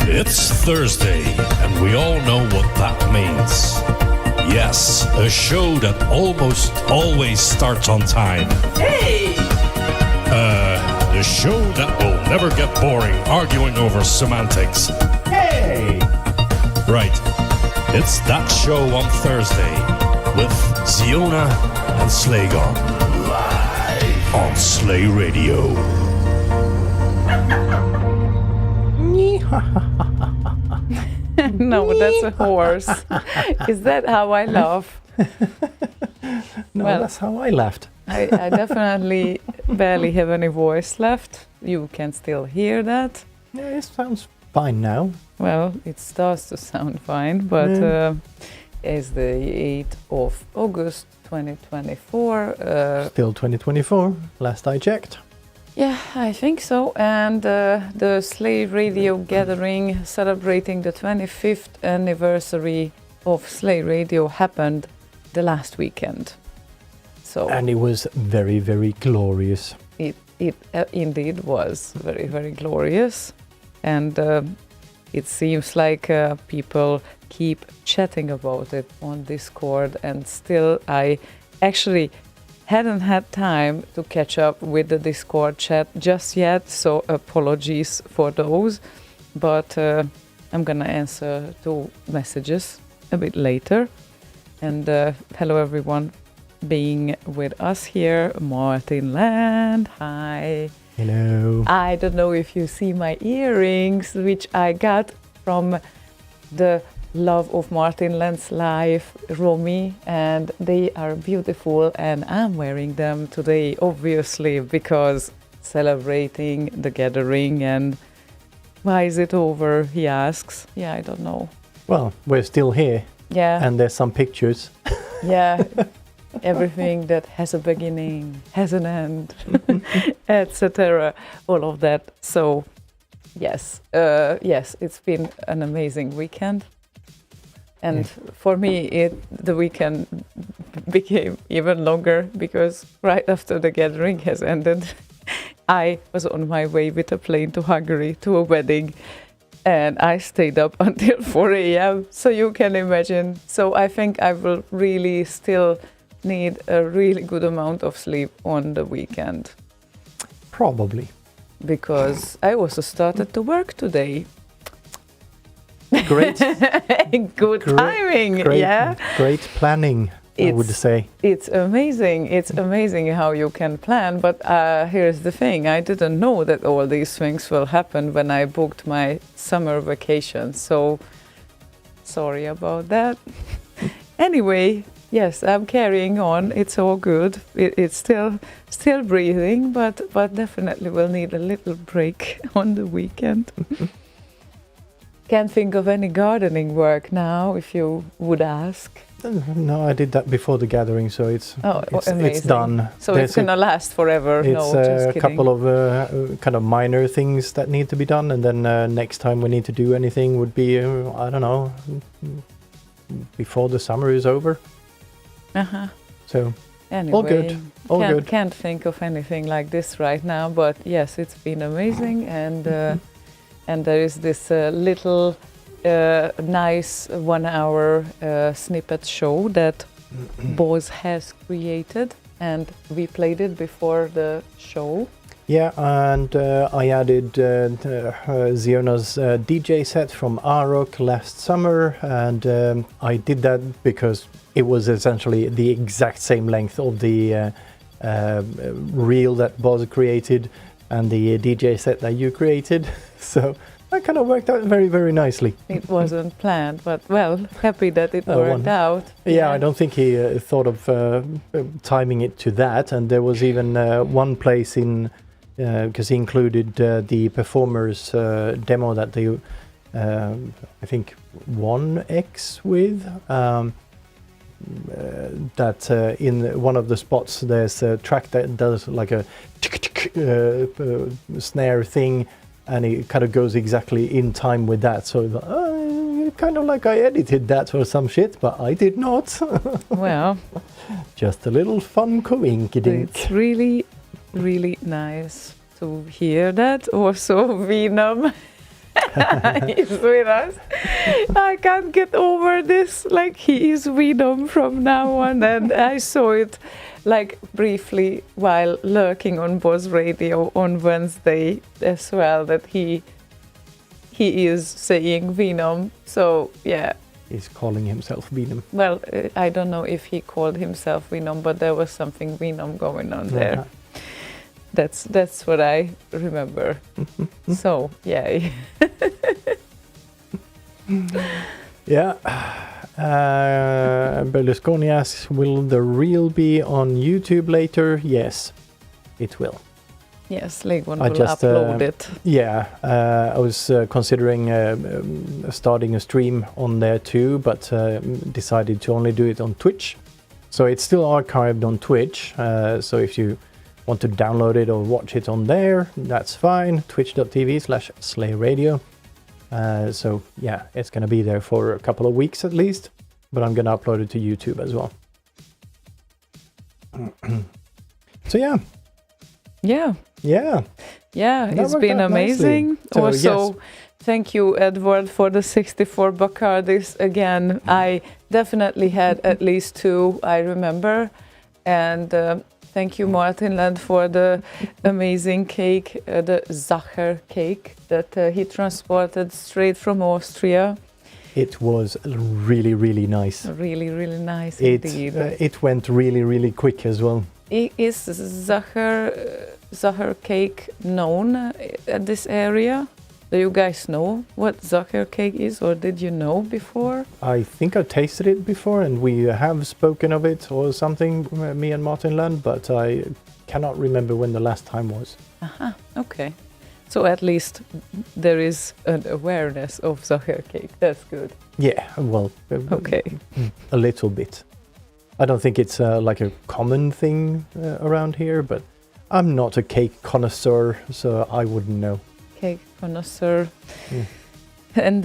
It's Thursday, and we all know what that means. Yes, a show that almost always starts on time. Hey! The show that will never get boring arguing over semantics. Hey! Right. It's that show on Thursday with Ziona and Slaygon. Live on Slay Radio. No, that's a horse. Is that how I laugh? No, Well, that's how I laughed. I definitely barely have any voice left. You can still hear that. Yeah, it sounds fine now. Well, it starts to sound fine, but it's the 8th of August 2024. Still 2024, last I checked. Yeah, I think so. And the Slay Radio gathering celebrating the 25th anniversary of Slay Radio happened the last weekend. So And it was very, very glorious. it indeed was very, very glorious. And it seems like people keep chatting about it on Discord. And still, I actually hadn't had time to catch up with the Discord chat just yet, so apologies for those. But I'm gonna answer 2 messages a bit later. And hello everyone being with us here. Martin Land, hi. Hello. I don't know if you see my earrings, which I got from the Love of Martin Land's life, Romy, and they are beautiful, and I'm wearing them today, obviously, because celebrating the gathering. And why is it over, he asks. Yeah, I don't know. Well, we're still here, Yeah, and there's some pictures. yeah. Everything that has a beginning has an end, etc. All of that. So, yes, it's been an amazing weekend. And for me, the weekend became even longer because right after the gathering has ended, I was on my way with a plane to Hungary to a wedding, and I stayed up until 4 a.m. So you can imagine. So I think I will really still need a really good amount of sleep on the weekend Probably. because I also started to work today. Great. Good timing, Great, yeah. Great planning, I would say. It's amazing. It's amazing how you can plan. But here's the thing. I didn't know that all these things will happen when I booked my summer vacation. So sorry about that. Anyway, yes, I'm carrying on. It's all good. It's still breathing, but definitely will need a little break on the weekend. Can't think of any gardening work now, if you would ask. No, I did that before the gathering, so it's amazing. done. So it's gonna last forever. It's No, just a kidding. couple of kind of minor things that need to be done, and then next time we need to do anything would be, I don't know, before the summer is over. Uh-huh. So Anyway, all good. All good. Can't think of anything like this right now, but yes, it's been amazing, and there is this little nice 1 hour snippet show that Boz has created, and we played it before the show. Yeah, and I added Ziona's DJ set from Arok last summer, and I did that because it was essentially the exact same length of the reel that Boz created and the DJ set that you created. So that kind of worked out very, very nicely. It wasn't planned, but well, happy that it worked out. Yeah, I don't think he thought of timing it to that, and there was even one place in because he included the performers demo that they I think 1x with that in one one of the spots there's a track that does like a snare thing, and it kind of goes exactly in time with that. So kind of like I edited that or some shit, but I did not. Well, just a little fun coinkydink. it's really, really nice to hear that. Also, Venom He's with us. I can't get over this. Like, he is Venom from now on. And I saw it like briefly while lurking on Boz Radio on Wednesday as well, that he is saying Venom. So yeah. He's calling himself Venom. Well, I don't know if he called himself Venom, but there was something Venom going on there. That's what I remember. So yeah. Yeah. Berlusconi asks, will the reel be on YouTube later? Yes, it will. Yes, Slaygon will upload it. Yeah, I was considering starting a stream on there too, but decided to only do it on Twitch. So it's still archived on Twitch. So if you want to download it or watch it on there, that's fine. Twitch.tv/SlayRadio. So yeah, it's going to be there for a couple of weeks at least, but I'm going to upload it to YouTube as well. So yeah. Yeah. Yeah. Yeah, it's been amazing. So, also, yes. Thank you, Edward, for the 64 Bacardis. Again, I definitely had at least 2, I remember. And thank you, Martinland, for the amazing cake, the Sacher cake that he transported straight from Austria. It was really, really nice. Really, really nice indeed. It went really, really quick as well. Is Sacher cake known at this area? Do you guys know what Sacher cake is, or did you know before? I think I tasted it before, and we have spoken of it or something, me and Martin Land, but I cannot remember when the last time was. Aha, okay. So at least there is an awareness of Sacher cake. That's good. Yeah, well, okay. A little bit. I don't think it's like a common thing around here, but I'm not a cake connoisseur, so I wouldn't know. Cake connoisseur. And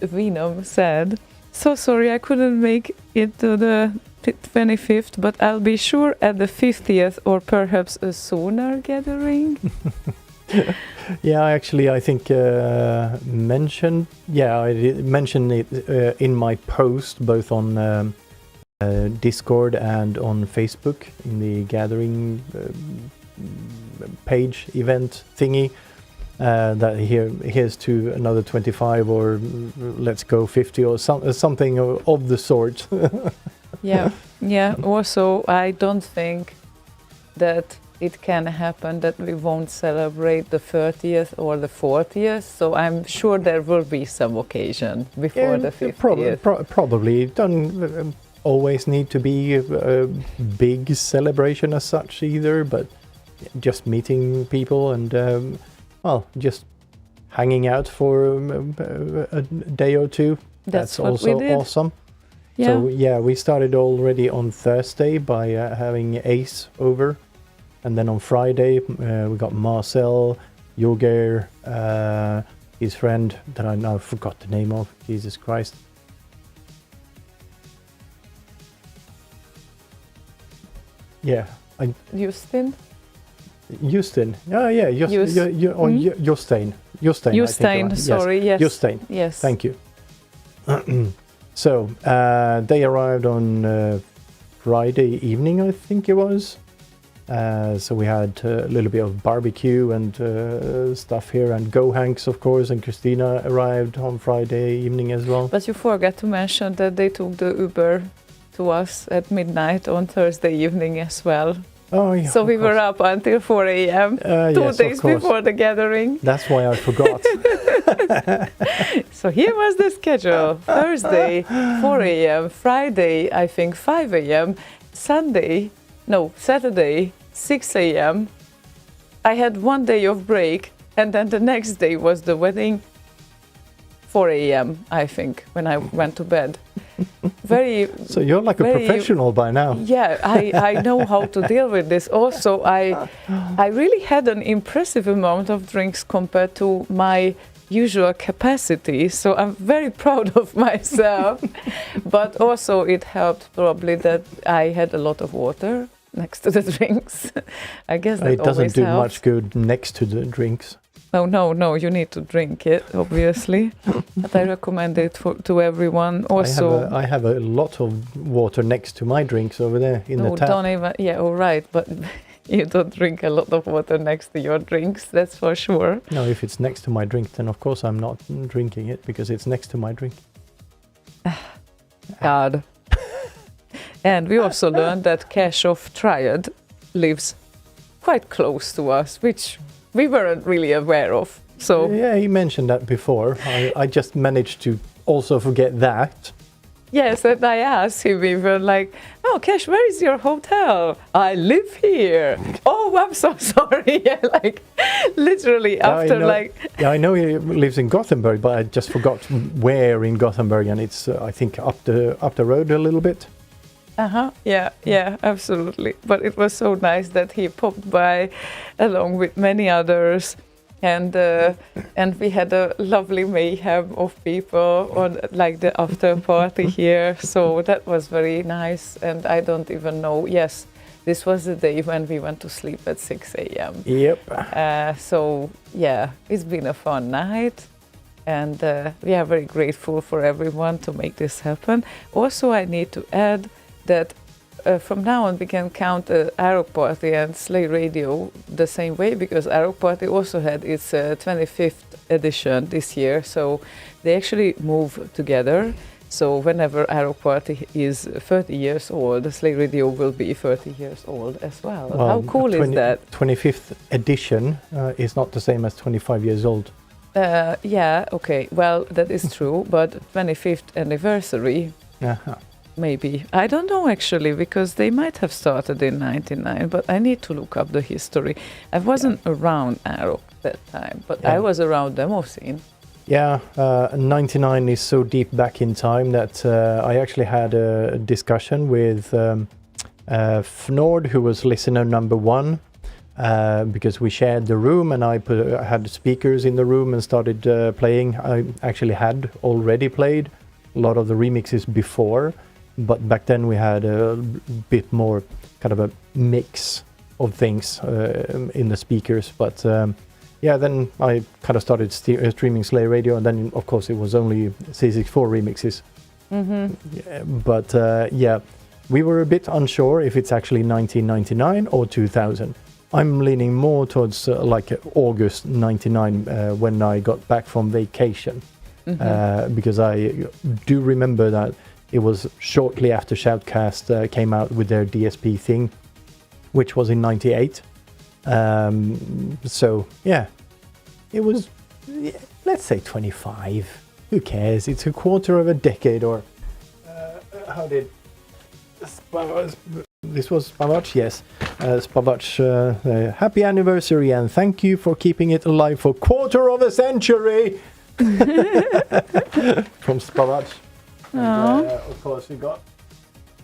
Venom said, so sorry I couldn't make it to the 25th, but I'll be sure at the 50th or perhaps a sooner gathering. Yeah, actually, I think mentioned. Yeah, I mentioned it in my post, both on Discord and on Facebook in the gathering page event thingy. That here's to another 25, or let's go 50, or something of the sort. Yeah. Also, I don't think that it can happen that we won't celebrate the 30th or the 40th. So I'm sure there will be some occasion before the 50th. Probably. It don't always need to be a big celebration as such either, but just meeting people and just hanging out for a day or two. That's also awesome. Yeah. So yeah, we started already on Thursday by having Ace over, and then on Friday we got Marcel, Yoger, his friend that I now forgot the name of. Jesus Christ. Yeah. Justin? Oh yeah, Jostein. Jostein, sorry, yes. Jostein. Yes. Thank you. So they arrived on Friday evening, I think it was. So we had a little bit of barbecue and stuff here, and Hanks, of course, and Christina arrived on Friday evening as well. But you forgot to mention that they took the Uber to us at midnight on Thursday evening as well. Oh yeah. So we were up until 4 a.m. 2 days before the gathering. That's why I forgot. So here was the schedule. Thursday, 4 a.m. Friday, I think 5 a.m. Saturday, 6 a.m. I had 1 day of break, and then the next day was the wedding. 4 a.m. I think, when I went to bed. So you're like a professional by now. Yeah, I know how to deal with this. Also, I really had an impressive amount of drinks compared to my usual capacity. So I'm very proud of myself. But also it helped probably that I had a lot of water next to the drinks. I guess that it doesn't do helps. much good next to the drinks. Oh no, you need to drink it, obviously. But I recommend it to everyone. Also, I have a lot of water next to my drinks over there in the tap. don't even. Yeah, all right, but you don't drink a lot of water next to your drinks. That's for sure. No, if it's next to my drink, then of course I'm not drinking it because it's next to my drink. God. And we also learned that Cash-Off Triad lives quite close to us, which we weren't really aware of. So yeah, he mentioned that before. I just managed to also forget that. yes, and I asked him even like, "Oh, Cash, where is your hotel?" "I live here." "Oh, I'm so sorry." Yeah, like literally after Yeah, I know he lives in Gothenburg, but I just forgot where in Gothenburg, and it's I think up the road a little bit. Yeah, absolutely. But it was so nice that he popped by along with many others. And we had a lovely mayhem of people on like the after party here. So that was very nice. And I don't even know. Yes, this was the day when we went to sleep at 6 a.m. Yep. So yeah, it's been a fun night. And we are very grateful for everyone to make this happen. Also, I need to add that from now on we can count Arrow Party and Slay Radio the same way, because Arrow Party also had its 25th edition this year, so they actually move together. So whenever Arrow Party is 30 years old, Slay Radio will be 30 years old as well. How cool is that? 25th edition is not the same as 25 years old. Yeah, okay, well, that is true, but 25th anniversary, maybe. I don't know actually, because they might have started in 99, but I need to look up the history. I wasn't around Arrow that time, but I was around demo scene. Yeah, 99 is so deep back in time that I actually had a discussion with Fnord, who was listener number 1, because we shared the room, and I had speakers in the room and started playing. I actually had already played a lot of the remixes before, but back then we had a bit more kind of a mix of things in the speakers. But yeah, then I kind of started streaming Slay Radio, and then of course it was only C64 remixes. But yeah, we were a bit unsure if it's actually 1999 or 2000. I'm leaning more towards like August 99 when I got back from vacation, because I do remember that it was shortly after Shoutcast came out with their DSP thing, which was in 98. So yeah, it was, let's say 25. Who cares? It's a quarter of a decade. Or how did this was Spavac? Yes, Spavac. Happy anniversary and thank you for keeping it alive for quarter of a century. From Spavac. And, of course, we got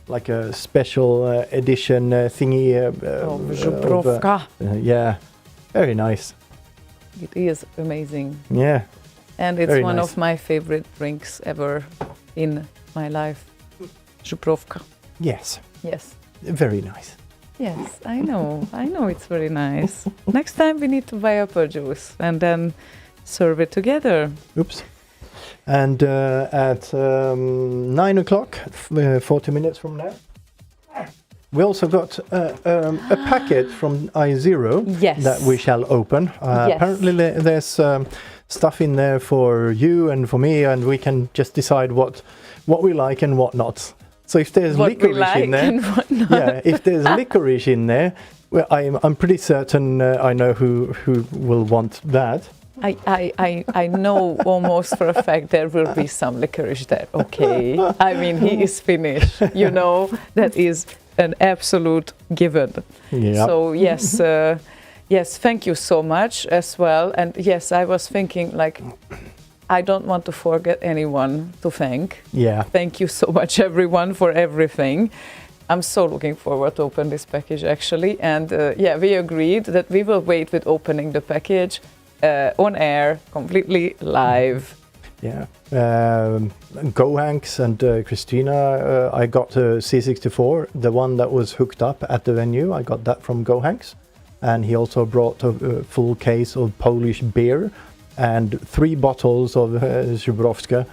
like a special edition thingy of Zubrovka. Yeah, very nice. It is amazing. Yeah. And it's very one nice. of my favorite drinks ever in my life. Zubrovka. Yes. Yes. Very nice. Yes, I know it's very nice. Next time we need to buy up a juice and then serve it together. Oops. And at 9 o'clock, 40 minutes from now, we also got a packet from iZero that we shall open. Apparently there's stuff in there for you and for me, and we can just decide what we like and what not. So if there's licorice in there, if there's licorice in there, well, I'm pretty certain I know who will want that. I know almost for a fact there will be some licorice there. Okay, I mean he is Finnish, you know, that is an absolute given. Yep. So yes, yes, thank you so much as well. And yes, I was thinking like, I don't want to forget anyone to thank. Yeah. Thank you so much everyone for everything. I'm so looking forward to open this package actually. And yeah, we agreed that we will wait with opening the package on air, completely live. Yeah. Gohanks and Christina, I got a C64, the one that was hooked up at the venue. I got that from Gohanks. and he also brought a full case of Polish beer and 3 bottles of Żubrowska.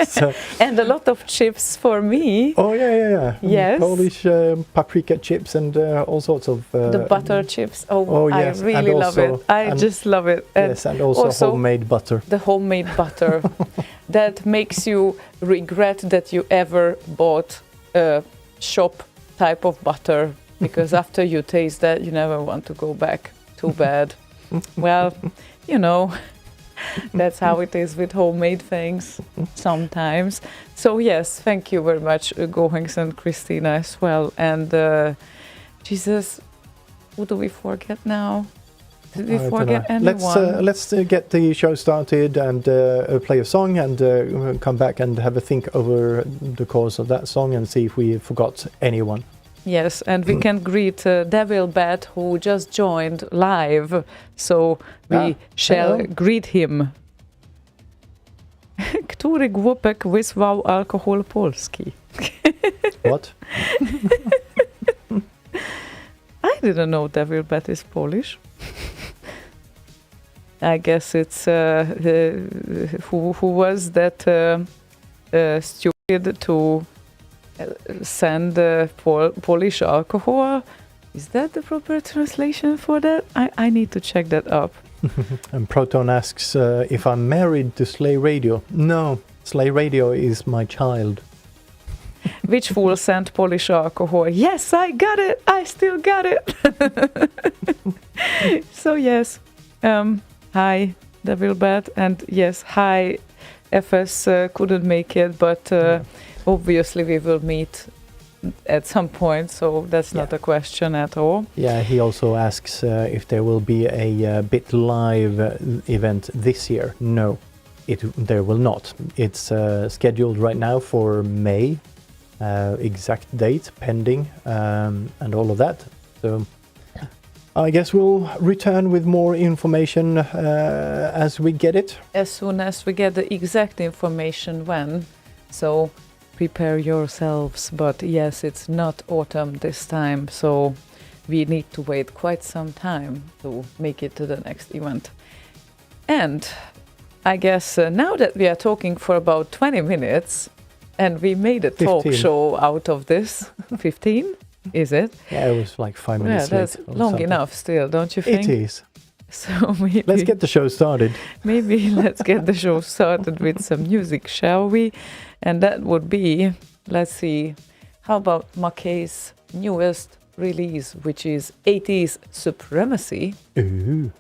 So, And a lot of chips for me. oh yeah. Yes. Polish paprika chips and all sorts of. The butter chips. Oh, yes, I really and love also- it. I and- just love it. Yes, and also homemade butter. The homemade butter that makes you regret that you ever bought a shop type of butter, because after you taste that, you never want to go back. Too bad. Well, you know, that's how it is with homemade things sometimes. So yes, thank you very much, Gohings and Christina as well. And Jesus, who do we forget now? Did we I don't forget know. anyone? Let's get the show started and play a song and come back and have a think over the course of that song and see if we forgot anyone. Yes, and we can greet Devil Bat, who just joined live, so we shall hello. greet him. Który głupek wysłał alkohol polski? What? I didn't know Devil Bat is Polish. I guess it's who was that stupid to send Polish alcohol. Is that the proper translation for that? I need to check that up. And Proton asks if I'm married to Slay Radio. No, Slay Radio is my child. Which fool sent Polish alcohol? Yes, I got it. I still got it. So yes, hi Devil Bat, and yes, hi FS couldn't make it, but obviously we will meet at some point, so that's not a question at all. Yeah, he also asks if there will be a Bit Live event this year. No, there will not. It's scheduled right now for May. Exact date pending and all of that. So I guess we'll return with more information as we get it. As soon as we get the exact information when, so prepare yourselves. But yes, it's not autumn this time, so we need to wait quite some time to make it to the next event. And I guess now that we are talking for about 20 minutes, and we made a talk 15. show out of this. 15, is it? Yeah, it was like 5 Yeah, minutes that's late or long something. enough still, don't you think? It is. So maybe, Let's get the show started. maybe let's get the show started with some music, shall we? And that would be, let's see, how about Mackay's newest release, which is 80s Supremacy. Ooh.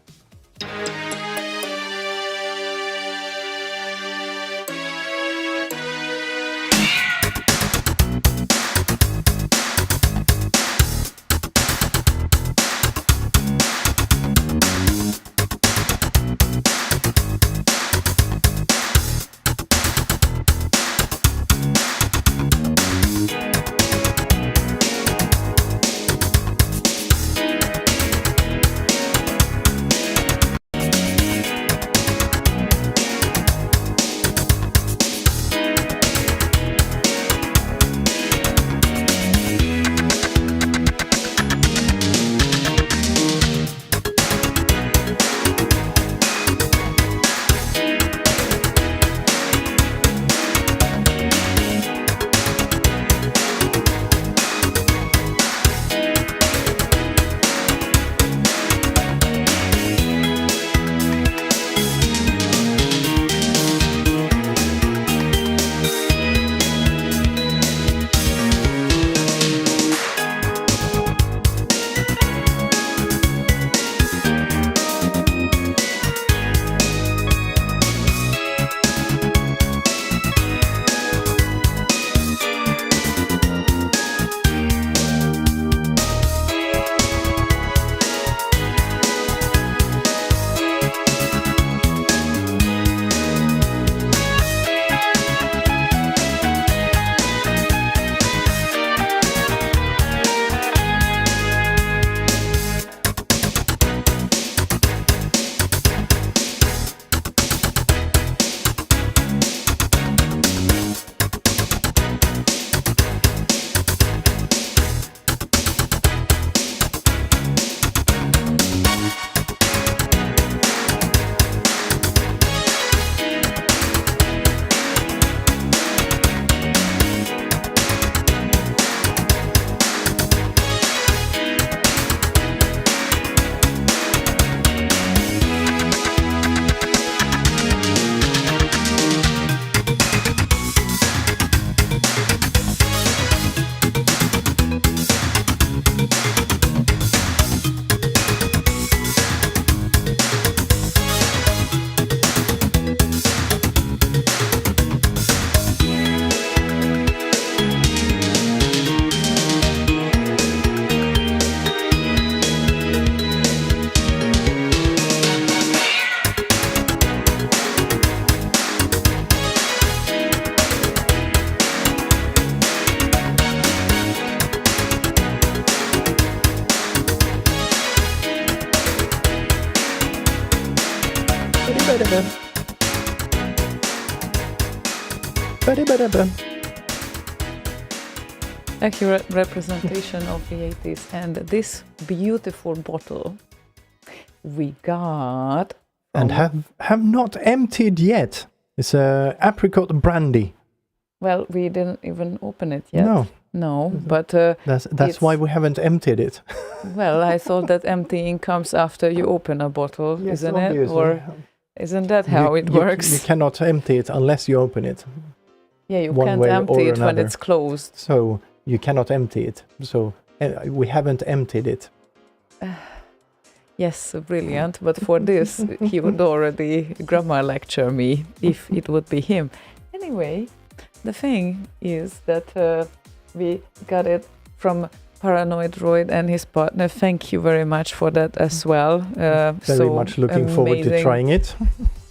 Ba-da-ba-da-ba. Ba-da-ba-da-ba. Accurate representation of the 80s. And this beautiful bottle we got. And have not emptied yet. It's a apricot brandy. Well, we didn't even open it yet. No, but that's why we haven't emptied it. well, I thought that emptying comes after you open a bottle, Yes, isn't obviously. it? Or isn't that how it works? You cannot empty it unless you open it. Yeah, you one can't way empty or it when another. it's closed. So you cannot empty it. So we haven't emptied it. Yes, brilliant. But for this, he would already grammar lecture me if it would be him. Anyway, the thing is that we got it from Paranoid Droid and his partner. Thank you very much for that as well. Very much looking forward to trying it.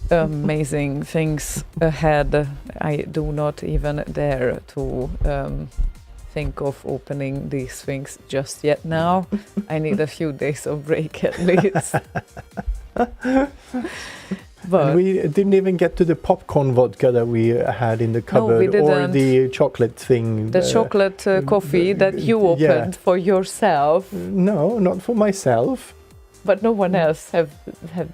Amazing things ahead. I do not even dare to think of opening these things just yet now. I need a few days of break at least. But and we didn't even get to the popcorn vodka that we had in the cupboard, or the chocolate thing. The chocolate coffee that you opened for yourself. No, not for myself. But no one else have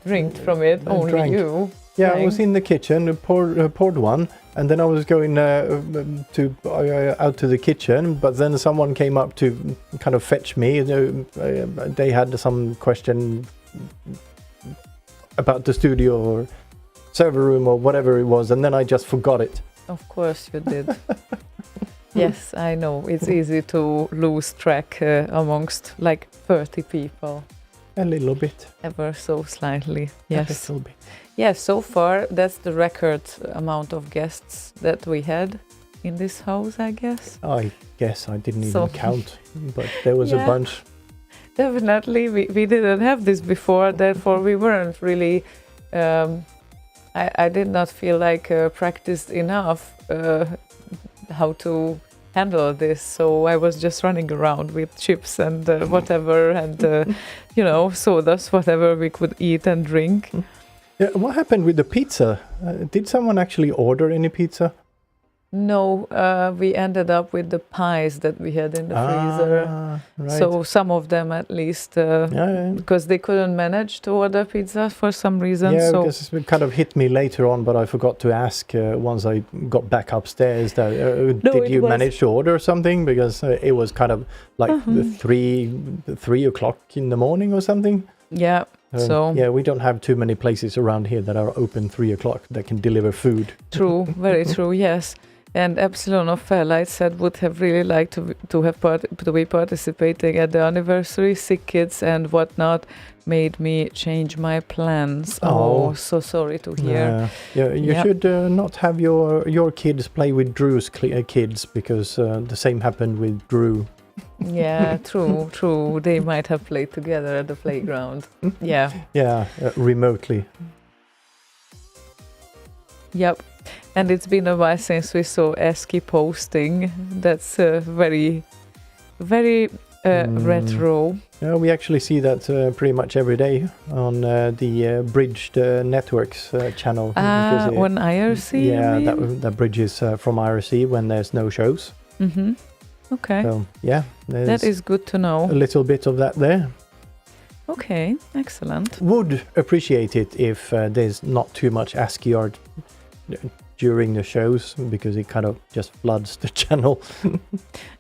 drank from it, only drank. you. Yeah, drank. I was in the kitchen, poured one, and then I was going out to the kitchen, but then someone came up to kind of fetch me. They had some question about the studio or server room or whatever it was, and then I just forgot it. Of course you did. Yes, I know. It's easy to lose track amongst like 30 people. A little bit. Ever so slightly. Yes. A little bit. Yeah, so far that's the record amount of guests that we had in this house, I guess. I guess I didn't even count, but there was a bunch. Definitely, we didn't have this before, therefore we weren't really, I did not feel like practiced enough how to handle this, so I was just running around with chips and whatever, and sodas, whatever we could eat and drink. Yeah, what happened with the pizza? Did someone actually order any pizza? No, we ended up with the pies that we had in the freezer. Right. So some of them at least, because they couldn't manage to order pizza for some reason. Yeah, so because it kind of hit me later on, but I forgot to ask once I got back upstairs. That did you manage to order something? Because it was kind of like 3 o'clock in the morning or something. Yeah. We don't have too many places around here that are open 3 o'clock that can deliver food. True, very true. Yes. And Epsilon of Fairlight said would have really liked to be participating at the anniversary. Sick kids and whatnot made me change my plans. Oh, so sorry to hear. You should not have your kids play with Drew's kids, because the same happened with Drew. Yeah, true. They might have played together at the playground. Yeah. Yeah, remotely. Yep. And it's been a while since we saw Eski posting. That's very, very retro. Yeah, we actually see that pretty much every day on the Bridged Networks channel. On IRC? Yeah, that bridges from IRC when there's no shows. Mm-hmm. Okay. So, yeah. That is good to know. A little bit of that there. Okay, excellent. Would appreciate it if there's not too much ASCII art during the shows, because it kind of just floods the channel.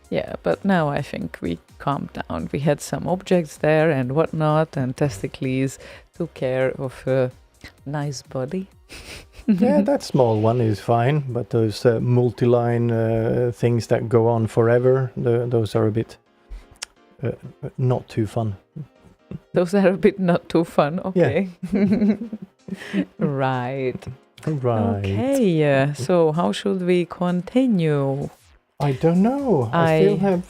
Yeah, but now I think we calmed down. We had some objects there and whatnot, and Testicles took care of a nice body. Yeah, that small one is fine, but those multi-line things that go on forever, those are a bit not too fun. Those are a bit not too fun, okay. Yeah. Right. Right. Okay, so how should we continue? I don't know. I still have,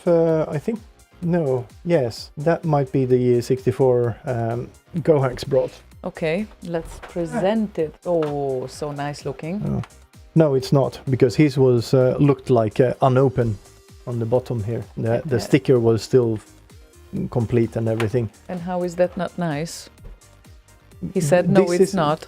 yes, that might be the 64 Gohax broth. Okay, let's present it. Oh, so nice looking. Oh. No, it's not, because his was looked like unopened on the bottom here. The sticker was still complete and everything. And how is that not nice? He said, no, it's not.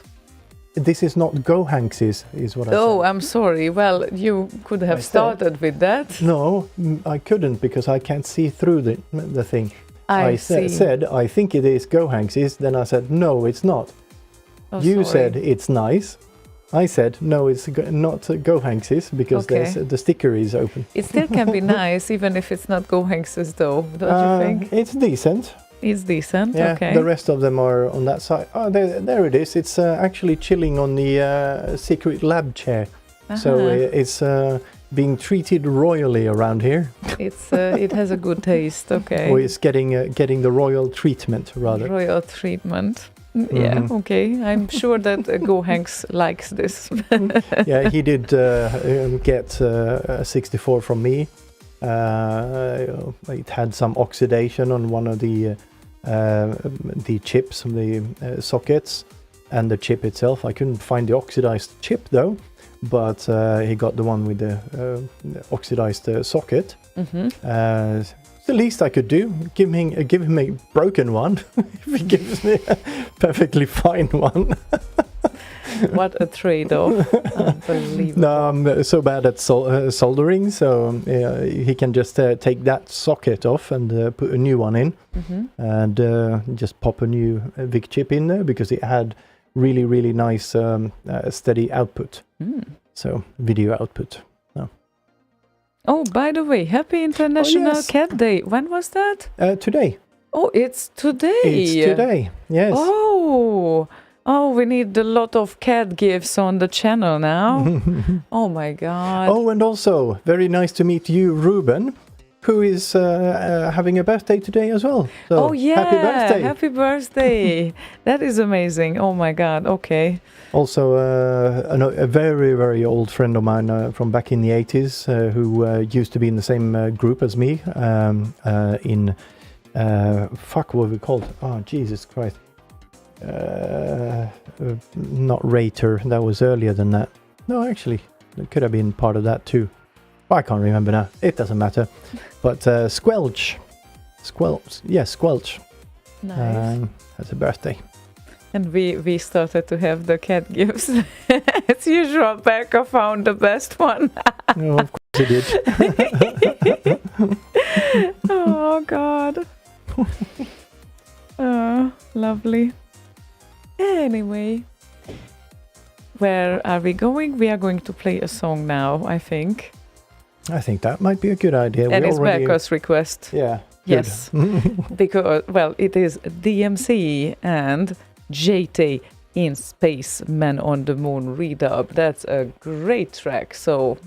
this is not Go Hankses, is what I Oh, said. I'm sorry. Well, you could have I said- started with that. No, I couldn't because I can't see through the thing. I see. Said, I think it is Go Hankses. Then I said, no, it's not. Oh, You sorry. said it's nice. I said, no, it's not Go Hankses because Okay. the sticker is open. It still can be nice, even if it's not Go Hankses, though. Don't you think? It's decent. It's decent. Yeah, Okay. the rest of them are on that side. Oh, there it is. It's actually chilling on the secret lab chair. So Uh-huh. it's being treated royally around here. It has a good taste. Okay. Or it's getting the royal treatment, rather. Royal treatment. Yeah. Mhm. Okay. I'm sure that Go Hanks likes this. Yeah, he did get a 64 from me. It had some oxidation on one of the chips, the sockets, and the chip itself. I couldn't find the oxidized chip though, but he got the one with the oxidized socket. Hmm. It's the least I could do. Give him a broken one if he gives me a perfectly fine one. What a trade-off. Unbelievable. No, I'm so bad at soldering, so he can just take that socket off and put a new one in, Mhm. and just pop a new VIC chip in there because it had really nice steady output. Mm. So video output. Oh, by the way, happy International yes. Cat Day. When was that? Today. Oh, it's today. It's today. Yes. Oh, we need a lot of cat gifts on the channel now. Oh my God. Oh, and also very nice to meet you, Ruben, who is having a birthday today as well. So, Oh yeah, happy birthday! Happy birthday. That is amazing. Oh my God. Okay. Also, a very old friend of mine from back in the 80s who used to be in the same group as me in fuck, what were we called? Oh, Jesus Christ. Not Rater, that was earlier than that. No, actually, it could have been part of that too. I can't remember now. It doesn't matter. But Squelch. Squelch. Nice. Has a birthday. And we started to have the cat gifts. As usual, Berka found the best one. Oh, of course he did. Oh God. Lovely. Anyway, where are we going? We are going to play a song now, I think. I think that might be a good idea. And it's Berka's request. Yeah. Yes. Because, well, it is DMC and JT in Space Man on the Moon redub. That's a great track. So,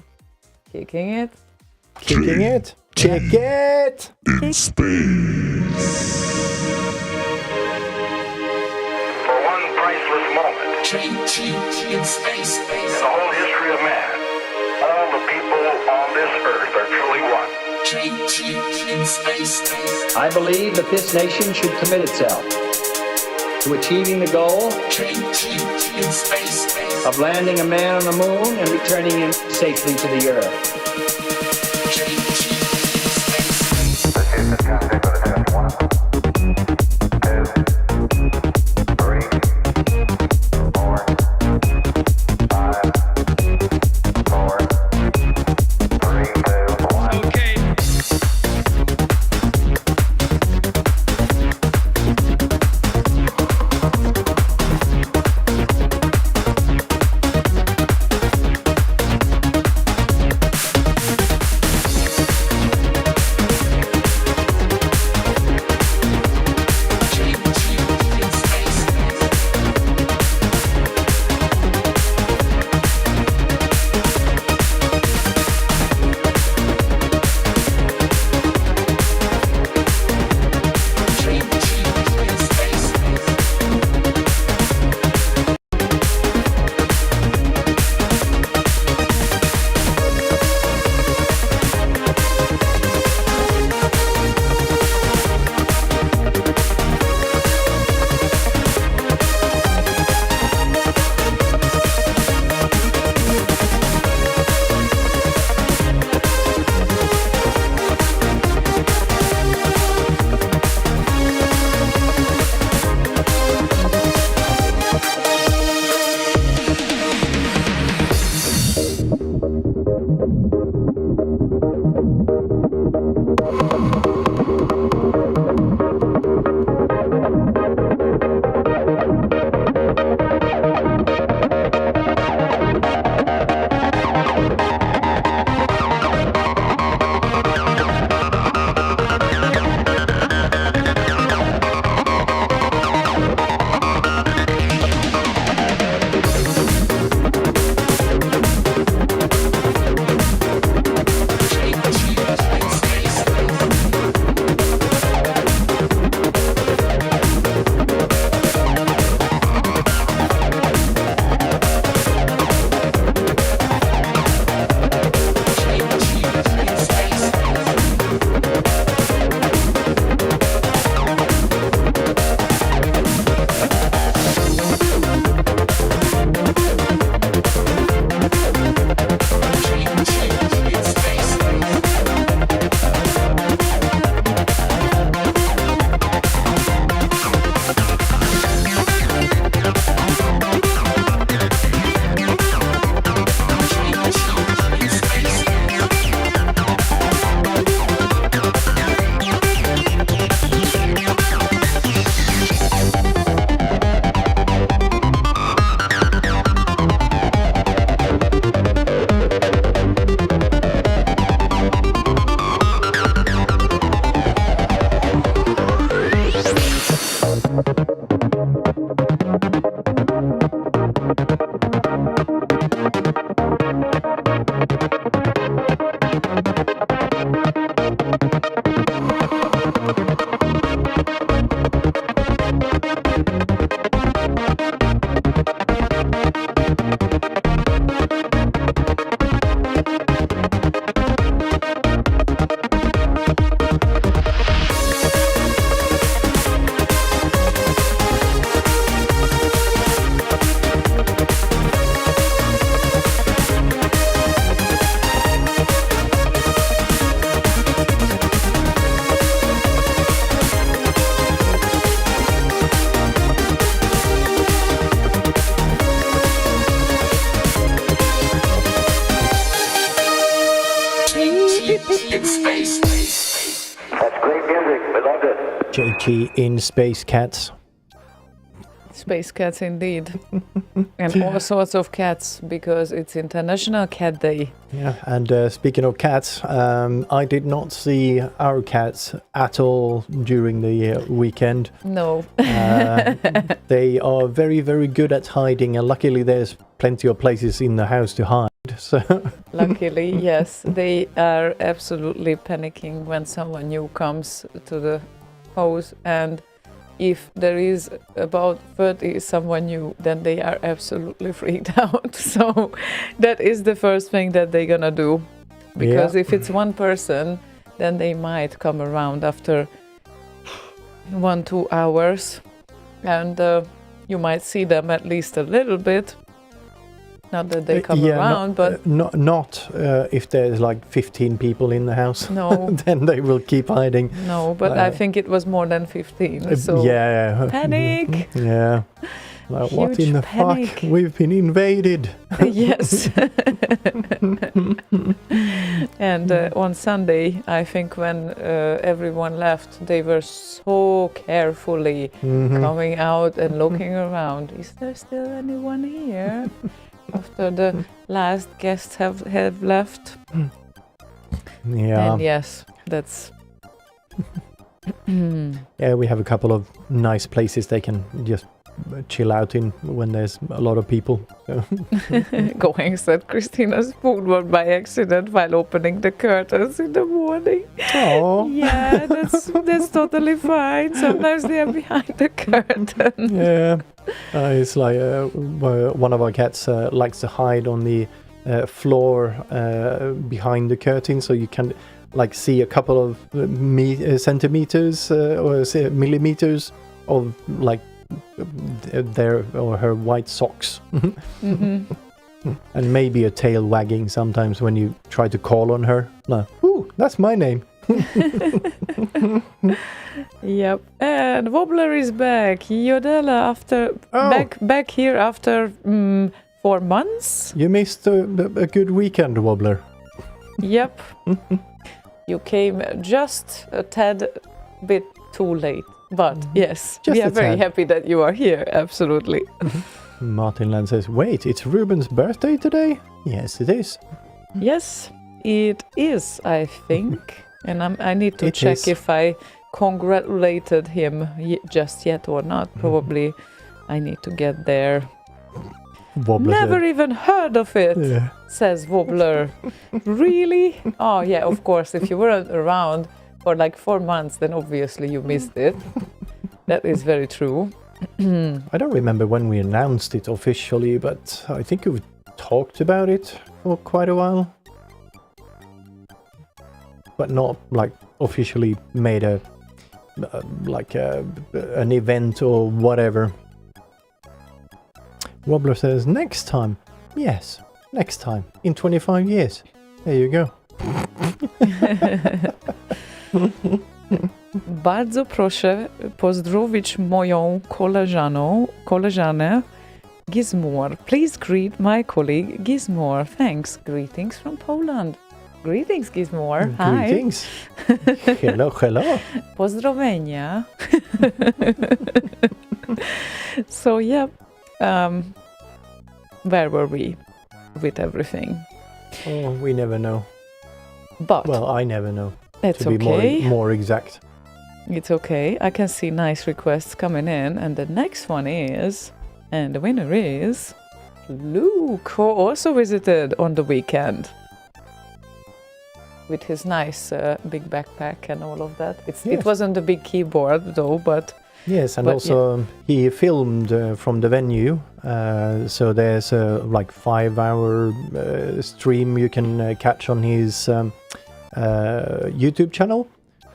kicking it. Kicking it. Kick it. In space. For one priceless moment JT in space. in the whole history of man, all the people on this earth are truly one. JT in space. I believe that this nation should commit itself to achieving the goal JT in space. of landing a man on the moon and returning him safely to the earth. This is the countdown for the test. 1, 2, 3, 4, 5, 4, 3, 2, 1. Okay. That's great music. We loved it. JG in Space Cats. Space cats indeed. And all sorts of cats, because it's International Cat Day. Yeah, and speaking of cats, I did not see our cats at all during the weekend. No. They are very, very good at hiding, and luckily there's plenty of places in the house to hide. So Luckily, yes. They are absolutely panicking when someone new comes to the house, and if there is about 30 someone new, then they are absolutely freaked out. So that is the first thing that they're gonna do. Because if it's one person, then they might come around after 1-2 hours, and you might see them at least a little bit. Not that they come around, but not if there's like 15 people in the house. No. Then they will keep hiding. No, but I think it was more than 15. So yeah. panic. Yeah. Like, what Huge in the panic. fuck? We've been invaded. Yes. And on Sunday, I think when everyone left, they were so carefully coming out and looking around. Is there still anyone here? After the last guests have left. Yeah. And yes, that's... Yeah, we have a couple of nice places they can just chill out in when there's a lot of people. So. Going said Christina's food was by accident while opening the curtains in the morning. Oh. Yeah, that's totally fine. Sometimes they are behind the curtain. Yeah. It's like one of our cats likes to hide on the floor behind the curtain, so you can like see a couple of centimeters or millimeters of like their or her white socks. And maybe a tail wagging sometimes when you try to call on her. Like, ooh, that's my name. Yep. And Wobbler is back. Yodela back here after 4 months. You missed a good weekend, Wobbler. Yep. You came just a tad bit too late. But yes, Just we are a very tad. happy that you are here. Absolutely. Martin Land says, wait, it's Ruben's birthday today? Yes, it is. Yes, it is, I think. And I need to It check is. if I congratulated him just yet or not. Probably I need to get there. Wobbler Never even heard of it, Yeah. says Wobbler. Really? Oh, yeah, of course. If you weren't around for like 4 months, then obviously you missed it. That is very true. I don't remember when we announced it officially, but I think we've talked about it for quite a while. But not like officially made a an event or whatever. Wobbler says, next time. Yes, next time. In 25 years. There you go. Bardzo proszę pozdrowić moją koleżanę Gizmore. Please greet my colleague Gizmore. Thanks. Greetings from Poland. Greetings, Gizmore. Hi. Greetings. Hello, hello. Pozdrowienia. So, yeah. Where were we with everything? Oh, we never know. But Well, I never know. it's To be okay. more exact. It's okay. I can see nice requests coming in. And the next one is, and the winner is Luke, who also visited on the weekend with his nice big backpack and all of that. It Yes. wasn't a big keyboard though, but Yes, and But also he filmed from the venue. So there's a 5-hour stream you can catch on his YouTube channel,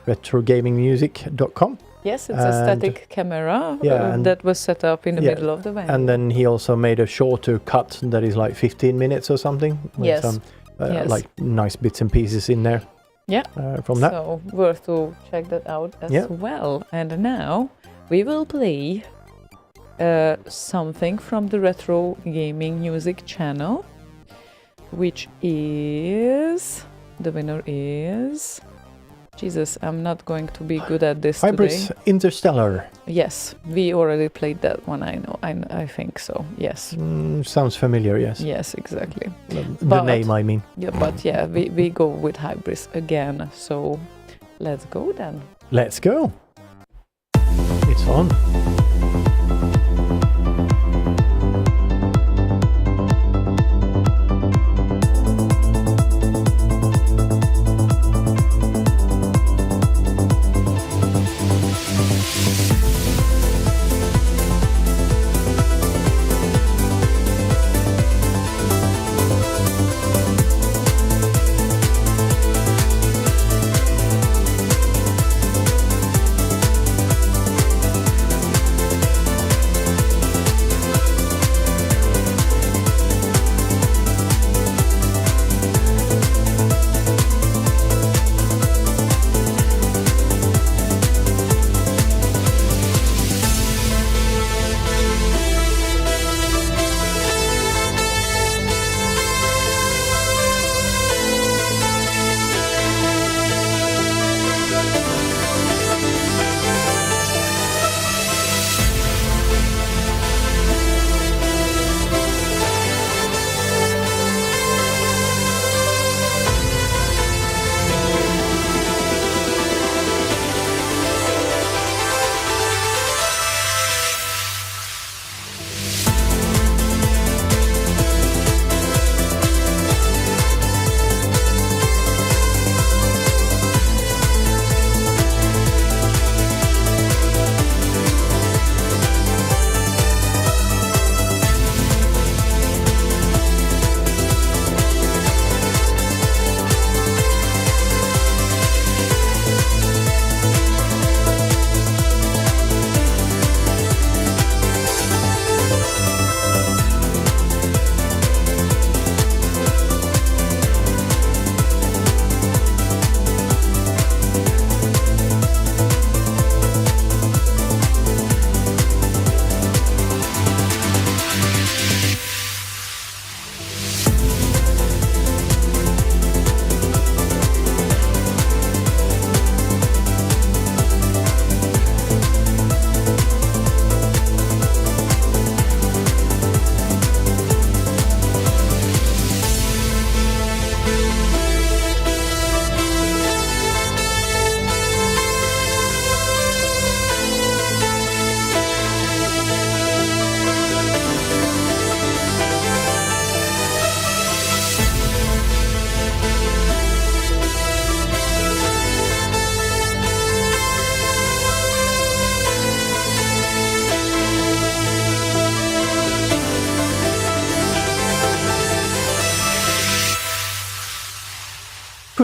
retrogamingmusic.com. yes, it's a And- static camera Yeah, and- that was set up in the yeah, middle of the venue. And then he also made a shorter cut that is like 15 minutes or something. With Yes. some Yes. like nice bits and pieces in there. Yeah. From that. So worth to check that out as Yeah. well. And now we will play something from the Retro Gaming Music channel, which is, the winner is, Jesus, I'm not going to be good at this Hybris today. Interstellar. Yes, we already played that one. I know. I think so. Yes. Sounds familiar, yes. Yes, exactly. The But- name, I mean. Yeah, but yeah, we go with Hybris again. So let's go then. Let's go. It's on.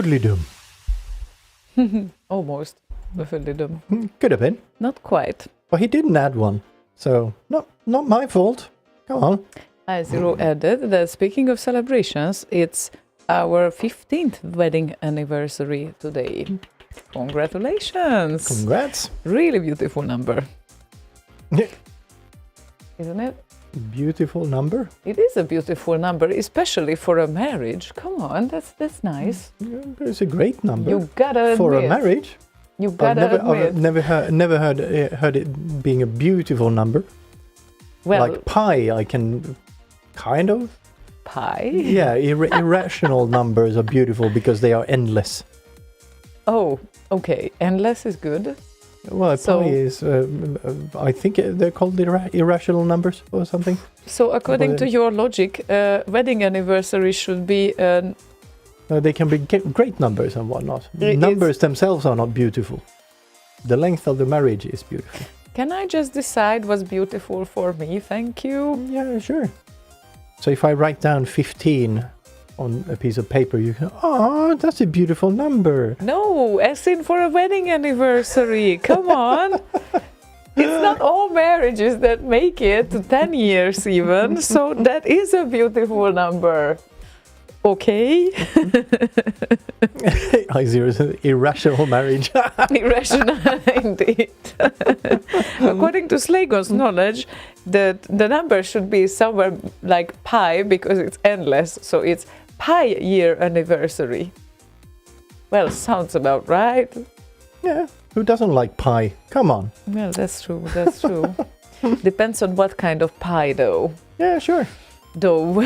Fiddly-dum. Almost. Befriendedom. Could have been. Not quite. But he didn't add one. So, not my fault. Come on. Zero added that speaking of celebrations, it's our 15th wedding anniversary today. Congratulations! Congrats. Really beautiful number, Yeah. isn't it? Beautiful number. It is a beautiful number, especially for a marriage. Come on, that's nice. Yeah, it's a great number. You gotta for admit. a marriage. You I've gotta admit. never heard it being a beautiful number. Well, Like pi, I can kind of. pi? Yeah, irrational numbers are beautiful because they are endless. Oh, okay. Endless is good. Well, So- pi is, I think they're called irrational numbers or something. So according to your logic, wedding anniversary should be an They can be great numbers and whatnot. It's- Numbers themselves are not beautiful. The length of the marriage is beautiful. Can I just decide what's beautiful for me? Thank you. Yeah, sure. So if I write down 15 on a piece of paper, you can, oh, that's a beautiful number. No, as in for a wedding anniversary. Come on. It's not all marriages that make it to 10 years even. So that is a beautiful number. Okay. I0 is an irrational marriage. Irrational indeed. According to Slaygon's knowledge, the number should be somewhere like pi because it's endless. So it's pi year anniversary. Well, sounds about right. Yeah, who doesn't like pie? Come on. Well, that's true. That's true. Depends on what kind of pie, though. Yeah, sure. Dough.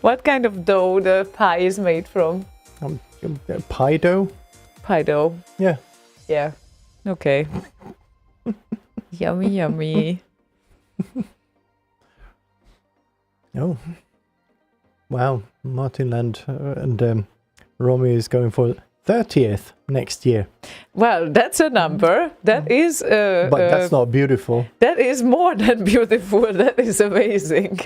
What kind of dough the pie is made from? Pie dough? Pie dough. Yeah. Yeah. Okay. Yummy, yummy. Oh. Wow. Martin and Romy is going for 30th next year. Well, that's a number. That is. But that's not beautiful. That is more than beautiful. That is amazing.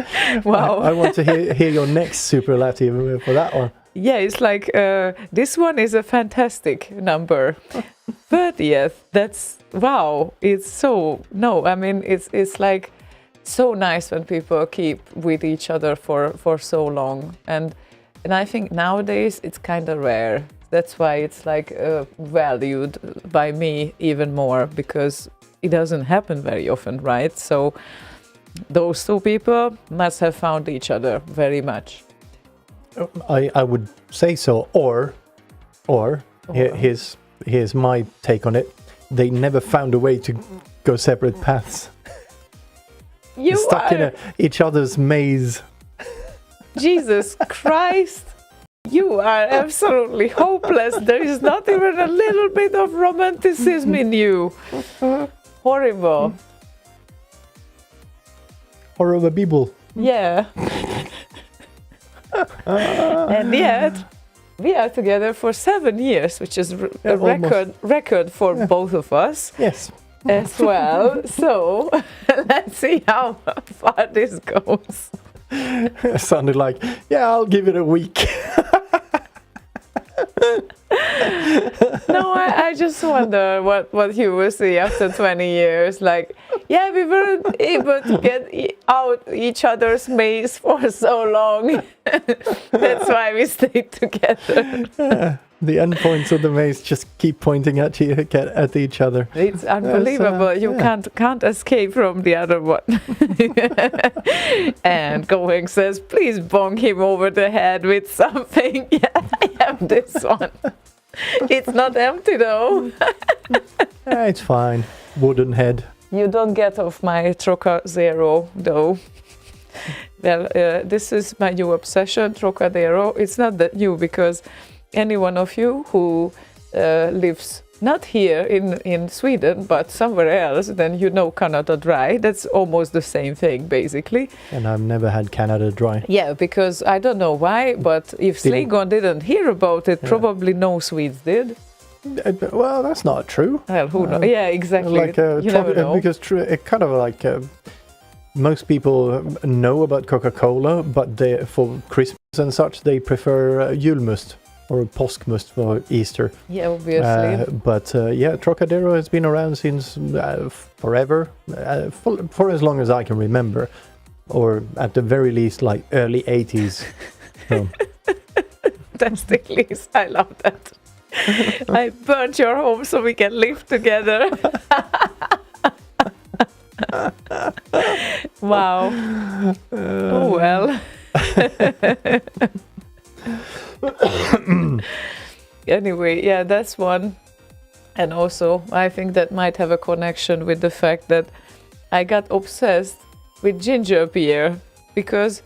Wow. I want to hear your next superlative for that one. Yeah, it's like this one is a fantastic number. 30th. That's wow. It's so I mean it's like so nice when people keep with each other for so long, and I think nowadays it's kind of rare. That's why it's like valued by me even more because it doesn't happen very often, right? So those two people must have found each other very much. I would say so, or here's my take on it. They never found a way to go separate paths. You Stuck are in each other's maze. Jesus Christ. You are absolutely hopeless. There is not even a little bit of romanticism in you. Horrible. Horrible people. Yeah. And yet, we are together for 7 years, which is a record for both of us Yes. as well. So let's see how far this goes. It sounded like, yeah, I'll give it a week. No, I just wonder what you will see after 20 years. Like, yeah, we weren't able to get out each other's maze for so long. That's why we stayed together. The endpoints of the maze just keep pointing at each other. It's unbelievable. You yeah. can't escape from the other one. And Going says, please bonk him over the head with something. Yeah, I have this one. It's not empty though. It's fine. Wooden head. You don't get off my Trocadero though. Well, this is my new obsession, Trocadero. It's not that new because any one of you who lives not here in Sweden but somewhere else, then you know Canada Dry. That's almost the same thing basically. And I've never had Canada Dry. Yeah, because I don't know why, but if Slaygon didn't hear about it, probably no Swedes did. Well, that's not true. Well, who knows? Yeah, exactly. Like you never know. because it kind of like most people know about Coca-Cola, but for Christmas and such they prefer julmust. or påskmust for Easter. Yeah, obviously. But yeah, Trocadero has been around since forever, for as long as I can remember, or at the very least, like early 80s. So. Fantastic, Liz. I love that. I burnt your home so we can live together. Wow. Oh well. Anyway, yeah, that's one. And also, I think that might have a connection with the fact that I got obsessed with ginger beer because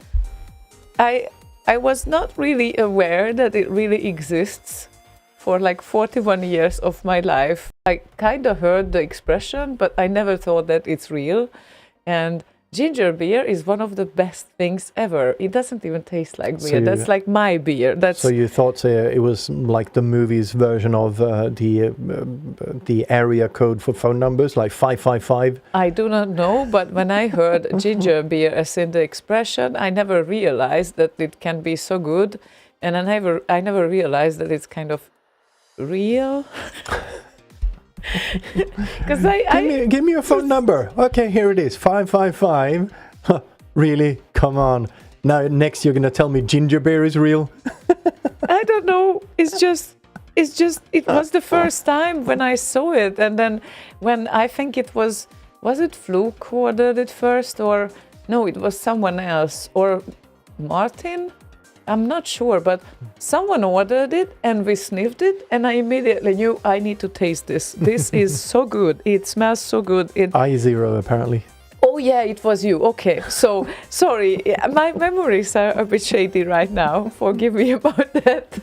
I was not really aware that it really exists for like 41 years of my life. I kind of heard the expression, but I never thought that it's real. And ginger beer is one of the best things ever. It doesn't even taste like beer. That's like my beer. So you thought it was like the movie's version of the area code for phone numbers, like 555? I do not know, but when I heard ginger beer as in the expression, I never realized that it can be so good, and I never realized that it's kind of real. Because give me your phone number. Okay, here it is, 555. Really? Come on. Now next you're gonna tell me ginger beer is real? I don't know. It was the first time when I saw it, and then when I think it was it Fluke who ordered it first, or no, it was someone else, or Martin? I'm not sure, but someone ordered it and we sniffed it, and I immediately knew I need to taste this. This is so good. It smells so good. I0 apparently. Oh yeah, it was you. Okay, so sorry, my memories are a bit shady right now. Forgive me about that.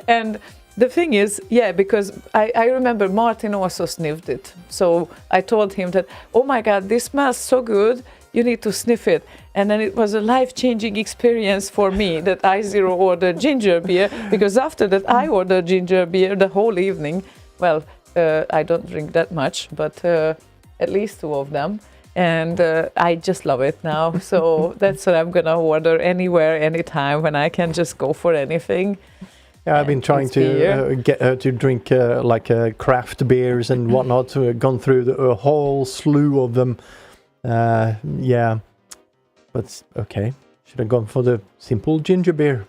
And the thing is, yeah, because I remember Martin also sniffed it. So I told him that, oh my God, this smells so good. You need to sniff it. And then it was a life-changing experience for me that I0 ordered ginger beer, because after that I ordered ginger beer the whole evening. Well, I don't drink that much, but at least 2 of them. And I just love it now. So that's what I'm going to order anywhere, anytime, when I can just go for anything. Yeah, I've been trying to get her to drink craft beers and whatnot. Gone through a whole slew of them. Yeah, but okay. Should have gone for the simple ginger beer.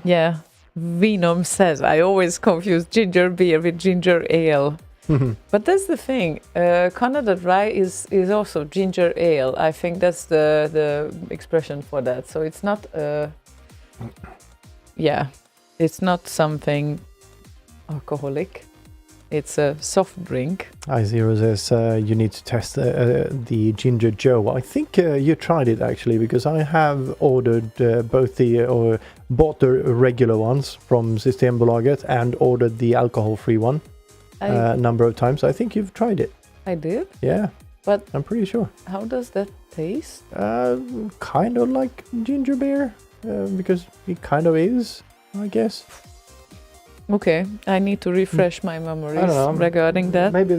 Yeah, Venom says I always confuse ginger beer with ginger ale. But that's the thing. Canada Dry is also ginger ale. I think that's the expression for that. So it's not it's not something alcoholic. It's a soft drink. I0 says you need to test the Ginger Joe. I think you tried it actually, because I have ordered bought the regular ones from Systembolaget and ordered the alcohol-free one a number of times. I think you've tried it. I did? Yeah. But I'm pretty sure. How does that taste? Kind of like ginger beer, because it kind of is, I guess. Okay, I need to refresh my memories regarding that. Maybe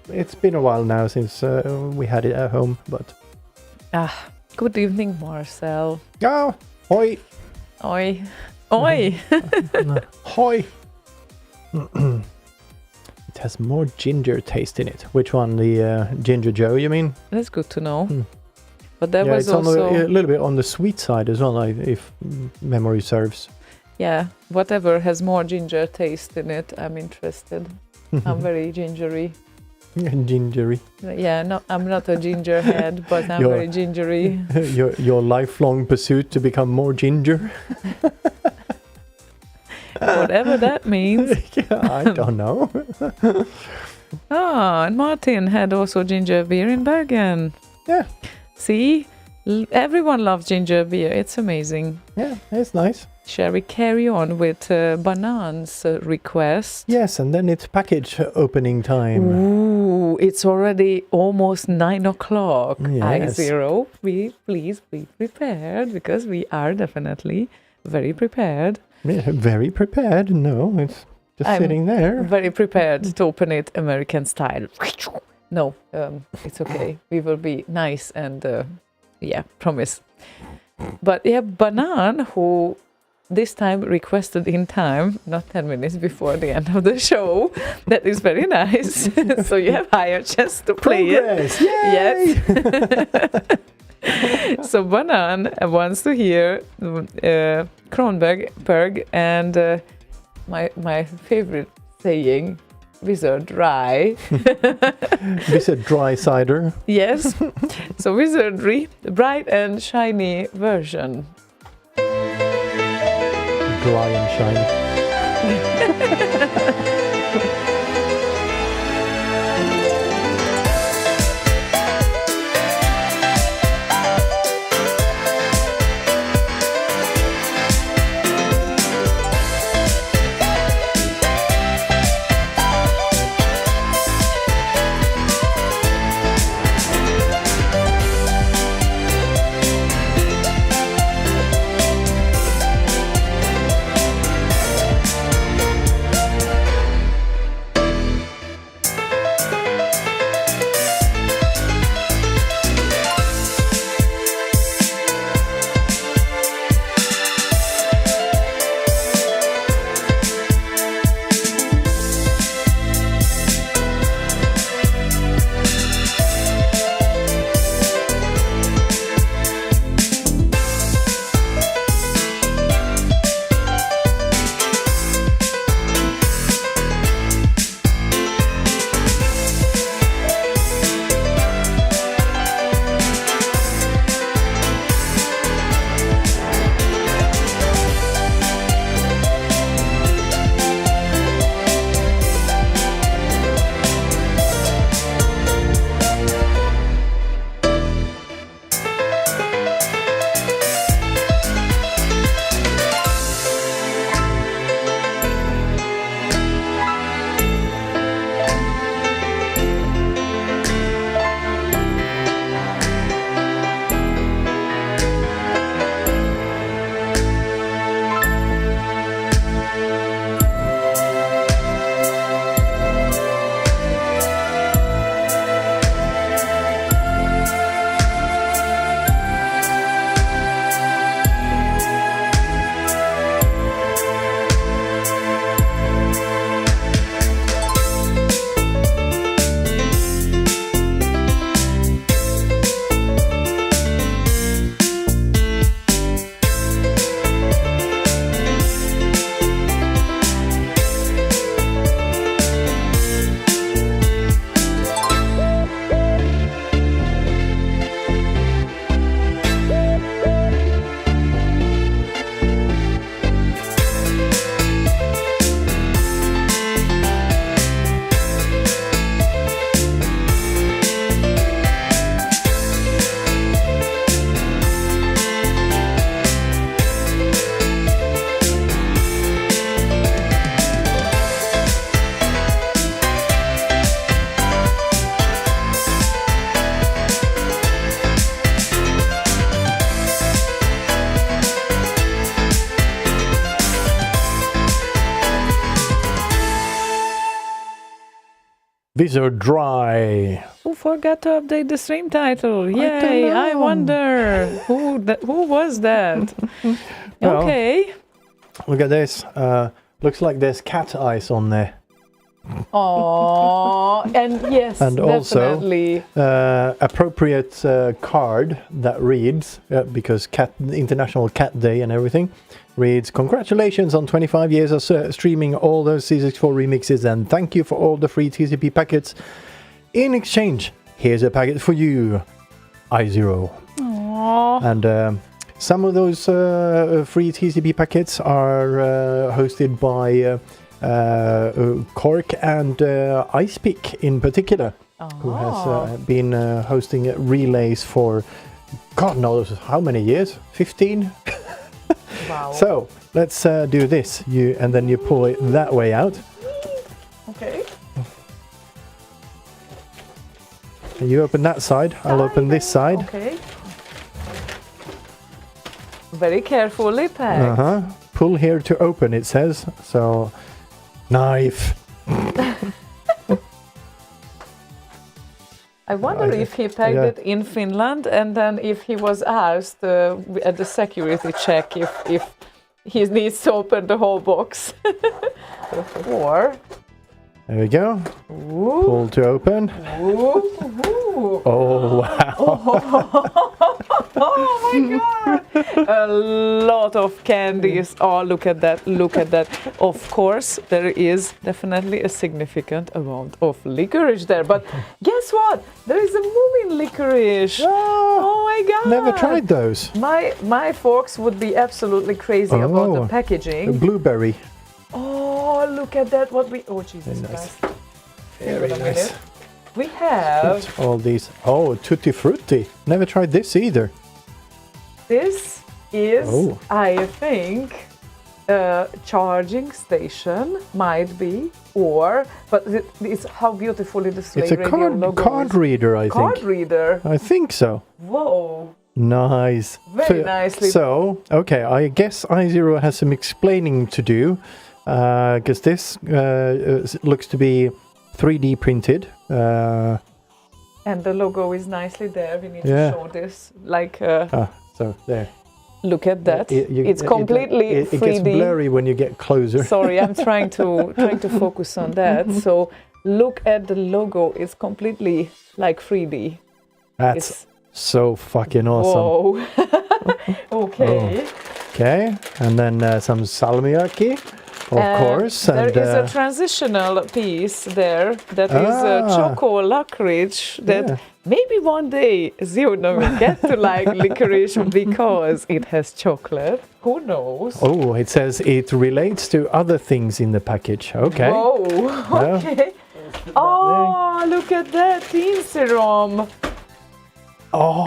it's been a while now since we had it at home, but... Good evening, Marcel. Oh, hoi! Oi. Oi! Hoi! It has more ginger taste in it. Which one? The Ginger Joe, you mean? That's good to know. But there was it's also... a little bit on the sweet side as well, if memory serves. Yeah, whatever has more ginger taste in it, I'm interested. I'm very gingery. Gingery. Yeah, no, I'm not a ginger head, but I'm very gingery. Your lifelong pursuit to become more ginger? Whatever that means. I don't know. And Martin had also ginger beer in Bergen. Yeah. See? Everyone loves ginger beer. It's amazing. Yeah, it's nice. Shall we carry on with Banan's request? Yes, and then it's package opening time. Ooh, it's already almost 9 o'clock. Yes. I0, please be prepared, because we are definitely very prepared. Yeah, very prepared. No, it's just sitting there. Very prepared to open it American style. No, it's okay. We will be nice and, promise. But yeah, Banan, who this time requested in time, not 10 minutes before the end of the show. That is very nice. So you have higher chance to play Progress! it. Yay! Yes. So Banan wants to hear Kronberg and my favorite saying, Wizard Dry. Wizard Dry Cider. Yes. So Wizardry, the bright and shiny version. Dry and shiny. Wizard Dry. Who forgot to update the stream title? don't Yay! I know. wonder who was that. Well, Okay. Look at this. Looks like there's cat eyes on there. Oh, and yes, And also, definitely. Appropriate card that reads, because International Cat Day and everything, reads, congratulations on 25 years of streaming all those C64 remixes, and thank you for all the free TCP packets. In exchange, here's a packet for you, I0. Aww. And some of those free TCP packets are hosted by Cork and Icepeak in particular, who has been hosting relays for God knows how many years, 15? Wow. So let's do this, and then you pull it that way out. Okay. And you open that side, I'll open this side. Okay. Very carefully packed. Pull here to open, it says. So, knife. I wonder if he packed it in Finland, and then if he was asked at the security check if he needs to open the whole box. Or There we go. ooh, Pull to open. ooh, ooh. Oh, wow. Oh my god! A lot of candies. Oh, look at that! Look at that! Of course, there is definitely a significant amount of licorice there. But guess what? There is a moving licorice. Oh my god! Never tried those. My folks would be absolutely crazy about Oh. the packaging. Blueberry. Oh, look at that! What we? Oh Jesus Very nice. Christ! Very Wait a nice. minute. We have All these. Oh, Tutti Frutti. Never tried this either. this is Oh. I think a charging station might be, or but it's how beautiful it is. It's a card reader, I Card think. reader. I think so. Whoa! Nice. Very nicely. So, okay, I guess iZero has some explaining to do, because this looks to be 3D printed. And the logo is nicely there. We need Yeah. to show this. Like, So there. look at that. It's It completely gets 3D. blurry when you get closer. Sorry, I'm trying to focus on that. So look at the logo. It's completely like 3D. That's It's so fucking awesome. whoa. Okay. Okay, and then some salmiakki, of course. There And is a transitional piece there that is choco licorice that Yeah. maybe one day Ziona will get to like licorice because it has chocolate. Who knows? oh, it says it relates to other things in the package. Okay. Whoa. Yeah. Okay. Oh, look at that teen serum. Oh.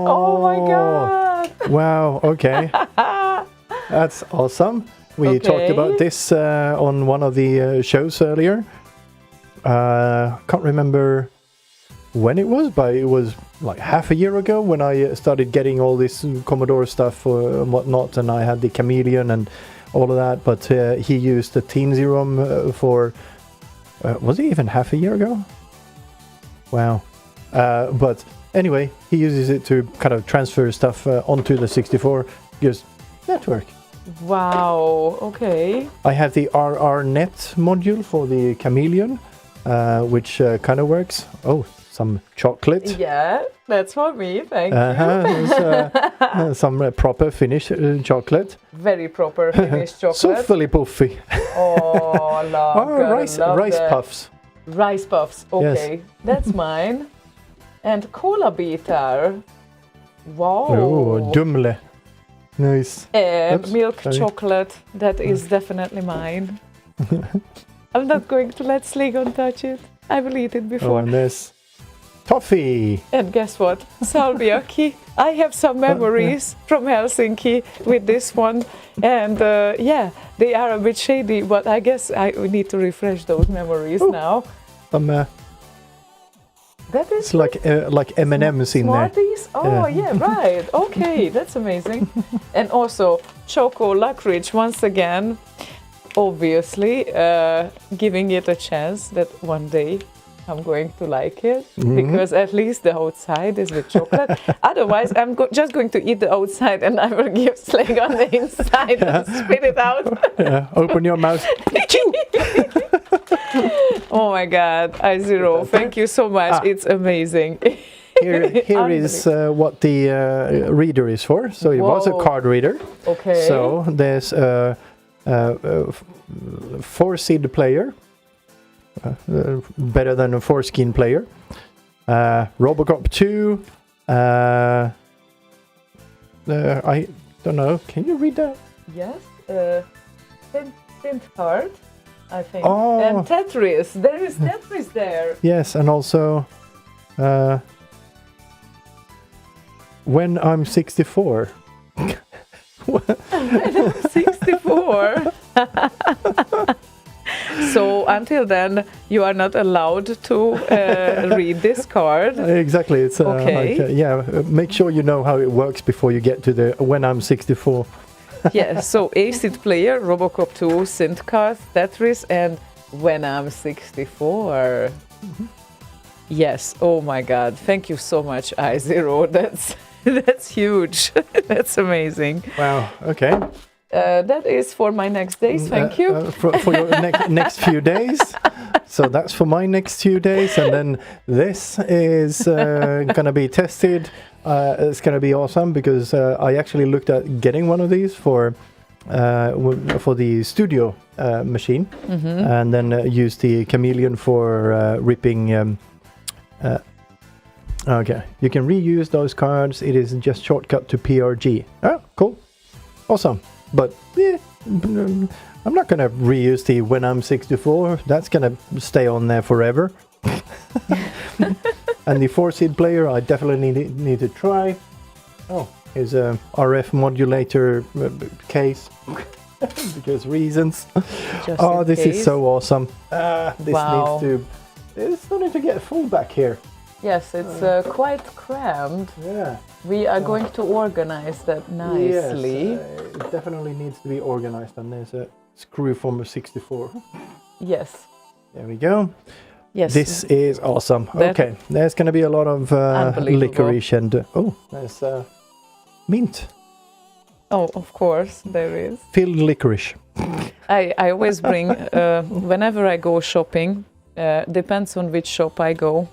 Oh my god. Wow. Okay. That's awesome. We talked Okay. about this on one of the shows earlier. Can't remember when it was, but it was like half a year ago when I started getting all this Commodore stuff and whatnot, and I had the Chameleon and all of that. But he used the Teen Serum for was it even half a year ago? Wow. But anyway, he uses it to kind of transfer stuff onto the 64. Just network. Wow. Okay. I have the RRNet module for the Chameleon, which kind of works. Oh, some chocolate. Yeah, that's for me. Thank you. There's, some proper Finnish chocolate. Very proper Finnish chocolate. Suffeli puffy. Oh, love. Oh, rice that. puffs. Rice puffs. Okay, that's mine. And cola beater. Wow. Oh, dumle. Nice. And Oops, milk sorry. chocolate. That is definitely mine. I'm not going to let Slaygon touch it. I will eat it Oh, before. and this toffee. And guess what? Salmiakki. I have some memories from Helsinki with this one. And yeah, they are a bit shady, but I guess I need to refresh those memories now. That is It's like M&M's in there. Smarties? Oh, yeah, right. Okay, that's amazing. And also, choco licorice, once again, obviously, giving it a chance that one day I'm going to like it. Because at least the outside is with chocolate. Otherwise, I'm just going to eat the outside and I will give Slaygon the inside and spit it out. Open your mouth. Oh my God, iZero, thank you so much. It's amazing. Here is what the reader is for. So it was a Whoa. card reader. Okay. So there's a 4-seed player, better than a 4-skin player. Robocop 2. I don't know. Can you read that? Yes, synth card, I think. Oh. And Tetris. There is Tetris there. Yes, and also when I'm 64. 64. So until then, you are not allowed to read this card. Exactly. It's Okay. make sure you know how it works before you get to the when I'm 64. Yeah, so Acid Player, Robocop 2, Synth Card, Tetris, and When I'm 64. Yes, oh my God. Thank you so much, iZero. That's huge. That's amazing. Wow. Okay. That is for my next days. Thank you. For your next few days. So that's for my next few days, and then this is gonna be tested. It's gonna be awesome because I actually looked at getting one of these for the studio machine, and then use the chameleon for ripping. Okay, you can reuse those cards. It is just shortcut to PRG. Oh, cool, awesome. But yeah, I'm not gonna reuse the When I'm 64. That's gonna stay on there forever. And the 4-seed player, I definitely need to try. Oh, here's a RF modulator case. Because reasons. Oh, this is so awesome. This Wow. needs to... It's starting to get full back here. Yes, it's quite cramped. Yeah. We are going to organize that nicely. Yes, it definitely needs to be organized, and there's a screw from a 64. Yes. There we go. Yes. This is awesome. That- Okay, there's going to be a lot of Unbelievable. licorice and... oh, there's mint. Oh, of course, there is. Filled licorice. I always bring, whenever I go shopping, depends on which shop I go,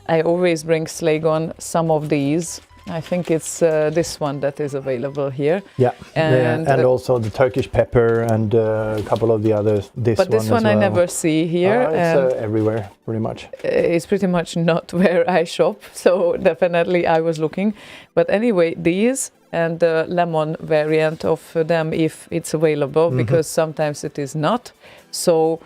I always bring Slaygon some of these. I think it's this one that is available here. Yeah, And, and also the Turkish pepper and a couple of the others. But this one as I well. never see here. It's everywhere, pretty much. It's pretty much not where I shop, so definitely I was looking. But anyway, these and the lemon variant of them, if it's available, because sometimes it is not. So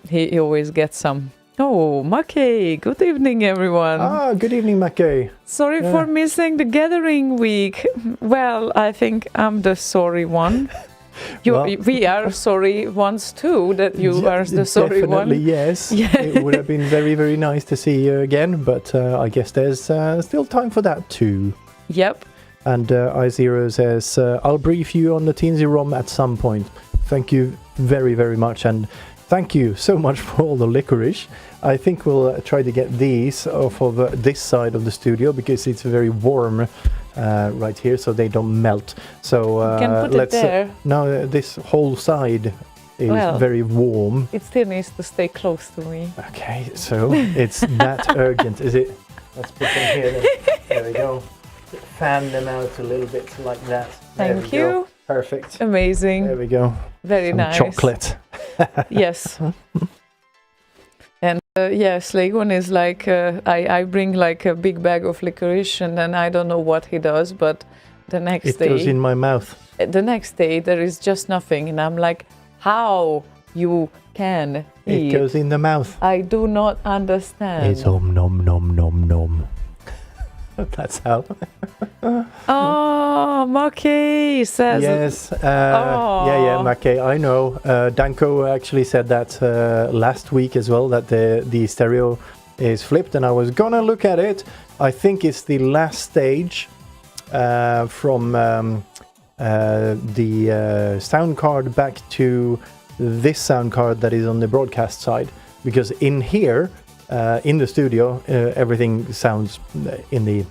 he always gets some. Oh, Maki, good evening, everyone. Ah, good evening, Mackey. Sorry for missing the gathering week. Well, I think I'm the sorry one. We are sorry ones too, that you are the sorry one. Definitely, yes. Yeah. It would have been very, very nice to see you again, but I guess there's still time for that too. Yep. And iZero says, I'll brief you on the Teensy ROM at some point. Thank you very, very much. And thank you so much for all the licorice. I think we'll try to get these off of this side of the studio because it's very warm right here, so they don't melt. So You can put let's it there. no, this whole side is very warm. It still needs to stay close to me. Okay, so it's that urgent, is it? Let's put them here then. There we go. Fan them out a little bit like that. There Thank we you. go. Perfect. Amazing. There we go. Very Some nice. chocolate. Yes. And Slaygon is like, I bring like a big bag of licorice, and then I don't know what he does, but the next It day... goes in my mouth. The next day there is just nothing, and I'm like, how you can eat? It goes in the mouth. I do not understand. It's nom nom nom nom. That's how. Oh, Maki says... Yes. Yeah, Mackey, I know. Danko actually said that last week as well, that the stereo is flipped, and I was gonna look at it. I think it's the last stage from the sound card back to this sound card that is on the broadcast side, because in here in the studio everything sounds in the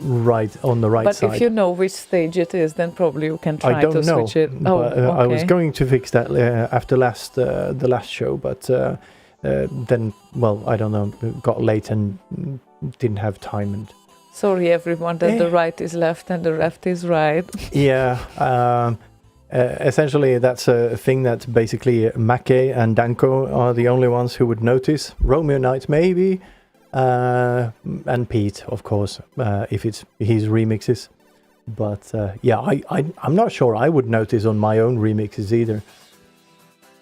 right on the right side. But if you know which stage it is, then probably you can try I don't to know, switch it. but, okay. I was going to fix that after the last show, but then, well, I don't know, it got late and didn't have time. And Sorry, everyone, that the right is left and the left is right. yeah, essentially that's a thing that basically Mackey and Danko are the only ones who would notice. Romeo Knight maybe, and Pete, of course, if it's his remixes. But yeah, I'm not sure I would notice on my own remixes either,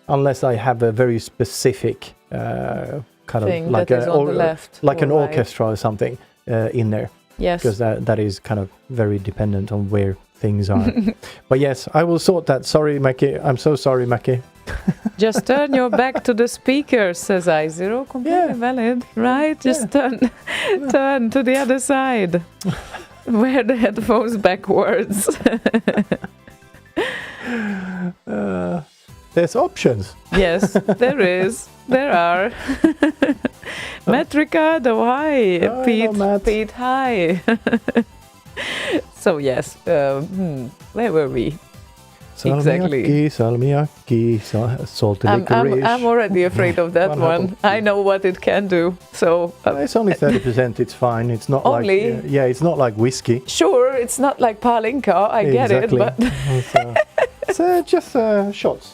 unless I have a very specific kind Thing of like that is on the left like an or right. orchestra or something in there. Yes. Because that is kind of very dependent on where things are. But yes, I will sort that. Sorry, Mackie. I'm so sorry, Mackie. Just turn your back to the speaker, says iZero. Completely valid, right? Just turn to the other side. Wear the headphones backwards. There's options. Yes, there is. There are. Matt Ricardo, hi. Hello, Matt. Pete, hi. So yes, where were we? Exactly. Salmiakki, salty I'm licorice. already afraid of that one. I know what it can do. So It's only 30%. It's fine. It's not Only? like it's not like whiskey. sure, it's not like palinka. I get it, Exactly. but It's just shots,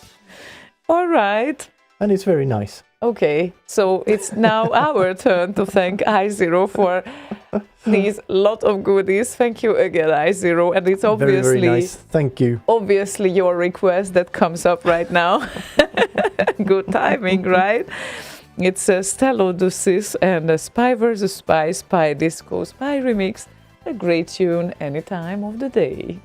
all right. and it's very nice. Okay, so it's now our turn to thank I0 for these lot of goodies. Thank you again, I0, and it's Very, obviously very nice. Thank you. obviously your request that comes up right now. Good timing, right? It's a Stello Ducis and a Spy vs. Spy, Spy Disco, Spy Remix, a great tune any time of the day.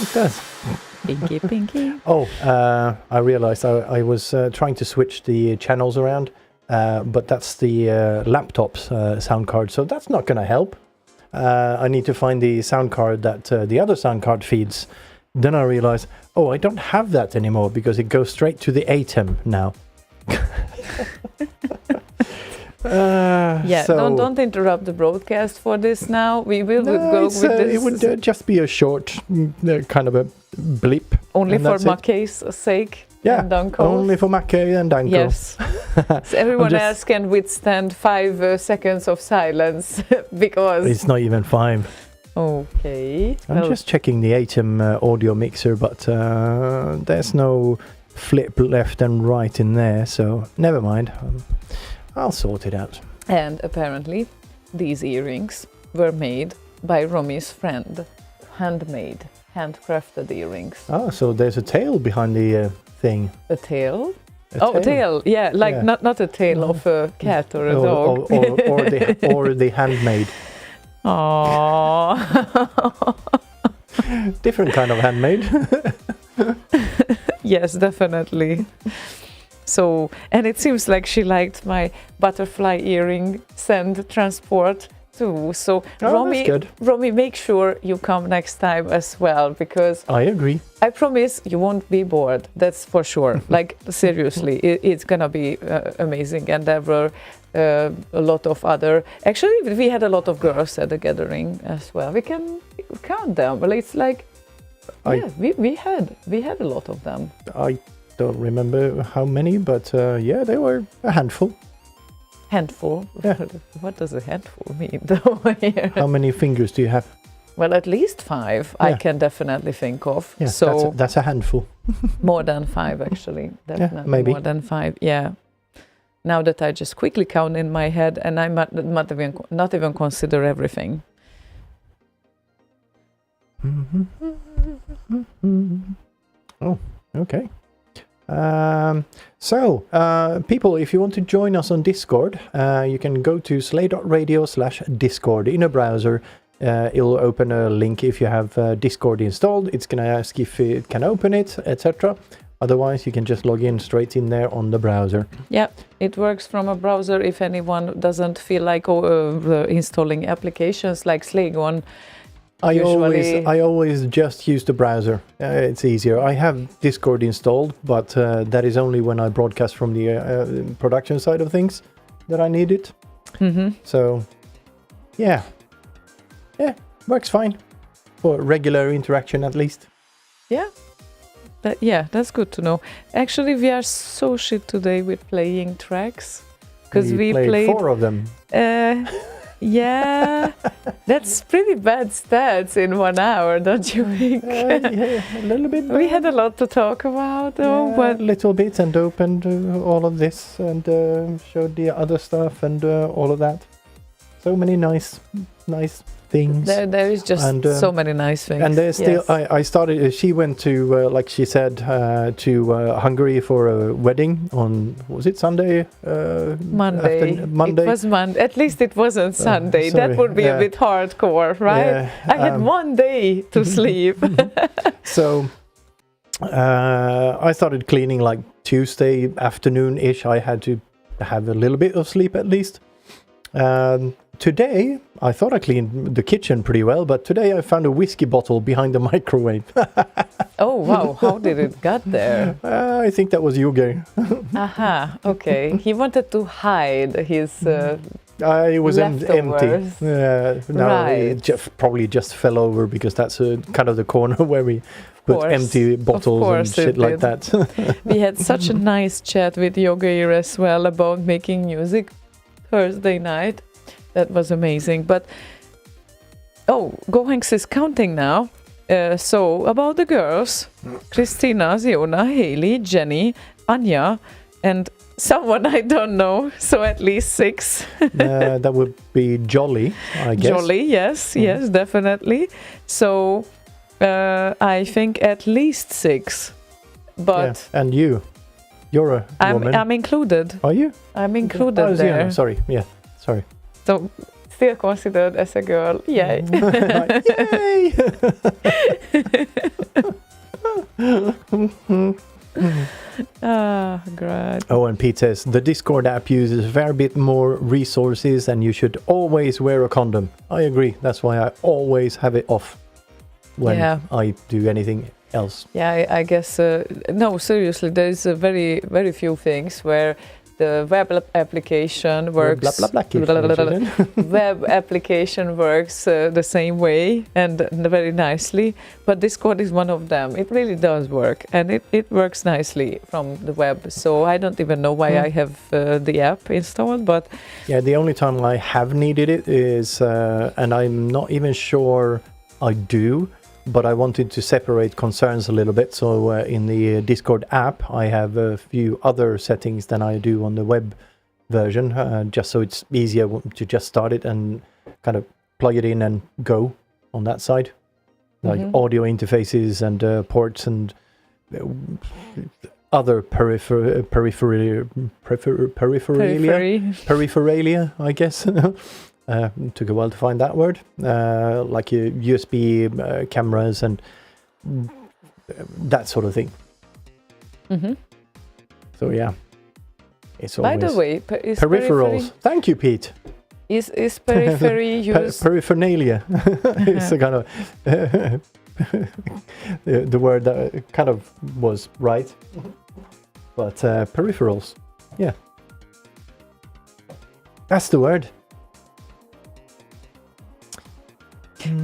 It does. Pinky, pinky. Oh, I realized I was trying to switch the channels around, but that's the laptop's sound card, so that's not going to help. I need to find the sound card that the other sound card feeds. Then I realized, oh, I don't have that anymore because it goes straight to the ATEM now. Yeah, so don't interrupt the broadcast for this now. We will go with this. It would just be a short kind of a blip. Only and for that's it. Mackay's sake. Yeah, and Danko. only for Mackay and Danko. Yes. So everyone just- else can withstand 5 seconds of silence because. It's not even 5. Okay. I'm just checking the ATEM audio mixer, but there's no flip left and right in there, so never mind. I'll sort it out. And apparently, these earrings were made by Romi's friend. Handmade, handcrafted earrings. Oh, so there's a tail behind the thing. A tail? A Tail. Yeah, like Yeah. not a tail of a cat or a dog. or the handmade. Aww. Different kind of handmade. Yes, definitely. So, and it seems like she liked my butterfly earring send transport too. So, That's good. Romy, make sure you come next time as well, because I agree. I promise you won't be bored. That's for sure. Like, seriously, it's gonna be amazing. And there were a lot of other. Actually, we had a lot of girls at the gathering as well. We can count them. Well, it's like, we had a lot of them. I don't remember how many, but yeah, they were a handful. Handful. Yeah. What does a handful mean, though? Here? How many fingers do you have? Well, at least 5. I Yeah. can definitely think of. Yeah, So that's a handful. more than 5, actually. Definitely maybe. more than 5. Yeah. Now that I just quickly count in my head, and I might not even consider everything. Oh, okay. So, people, if you want to join us on Discord, you can go to slay.radio/discord in a browser. It'll open a link if you have Discord installed. It's going to ask if it can open it, etc. Otherwise, you can just log in straight in there on the browser. Yeah, it works from a browser if anyone doesn't feel like installing applications like Slaygon. I always just use the browser. It's easier. I have Discord installed, but that is only when I broadcast from the production side of things that I need it. Mm-hmm. So, yeah, works fine for regular interaction at least. Yeah. That's good to know. Actually, we are so shit today with playing tracks because we played 4 of them. Yeah, that's pretty bad stats in 1 hour, don't you think? Yeah, a little bit. We had a lot to talk about, though. Yeah, But a little bit, and opened all of this and showed the other stuff and all of that. So many nice things. there is just And, so many nice things. And there's still, Yes. I started, she went to, like she said, to Hungary for a wedding on, was it Sunday? Monday. Monday. It was Monday. At least it wasn't Sunday. sorry, That would be a bit hardcore, right? Yeah, I had 1 day to sleep. So I started cleaning like Tuesday afternoon-ish. I had to have a little bit of sleep at least. Today, I thought I cleaned the kitchen pretty well, but today I found a whiskey bottle behind the microwave. Oh, wow. How did it get there? I think that was Yuge. Aha, okay. He wanted to hide his... It was empty. Leftovers. No, Right. it probably just fell over because that's kind of the corner where we put course. empty bottles and course it shit like did. that. We had such a nice chat with Yogeir as well about making music Thursday night. That was amazing. But, Gohanks is counting now. So, about the girls, Christina, Ziona, Haley, Jenny, Anya, and someone I don't know, so at least 6. That would be Jolly, I guess. Jolly, yes, definitely. So, I think at least 6. But yeah. And you're a woman. I'm included. Are you? I'm included Oh, there. Ziona, sorry. Yeah, sorry. So, still considered as a girl. Yay. Yay! Pete says, the Discord app uses a fair bit more resources and you should always wear a condom. I agree. That's why I always have it off when I do anything else. Yeah, I guess, no, seriously, there's very, very few things where the web application works. Web application works the same way and very nicely, but Discord is one of them. It really does work, and it works nicely from the web. So I don't even know why I have the app installed, but yeah, the only time I have needed it is, and I'm not even sure I do, but I wanted to separate concerns a little bit. So in the Discord app, I have a few other settings than I do on the web version, just so it's easier to just start it and kind of plug it in and go on that side. Like audio interfaces and ports and other peripheralia, I guess. Took a while to find that word. Like USB cameras and that sort of thing. So yeah, it's always. By the way, is peripherals. Thank you, Pete. Is periphery used? Paraphernalia. It's a kind of the word that kind of was right, but peripherals. Yeah, that's the word.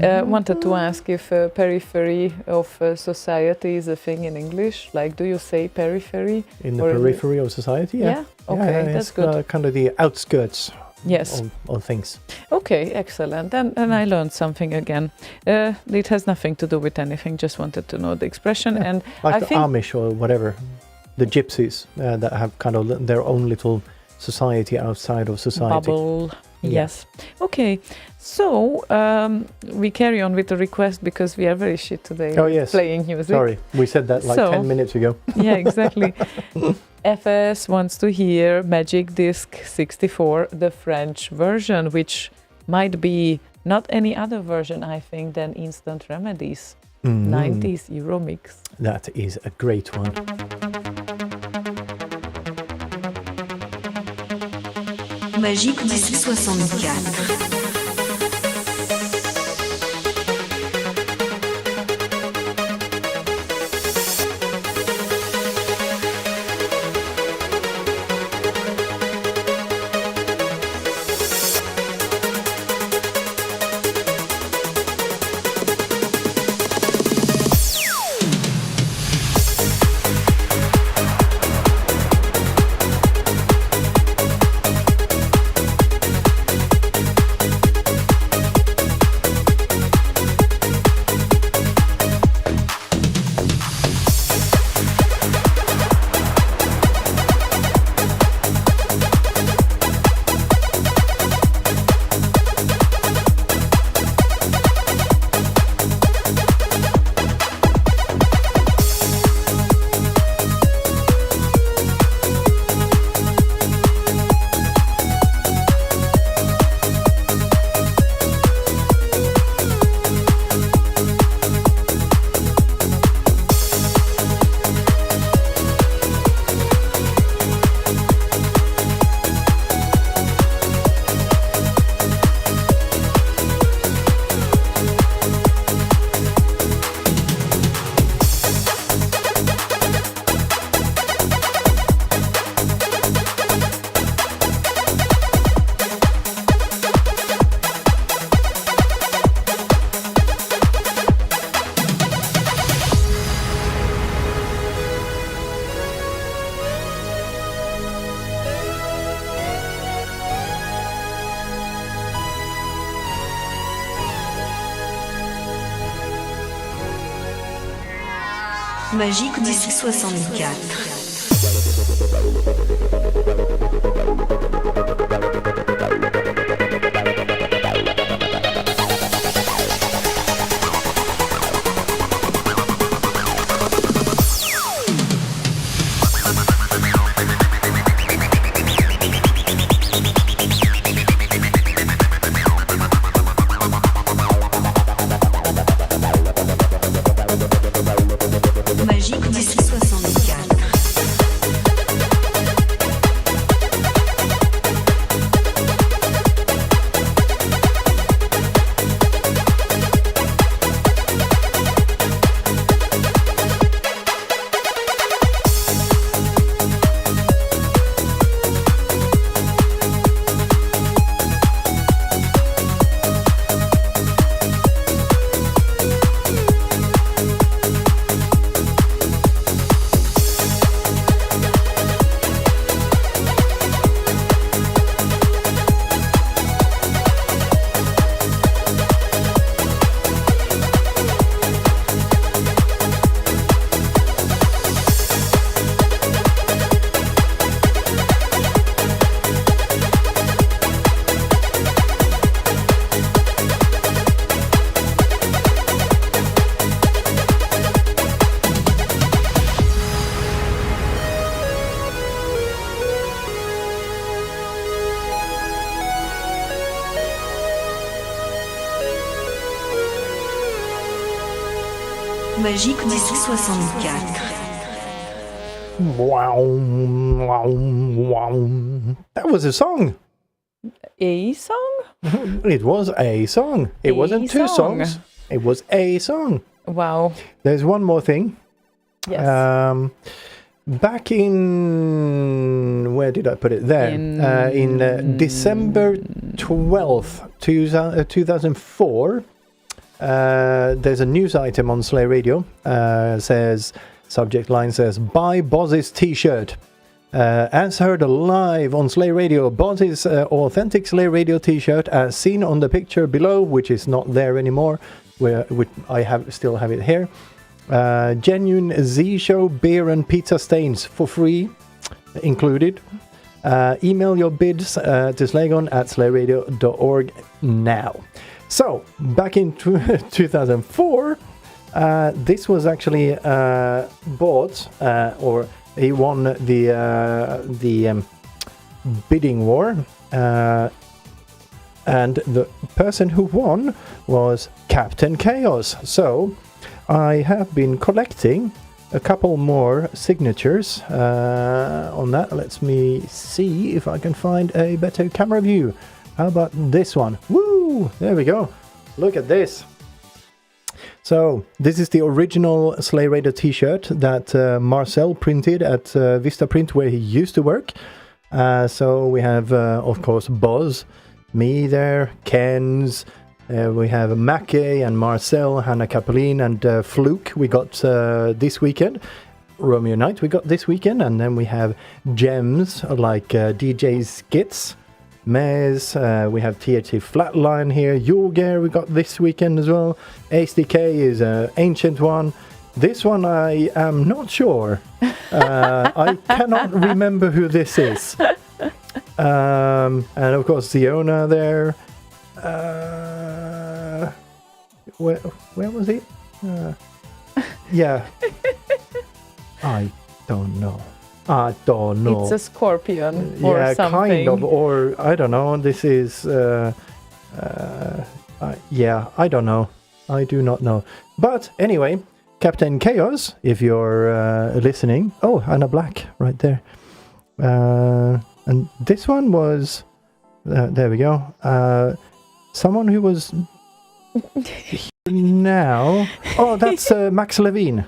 Wanted to ask if periphery of society is a thing in English. Like, do you say periphery? In the periphery of society? Yeah. Okay, that's good. Kind of the outskirts. Yes. Of things. Okay, excellent. And I learned something again. It has nothing to do with anything. Just wanted to know the expression. Yeah. And like I the think Amish or whatever, the gypsies that have kind of their own little society outside of society. Bubble. Yes. Okay. So we carry on with the request because we are very shit today. Oh yes. Playing music. Sorry, we said that like 10 minutes ago. Yeah, exactly. FS wants to hear Magic Disc 64, the French version, which might be not any other version, I think, than Instant Remedies 90s Euro mix. That is a great one. Magique 1064. Magique 1064. Magique 1064. Magique du 64. Wow, wow, wow. That was a song. A song? It was a song. It wasn't two song. songs. It was a song. Wow. There's one more thing. Yes. Back in, where did I put it? There. In December 12th, 2004, there's a news item on Slay Radio. Says, subject line says, buy Boz's t-shirt. As heard live on Slay Radio, Boz's authentic Slay Radio t-shirt as seen on the picture below, which is not there anymore, which I still have it here. Genuine Z-Show beer and pizza stains for free included. Email your bids to Slaygon at slayradio.org now. So, back in 2004, this was actually bought, or he won the bidding war, and the person who won was Captain Chaos. So, I have been collecting a couple more signatures on that. Let me see if I can find a better camera view. How about this one? Woo! There we go. Look at this. So, this is the original Slay Radio t-shirt that Marcel printed at Vistaprint, where he used to work. So, we have, of course, Boz, me there, Ken's. We have Mackie and Marcel, Hannah Capeline, and Fluke we got this weekend. Romeo Knight we got this weekend. And then we have gems like DJ Skits, Mez, we have THC Flatline here, Jorger we got this weekend as well. HDK is an ancient one. This one I am not sure. I cannot remember who this is. And of course Ziona there. Where was it? Yeah. I don't know. It's a scorpion or yeah, something. kind of, or I don't know. This is yeah, I don't know. I do not know. But anyway, Captain Chaos, if you're listening. Oh, Anna Black right there. And this one was there we go. Someone who was now. Oh, that's Max Levine.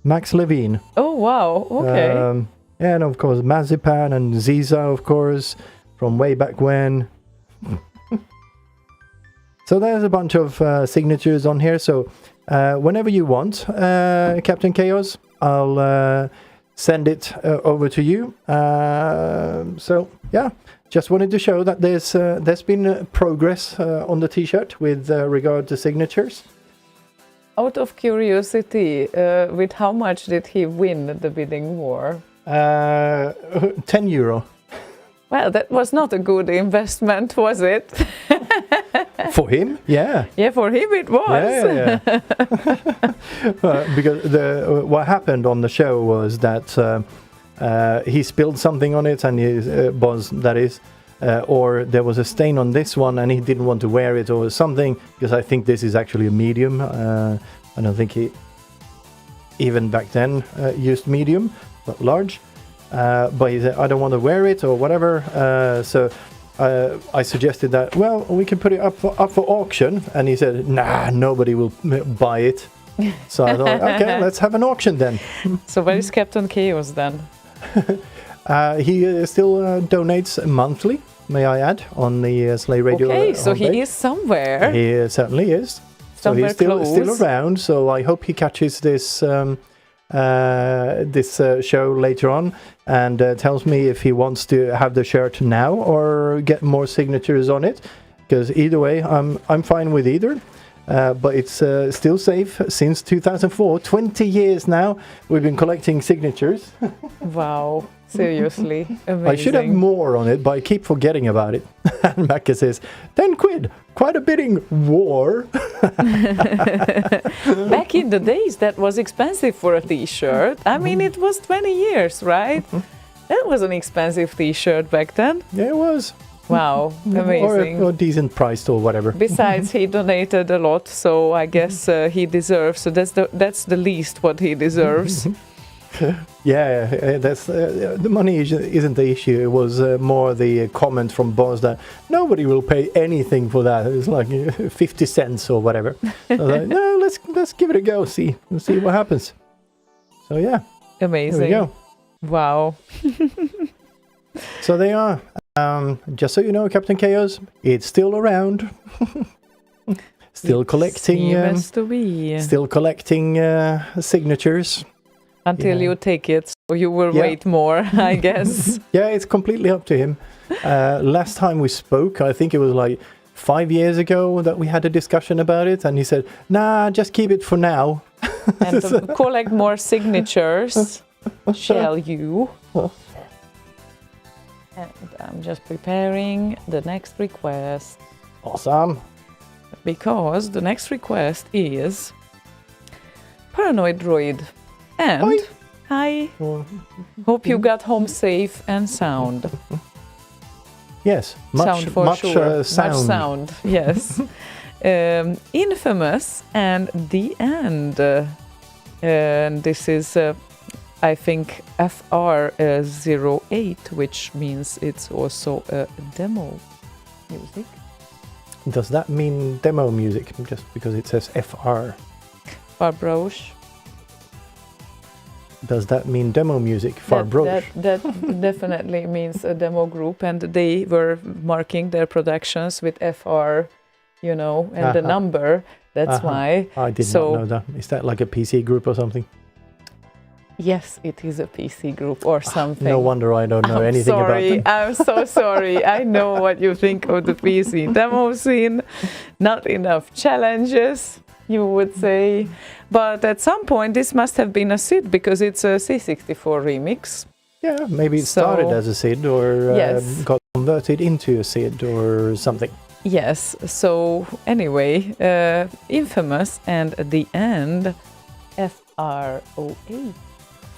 Max Levine. Oh, wow. Okay. And of course, Mazipan and Ziza, of course, from way back when. So there's a bunch of signatures on here. So whenever you want, Captain Chaos, I'll send it over to you. So yeah. Just wanted to show that there's been progress on the t-shirt with regard to signatures. Out of curiosity, with how much did he win the bidding war? €10. Well, that was not a good investment, was it? For him, yeah. Yeah, for him it was. Yeah. Because what happened on the show was that he spilled something on it, and his boss, that is, or there was a stain on this one, and he didn't want to wear it or something, because I think this is actually a medium. I don't think he, even back then, used medium, but large. But he said, I don't want to wear it or whatever. So I suggested that, well, we can put it up for auction. And he said, nah, nobody will buy it. So I thought, okay, let's have an auction then. So where is Captain Chaos then? He still donates monthly, may I add, on the Slay Radio. Okay, so homepage. he is somewhere. He certainly is. So Somewhere he's still close. around. So I hope he catches this show later on and tells me if he wants to have the shirt now or get more signatures on it. Because either way, I'm fine with either. But it's still safe since 2004. 20 years now we've been collecting signatures. Wow, seriously, amazing. I should have more on it, but I keep forgetting about it. And Macca says, 10 quid, quite a bidding war. Back in the days, that was expensive for a t-shirt. I mean, it was 20 years, right? That was an expensive t-shirt back then. Yeah, it was. Wow, amazing. or decent priced or whatever. Besides, he donated a lot, so I guess he deserves. So that's the least what he deserves. Yeah, that's the money isn't the issue. It was more the comment from Boz that nobody will pay anything for that. It's like 50 cents or whatever. So I was like, no, let's give it a go. See what happens. So yeah, Amazing. there we go. Wow. So they are. Just so you know, Captain Chaos, it's still around. Still collecting. Seems to be. Still collecting signatures. Until you take it, so you will wait more, I guess. Yeah, it's completely up to him. Last time we spoke, I think it was like 5 years ago that we had a discussion about it, and he said, "Nah, just keep it for now." And to collect more signatures, shall you? And I'm just preparing the next request, Awesome. because the next request is Paranoid Droid. And hi. Hope you got home safe and sound. Yes, Sound for much sure. sound. Much sound, yes. Infamous and the end. And this is, I think, FR08, which means it's also a demo music. Does that mean demo music? Just because it says FR. Farbroche. Does that mean demo music? Farbroche. That definitely means a demo group, and they were marking their productions with FR, and the number. That's why. I did not know that. Is that like a PC group or something? Yes, it is a PC group or something. No wonder I don't know anything about them. I'm so sorry. I know what you think of the PC demo scene. Not enough challenges, you would say. But at some point, this must have been a SID because it's a C64 remix. Yeah, maybe it started as a SID or got converted into a SID or something. Yes. So anyway, Infamous and the end, FR08.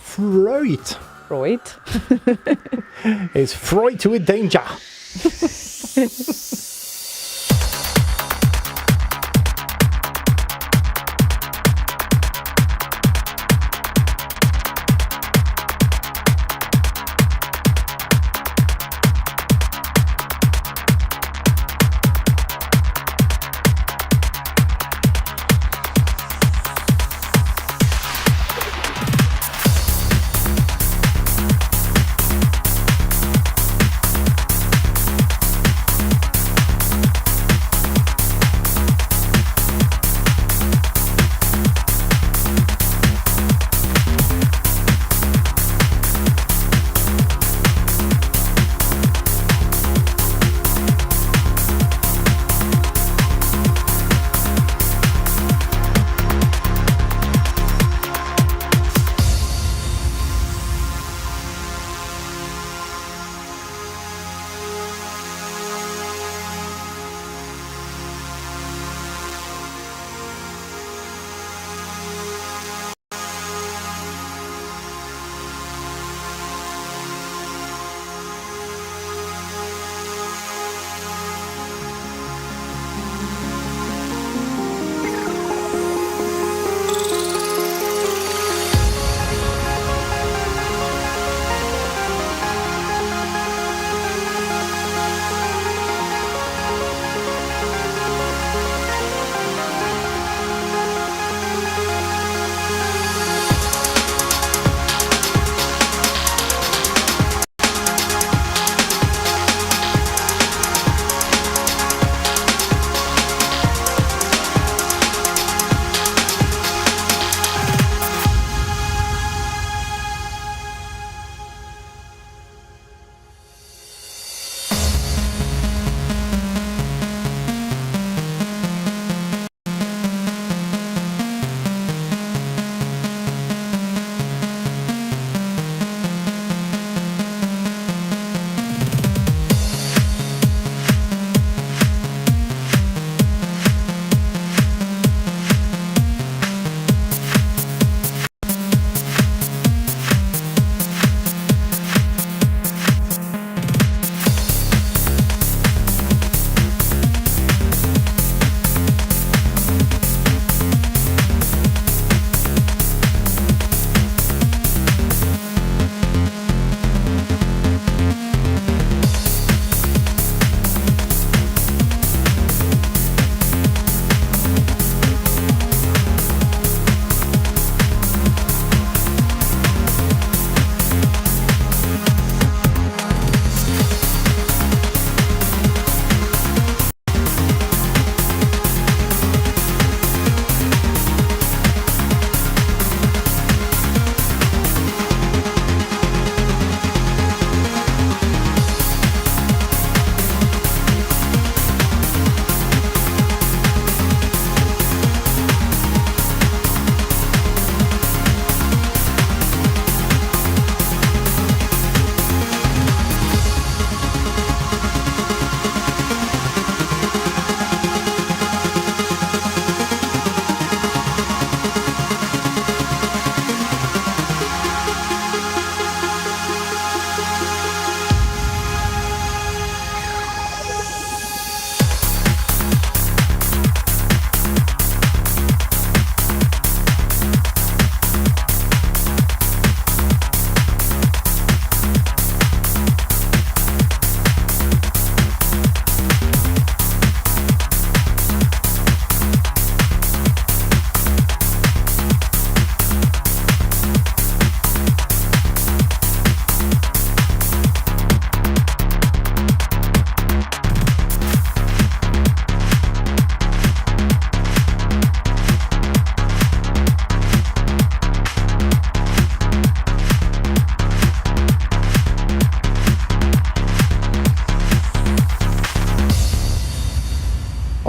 Freud. It's Freud with danger.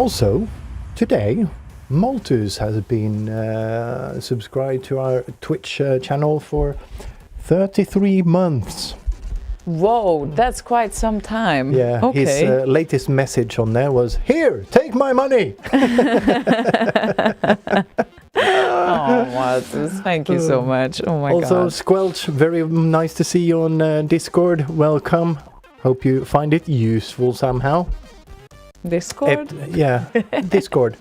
Also, today, Malthus has been subscribed to our Twitch channel for 33 months. Whoa, that's quite some time. Yeah, Okay. his latest message on there was, "Here, take my money." Oh, Malthus, thank you so much. Oh my Also, God. Squelch, very nice to see you on Discord. Welcome. Hope you find it useful somehow. Discord? Yeah, Discord.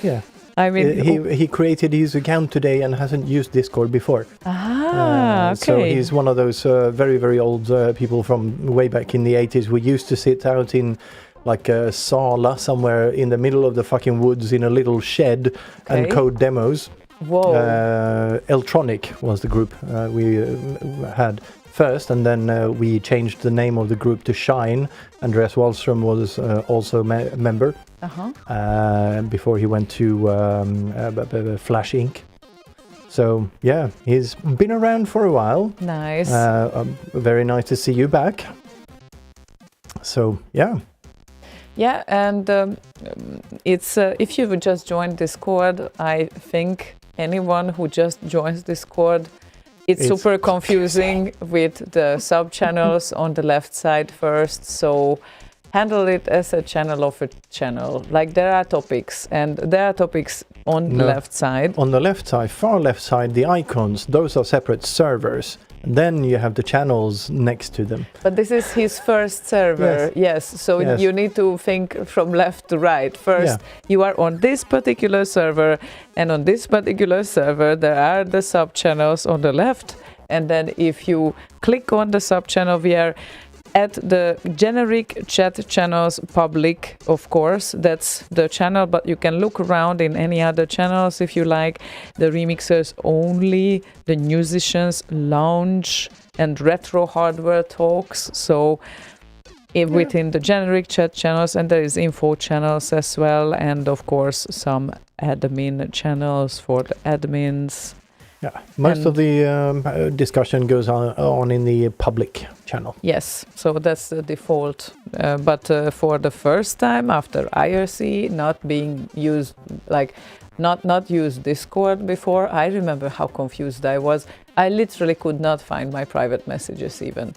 Yeah. I mean, He created his account today and hasn't used Discord before. okay. So he's one of those very, very old people from way back in the 80s. We used to sit out in like a sala somewhere in the middle of the fucking woods in a little shed and Okay. code demos. Whoa. Eltronic was the group we had first, and then we changed the name of the group to Shine. Andreas Wallström was also a member before he went to Flash Inc. So yeah, he's been around for a while. Nice. Very nice to see you back. So yeah. Yeah, and it's if you would just join Discord, I think anyone who just joins Discord, it's super confusing with the sub-channels on the left side first. So handle it as a channel of a channel. Like there are topics, and there are topics on the left side. On the left side, far left side, the icons, those are separate servers. And then you have the channels next to them. But this is his first server, yes. So Yes. you need to think from left to right. First, you are on this particular server, and on this particular server, there are the sub-channels on the left. And then if you click on the sub-channel, we are at the generic chat channels public, of course, that's the channel, but you can look around in any other channels if you like. The remixers only, the musicians lounge, and retro hardware talks. So within the generic chat channels, and there is info channels as well, and of course some admin channels for the admins. Yeah, most of the discussion goes on in the public channel. Yes, so that's the default. But for the first time after IRC not being used, like not used Discord before, I remember how confused I was. I literally could not find my private messages even,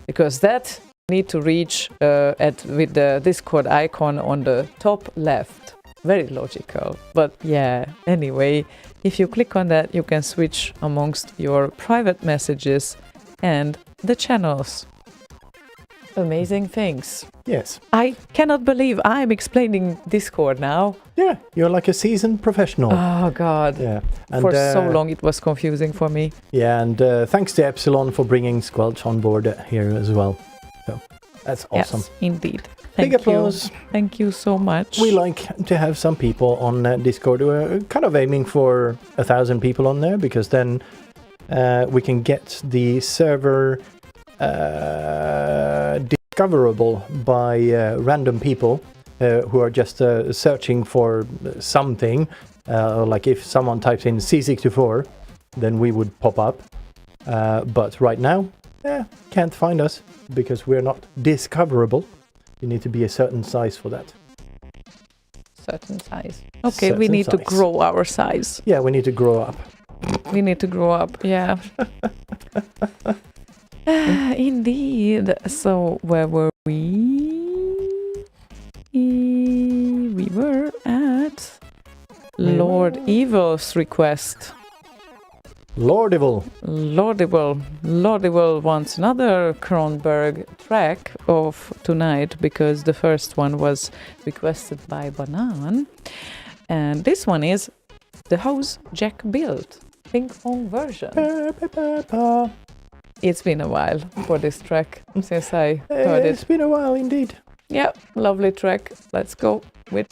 because that need to reach with the Discord icon on the top left. Very logical, but yeah, anyway, if you click on that, you can switch amongst your private messages and the channels. Amazing things. Yes. I cannot believe I'm explaining Discord now. Yeah, you're like a seasoned professional. Oh God. Yeah. And, for so long it was confusing for me. Yeah, and thanks to Epsilon for bringing Squelch on board here as well. So that's awesome. Yes, indeed. Big applause. Thank you so much. We like to have some people on Discord. We're kind of aiming for 1,000 people on there, because then we can get the server discoverable by random people who are just searching for something. Like if someone types in C64, then we would pop up. But right now, can't find us because we're not discoverable. You need to be a certain size for that. Certain size. Okay, Certain we need to size. grow our size. Yeah, we need to grow up. We need to grow up, yeah. Indeed. So where were we? We were at Lord Evil's request. Lord Evil. Lord Evil wants another Kronberg track of tonight, because the first one was requested by Banan. And this one is The House Jack Built, ping pong version. It's been a while for this track since I heard It's it. been a while indeed. Yeah, lovely track. Let's go with...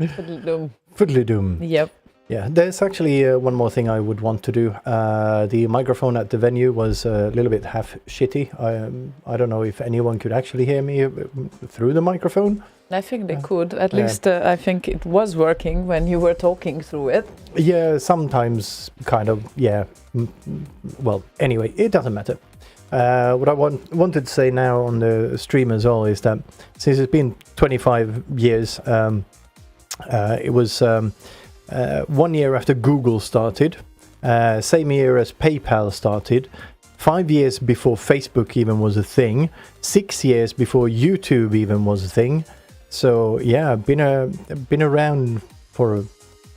Fiddle-dum. Fiddly-doom. Yep. Yeah, there's actually one more thing I would want to do. The microphone at the venue was a little bit half shitty. I don't know if anyone could actually hear me through the microphone. I think they could. At least I think it was working when you were talking through it. Yeah, sometimes kind of, yeah. Well, anyway, it doesn't matter. What I wanted to say now on the stream as well is that since it's been 25 years, it was 1 year after Google started, same year as PayPal started, 5 years before Facebook even was a thing, 6 years before YouTube even was a thing. So yeah, been around for a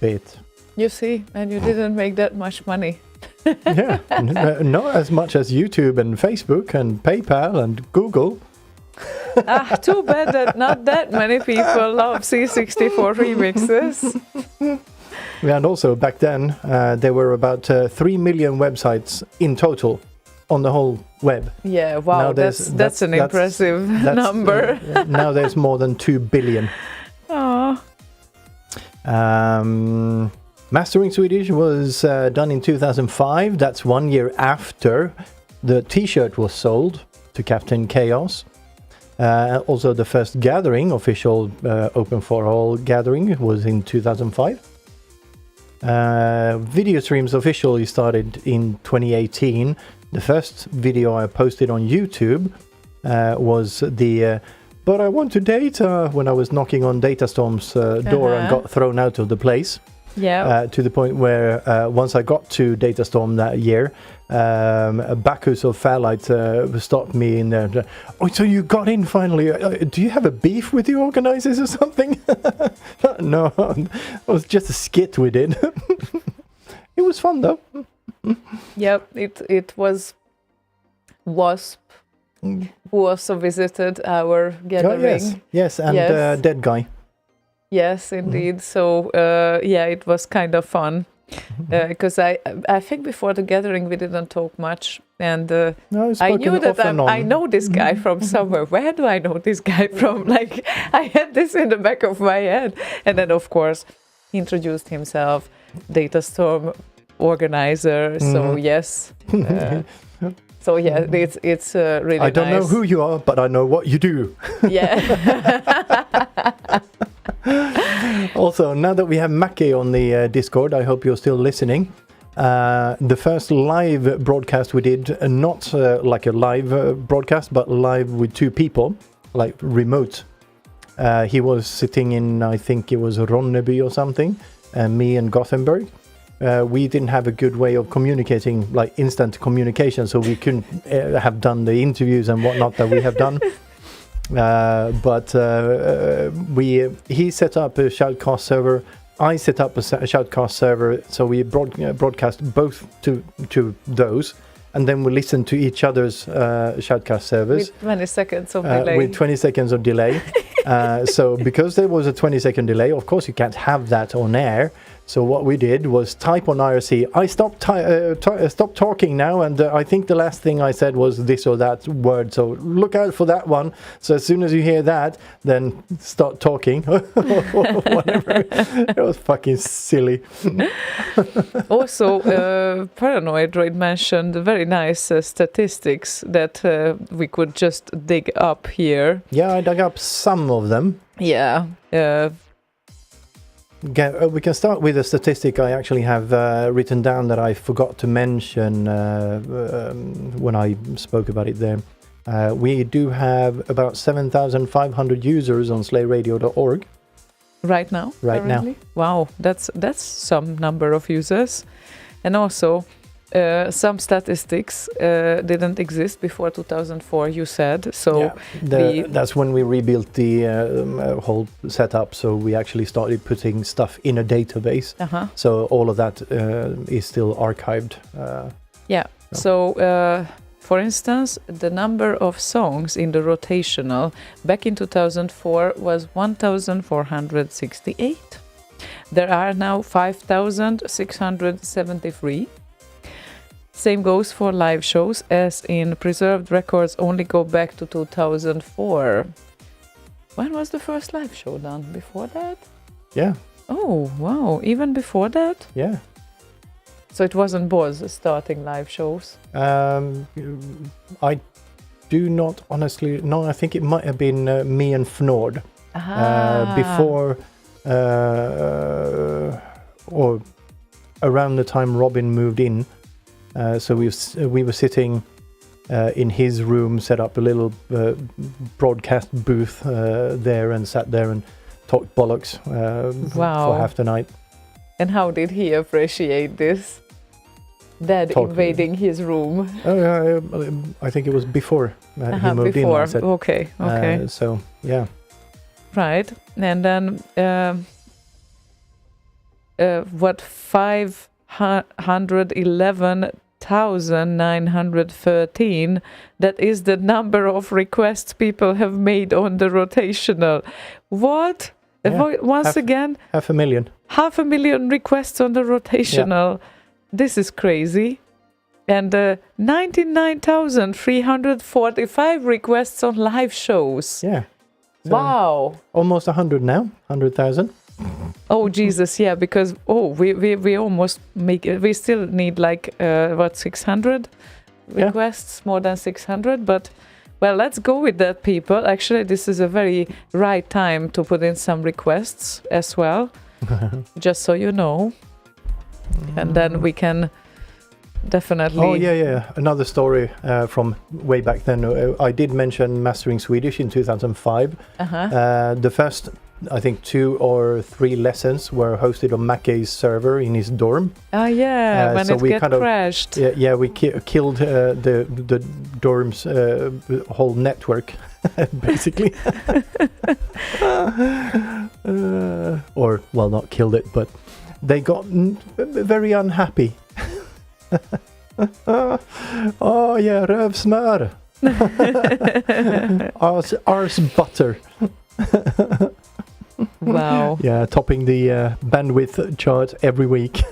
bit. You see, and you didn't make that much money. Yeah, not as much as YouTube and Facebook and PayPal and Google. Too bad that not that many people love C64 remixes. Yeah, and also back then there were about 3 million websites in total on the whole web. Yeah, wow, that's an impressive number. Now there's more than 2 billion. Oh. Mastering Swedish was done in 2005. That's 1 year after the t-shirt was sold to Captain Chaos. Also the first gathering, official open for all gathering, was in 2005. Video streams officially started in 2018. The first video I posted on YouTube was the but I want to data when I was knocking on Datastorm's door and got thrown out of the place. Yeah. To the point where once I got to Datastorm that year, Bacchus of Fairlight stopped me in there. Oh, so you got in finally. Do you have a beef with the organizers or something? No, it was just a skit we did. It was fun though. Yep, it was Wasp who also visited our gathering. Oh, yes, and Yes. Dead Guy. Yes, indeed. So yeah, it was kind of fun because I think before the gathering we didn't talk much, and No, I knew that I know this guy from somewhere. Where do I know this guy from? Like I had this in the back of my head, and then of course he introduced himself, Datastorm organizer. So yes. So yeah, it's really I don't know nice. who you are, but I know what you do. Yeah. Also, now that we have Mackie on the Discord, I hope you're still listening. The first live broadcast we did, not like a live broadcast, but live with 2 people, like remote. He was sitting in, I think it was Ronneby or something, me and Gothenburg. We didn't have a good way of communicating, like instant communication, so we couldn't have done the interviews and whatnot that we have done. But he set up a shoutcast server. I set up a shoutcast server, so we broadcast both to those, and then we listen to each other's shoutcast servers With 20 seconds of delay. with 20 seconds of delay. So because there was a 20-second delay, of course you can't have that on air. So what we did was type on IRC, I stopped talking now, and I think the last thing I said was this or that word, so look out for that one. So as soon as you hear that, then start talking. Whatever. It was fucking silly. Also, Paranoid Droid mentioned very nice statistics that we could just dig up here. Yeah, I dug up some of them. Yeah. We can start with a statistic I actually have written down that I forgot to mention when I spoke about it there. We do have about 7,500 users on slayradio.org. Right now? Right now. currently? Wow, that's some number of users. And also, some statistics didn't exist before 2004, you said. So that's when we rebuilt the whole setup. So we actually started putting stuff in a database. So all of that is still archived. Yeah. So, for instance, the number of songs in the rotational back in 2004 was 1,468. There are now 5,673. Same goes for live shows, as in preserved records only go back to 2004. When was the first live show done? Before that? Yeah, Oh, wow. Even before that? yeah. So it wasn't Boz starting live shows? I do not honestly. No, I think it might have been me and Fnord before or around the time Robin moved in. So we were sitting in his room, set up a little broadcast booth there, and sat there and talked bollocks Wow. for half the night. And how did he appreciate this? Dad invading his room. Oh yeah, I think it was before he moved before. in. I said. Okay. So yeah. Right. And then what 511,913, that is the number of requests people have made on the rotational. What? Yeah, Once again, 500,000. 500,000 requests on the rotational. This is crazy. And 99,345 requests on live shows. Yeah. So Wow. almost 100 now. 100,000. Oh Jesus, yeah, because we almost make it. We still need like 600 Yeah. requests, more than 600. But well, let's go with that, people. Actually, this is a very right time to put in some requests as well, just so you know, and then we can definitely. Oh yeah. Another story from way back then. I did mention Mastering Swedish in 2005. The first, I think, 2 or 3 lessons were hosted on Mackey's server in his dorm. Oh yeah, when so it we get kind of- crashed. Yeah, we killed the dorm's whole network, basically. Or, well, not killed it, but they got very unhappy. Oh yeah, rövsmör. Ars butter. Wow. Yeah, topping the bandwidth chart every week.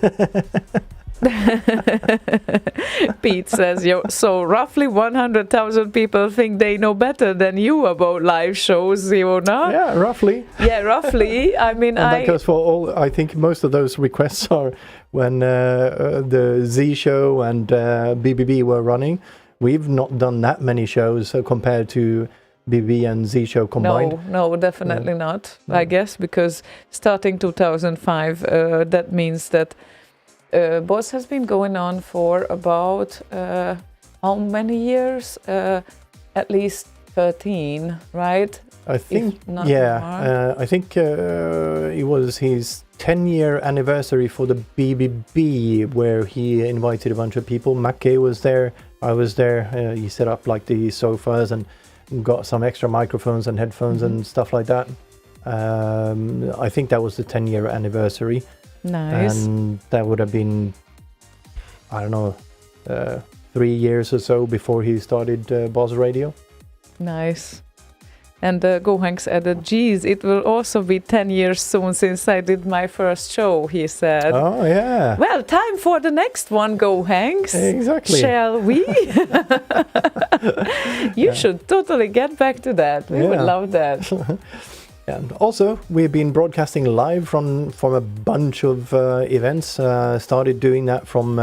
Pete says, so roughly 100,000 people think they know better than you about live shows, Ziona. Yeah, roughly. Yeah, roughly. I mean, And that goes for all. I think most of those requests are when the Z show and BBB were running. We've not done that many shows compared to BB and Z show combined. No, definitely not. I guess because starting 2005, that means that Boss has been going on for about how many years? At least 13, right? I think, If not more. I think it was his 10-year anniversary for the BBB, where he invited a bunch of people. Mackey was there, I was there. He set up like the sofas and got some extra microphones and headphones and stuff like that. I think that was the 10-year anniversary. Nice. And that would have been, I don't know, 3 years or so before he started Boss Radio. Nice. And Gohanks added, geez, it will also be 10 years soon since I did my first show, he said. Oh, yeah. Well, time for the next one, Gohanks. Exactly. Shall we? You should totally get back to that. We would love that. And also, we've been broadcasting live from a bunch of events. Started doing that from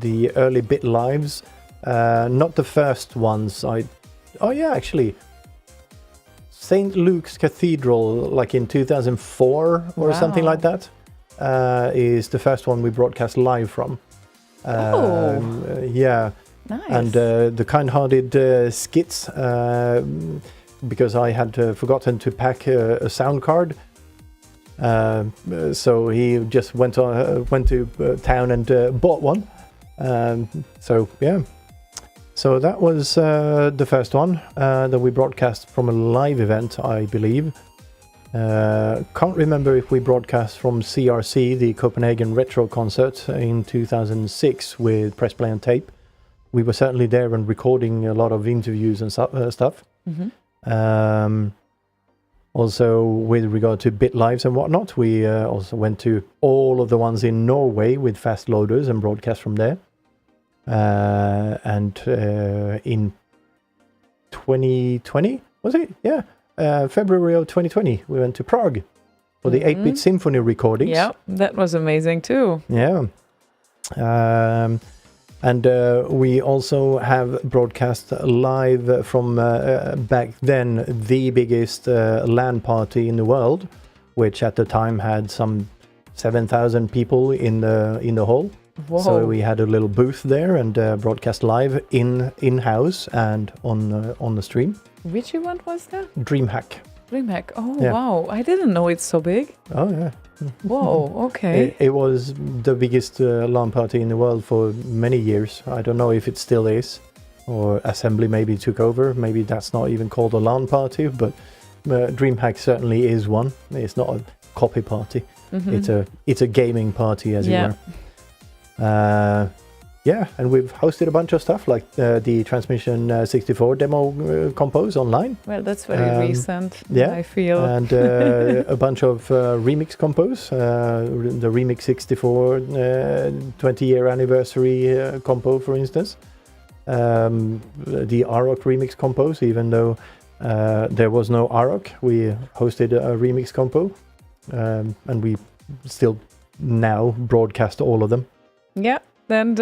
the early Bit Lives. Not the first ones. Actually. St. Luke's Cathedral, like in 2004 or something like that, is the first one we broadcast live from. Yeah. Nice. And the kind-hearted skits, because I had forgotten to pack a sound card. So he just went to town and bought one. So that was the first one that we broadcast from a live event, I believe. Can't remember if we broadcast from CRC, the Copenhagen Retro Concert in 2006 with Press Play and Tape. We were certainly there and recording a lot of interviews and stuff. Also, with regard to Bit Lives and whatnot, we also went to all of the ones in Norway with fast loaders and broadcast from there. And in 2020, was it? Yeah. February of 2020, we went to Prague. for the 8-bit symphony recordings. Yeah, that was amazing too. Yeah. And we also have broadcast live from back then the biggest LAN party in the world, which at the time had some 7,000 people in the hall. Whoa. So we had a little booth there and broadcast live in-house and on the stream. Which event was that? DreamHack. DreamHack. Oh, Yeah. wow. I didn't know it's so big. Oh yeah. Whoa, okay. It was the biggest LAN party in the world for many years. I don't know if it still is, or Assembly maybe took over. Maybe that's not even called a LAN party, but DreamHack certainly is one. It's not a copy party. It's a gaming party, as it were. Yeah, and we've hosted a bunch of stuff like the Transmission 64 demo compose online. Well, that's very recent, Yeah, I feel. and a bunch of remix compos. The Remix 64 20-year anniversary compo, for instance. The AROC remix compos, even though there was no AROC, we hosted a remix compo, and we still now broadcast all of them. Yeah, and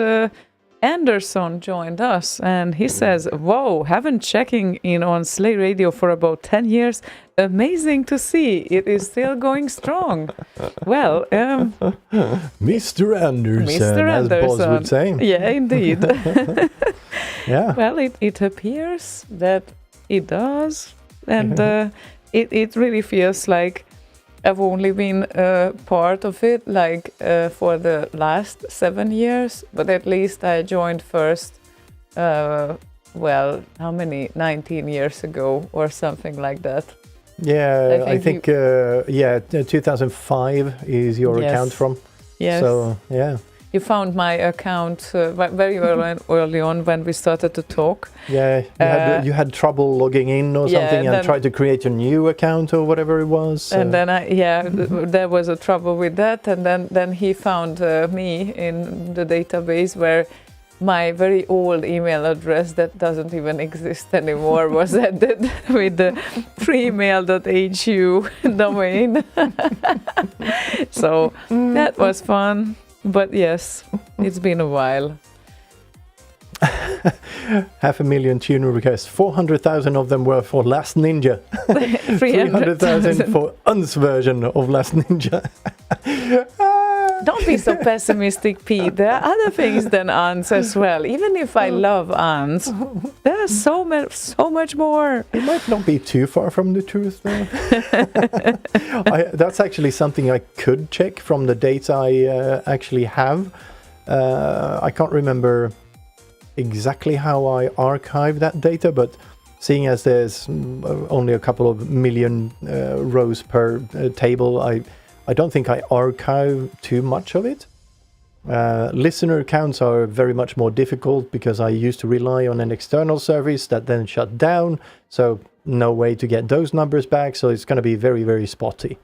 Anderson joined us, and he says, "Whoa, haven't checking in on Slay Radio for about 10 years. Amazing to see. It is still going strong." Well, Mr. Anderson, as Boz would say. Yeah, indeed. Yeah. Well, it appears that it does, and it really feels like I've only been part of it for the last 7 years, but at least I joined first, how many? 19 years ago or something like that. Yeah, I think 2005 is your account from. Yes. So, yeah. You found my account very early on when we started to talk. Yeah, you had trouble logging in or something, and tried to create a new account or whatever it was. And then there was a trouble with that, and then he found me in the database where my very old email address that doesn't even exist anymore was added with the freemail.hu domain. So that was fun. But yes, it's been a while. 500,000 tuner requests. 400,000 of them were for Last Ninja. 300,000 for Un's version of Last Ninja. Don't be so pessimistic, Pete. There are other things than ants as well. Even if I love ants, there are so much more. It might not be too far from the truth, though. That's actually something I could check from the data I actually have. I can't remember exactly how I archive that data, but seeing as there's only a couple of million rows per table, I don't think I archive too much of it. Listener counts are very much more difficult because I used to rely on an external service that then shut down, so no way to get those numbers back, so it's going to be very, very spotty.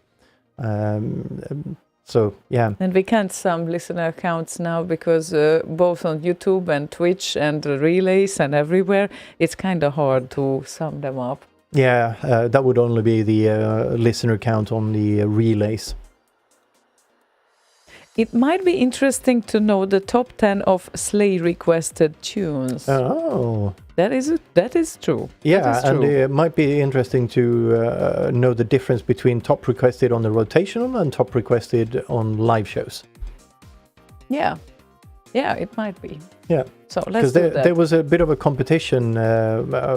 So, yeah. And we can't sum listener counts now because both on YouTube and Twitch and relays and everywhere, it's kind of hard to sum them up. Yeah, that would only be the listener count on the relays. It might be interesting to know the top 10 of Slay requested tunes. Oh. That is true. Yeah, that is true. And it might be interesting to know the difference between top requested on the rotational and top requested on live shows. Yeah, it might be. Yeah. So let's do that. There was a bit of a competition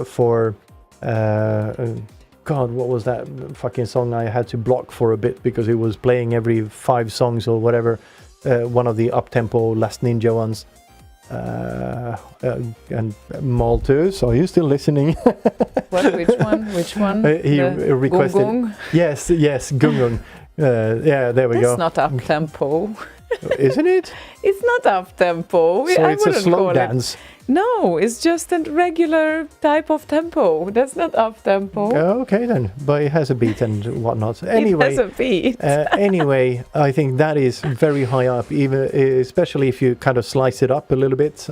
for... God, what was that fucking song I had to block for a bit because it was playing every 5 songs or whatever. One of the up-tempo Last Ninja ones. And Malthus, are you still listening? What? Which one? He requested. Gung Gung? Yes, Gung Gung. Yeah, there we go. That's not up-tempo. Isn't it? It's not up-tempo. So it's a slow dance. No, it's just a regular type of tempo. That's not up-tempo. Okay then, but it has a beat and whatnot. Anyway, it has a beat. Anyway, I think that is very high up, even especially if you kind of slice it up a little bit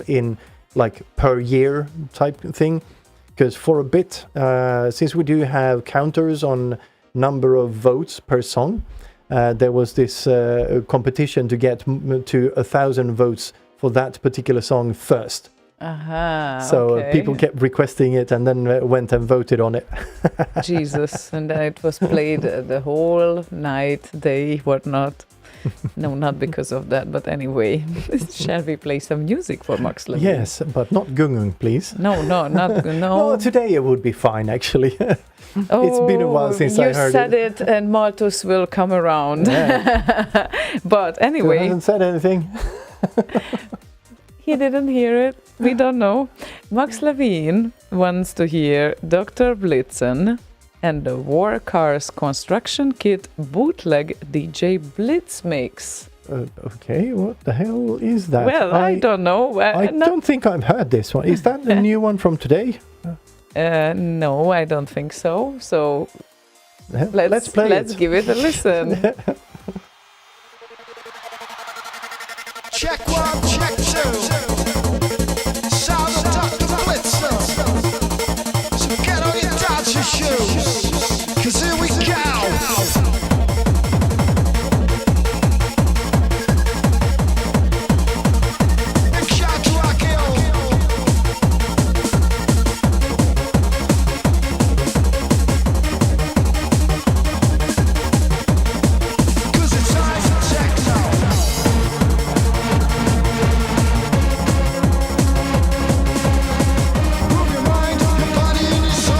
in like per year type thing. Because for a bit, since we do have counters on number of votes per song. There was this competition to get to 1,000 votes for that particular song first. So okay. people kept requesting it and then went and voted on it. Jesus, and then it was played the whole night, day, whatnot. No, not because of that, but anyway. Shall we play some music for Max Levine? Yes, but not Gungung, please. No, not no. Well, today it would be fine, actually. It's been a while since I heard You said it, and Malthus will come around. Yeah. But He anyway, hasn't said anything. he didn't hear it. We don't know. Max Levine wants to hear Dr. Blitzen and the War Cars Construction Kit bootleg DJ Blitz mix. Okay, what the hell is that? Well, I don't know. I don't think I've heard this one. Is that the new one from today? No, I don't think so. So Let's play let's it. give it a listen. Check 1, check 2. Sound of Dr. Blitzer. So get on your dancing shoes, 'cause here we go. Move your mind, your body, and your soul.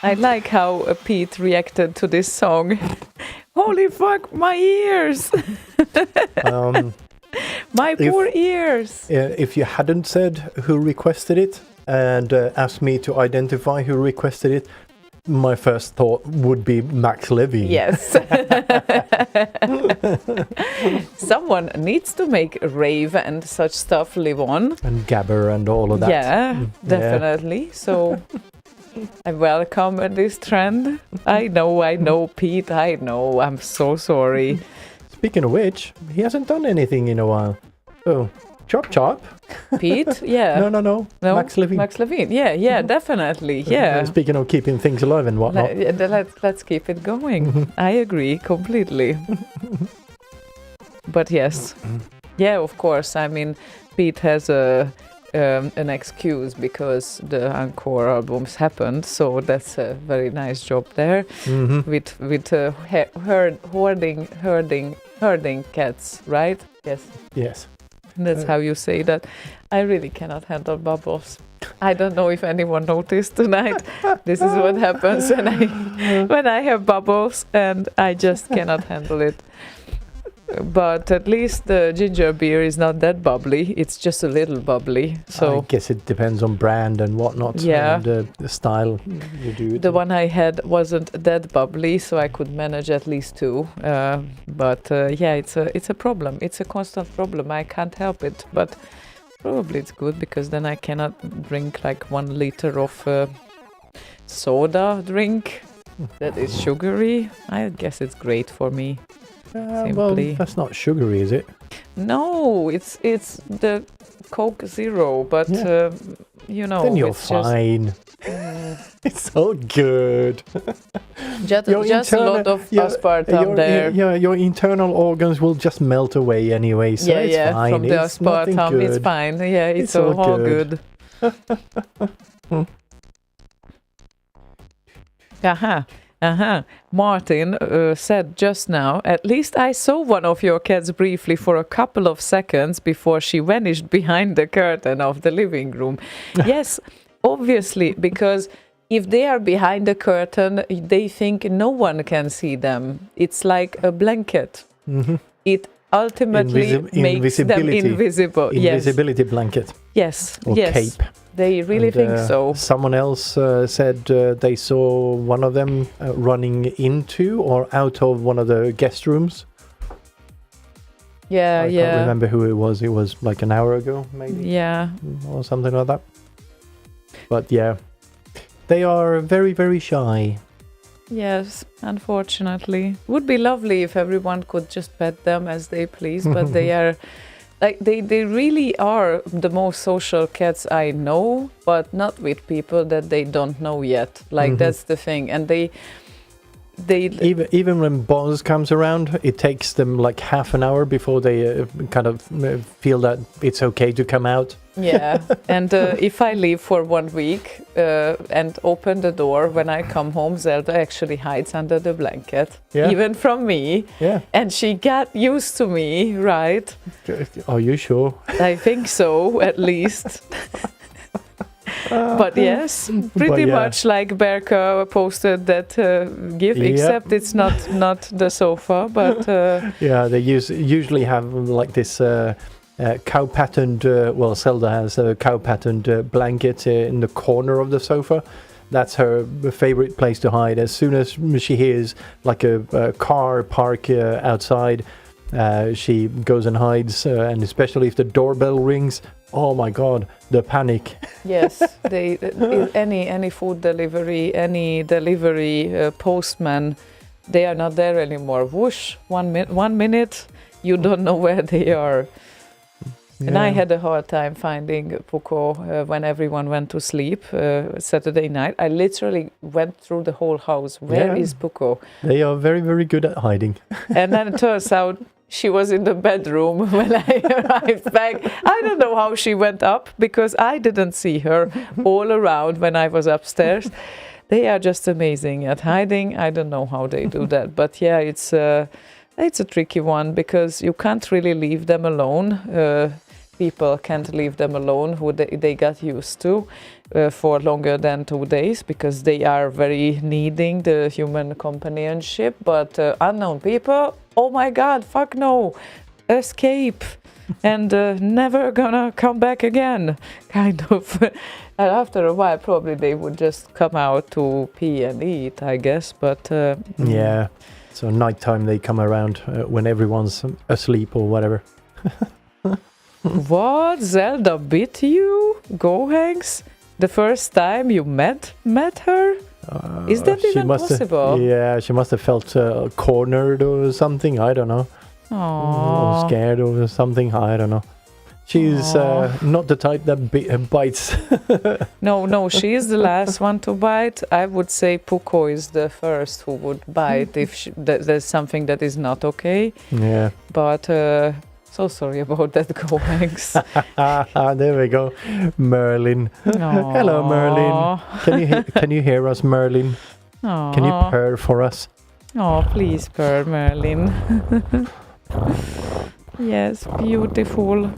I like how Pete reacted to this song. Holy fuck, my ears! My poor ears! If you hadn't said who requested it and asked me to identify who requested it, my first thought would be Max Levine. Yes. Someone needs to make rave and such stuff live on. And Gabber and all of that. Yeah, definitely. So I welcome this trend. I know, Pete, I know. I'm so sorry. Speaking of which, he hasn't done anything in a while. Oh, chop chop. Pete? Yeah. No. Max Levine. Max Levine. Yeah, definitely. Yeah. Speaking of keeping things alive and whatnot. Let's keep it going. I agree completely. But yes. Yeah, of course. I mean, Pete has an excuse because the encore albums happened, so that's a very nice job there. With herding cats, right? Yes. That's how you say that. I really cannot handle bubbles. I don't know if anyone noticed tonight. This is what happens when I have bubbles, and I just cannot handle it. But at least the ginger beer is not that bubbly. It's just a little bubbly. So I guess it depends on brand and whatnot. Yeah. And the style you do it. The one I had wasn't that bubbly, so I could manage at least two. But it's a problem. It's a constant problem. I can't help it. But probably it's good because then I cannot drink like 1 liter of soda drink that is sugary. I guess it's great for me. Well, that's not sugary, is it? No, it's the Coke Zero, but you know, then you're it's fine. It's so good. Just a lot of aspartame there. Your internal organs will just melt away anyway, so it's fine. From the aspartame, it's fine. Yeah, it's all good. Martin said just now, at least I saw one of your cats briefly for a couple of seconds before she vanished behind the curtain of the living room. Yes, obviously, because if they are behind the curtain, they think no one can see them. It's like a blanket. It ultimately makes them invisible. Invisibility blanket. Yes. Or cape. They really think so. Someone else said they saw one of them running into or out of one of the guest rooms. I can't remember who it was. It was like an hour ago, maybe. Yeah. Or something like that. But yeah, they are very, very shy. Yes, unfortunately. Would be lovely if everyone could just pet them as they please, but they are... Like they really are the most social cats I know, but not with people that they don't know yet. Like that's the thing, and they even when Boz comes around, it takes them like half an hour before they kind of feel that it's okay to come out. Yeah, and if I leave for 1 week and open the door, when I come home, Zelda actually hides under the blanket, even from me. Yeah, and she got used to me, right? Are you sure? I think so, at least. But yes, pretty much like Berka posted that GIF, except it's not the sofa, but they usually have like this cow patterned. Zelda has a cow patterned blanket in the corner of the sofa. That's her favorite place to hide. As soon as she hears like a car park outside, she goes and hides, and especially if the doorbell rings. Oh my God, the panic! Yes, any food delivery, any delivery postman, they are not there anymore. Whoosh! 1 minute, you don't know where they are. Yeah. And I had a hard time finding Puko when everyone went to sleep Saturday night. I literally went through the whole house. Where is Puko? They are very, very good at hiding. And then it turns out she was in the bedroom when I arrived back. I don't know how she went up because I didn't see her all around when I was upstairs. They are just amazing at hiding. I don't know how they do that. But yeah, it's a tricky one because you can't really leave them alone. people can't leave them alone, who they got used to for longer than 2 days, because they are very needing the human companionship. But unknown people, oh my God, fuck no, escape. And never gonna come back again, kind of. And after a while, probably they would just come out to pee and eat, I guess. But Yeah. So nighttime they come around when everyone's asleep or whatever. What? Zelda bit you, Gohanks? The first time you met her? Is that She even must have- possible? Yeah, she must have felt cornered or something. I don't know. Or Aww. scared or something. I don't know. She's not the type that bites. No, she is the last one to bite. I would say Puko is the first who would bite if there's something that is not okay. Yeah. But so sorry about that, Gohanks. There we go. Merlin. Hello, Merlin. Can you hear us, Merlin? Can you purr for us? Oh, please purr, Merlin. Yes, beautiful.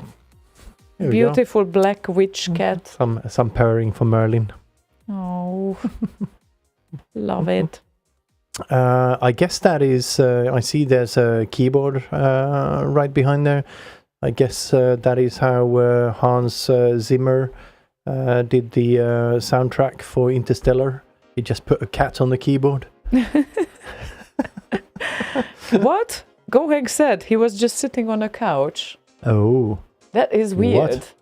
Here we go. Beautiful black witch cat. Some purring for Merlin. Oh, love it. I guess that is. I see there's a keyboard right behind there. I guess that is how Hans Zimmer did the soundtrack for Interstellar. He just put a cat on the keyboard. What? Goheg said he was just sitting on a couch. Oh. That is weird. What?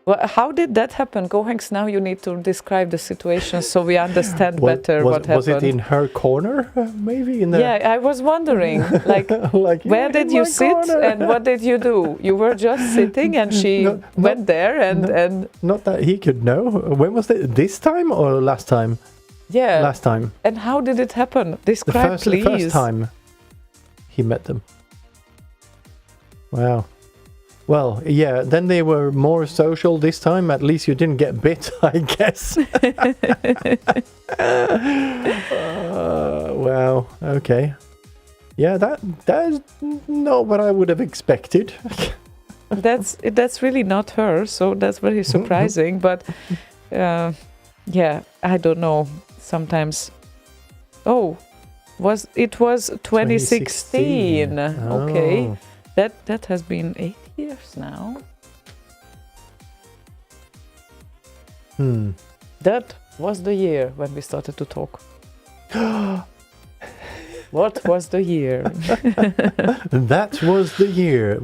Well, how did that happen? Gohanks, now you need to describe the situation so we understand better what happened. Was it in her corner, maybe? In the Yeah, I was wondering, like, like where did you sit corner. and what did you do? You were just sitting and she went there and Not that he could know. When was it? This time or last time? yeah. Last time. And how did it happen? The Describe, please. first time he met them. Wow. Well, yeah, then they were more social this time. At least you didn't get bit, I guess. Wow, okay. Yeah, that is not what I would have expected. That's really not her, so that's very surprising. But yeah, I don't know. Sometimes, it was 2016? Okay, Oh. that has been 8 years now. That was the year when we started to talk. What was the year? That was the year.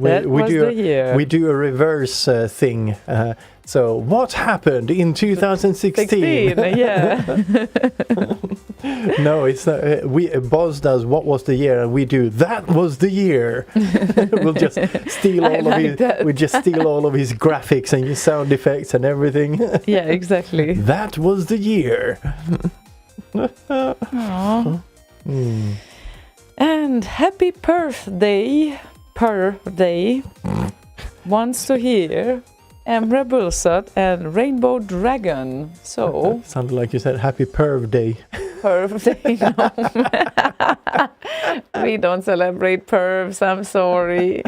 We do a reverse thing. So what happened in 2016? 16, yeah. No, it's not. Boz does what was the year, and we do that was the year. We'll just steal all of his. that. We just steal all of his graphics and his sound effects and everything. Yeah, exactly. That was the year. Aww. And happy birthday, wants to hear Emre Bulsat and Rainbow Dragon. So Sounded like you said happy perv day. birthday, no. We don't celebrate pervs, I'm sorry.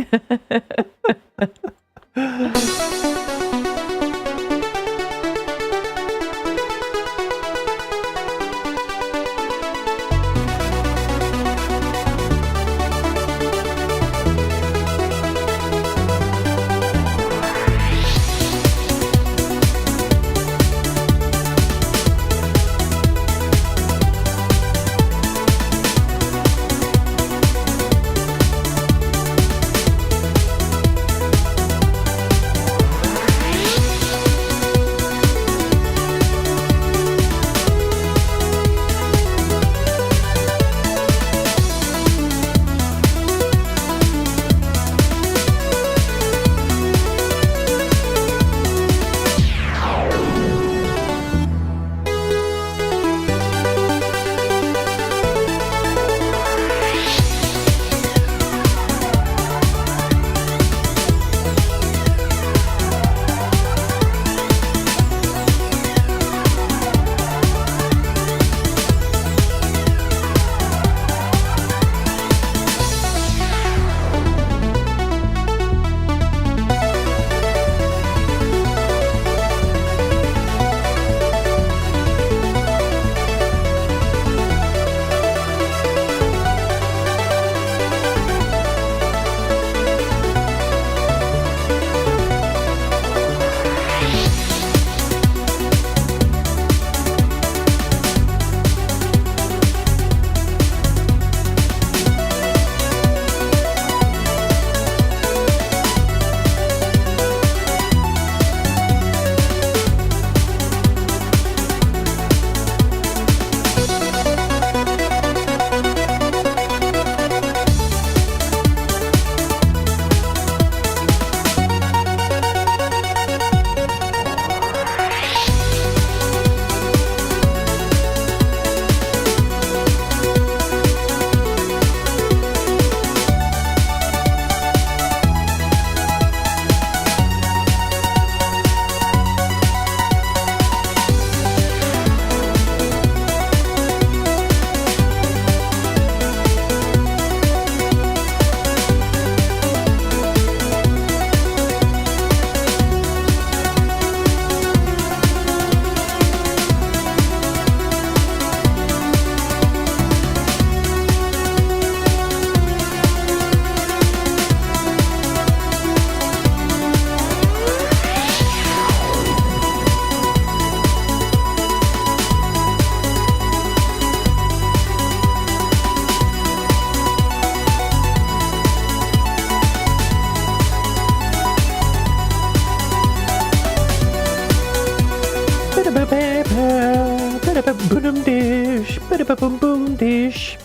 Boom dish. Boom boom dish.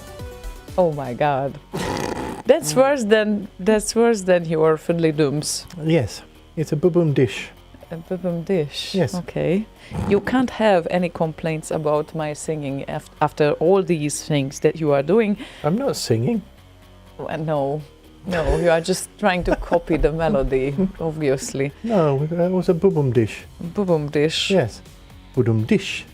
Oh my God. That's worse than your fiddly dooms. Yes, it's a boom dish. A bubum dish. Yes. Okay. You can't have any complaints about my singing after all these things that you are doing. I'm not singing. No, you are just trying to copy the melody, obviously. No, it was a boom dish. Bubum dish. Yes, boom dish.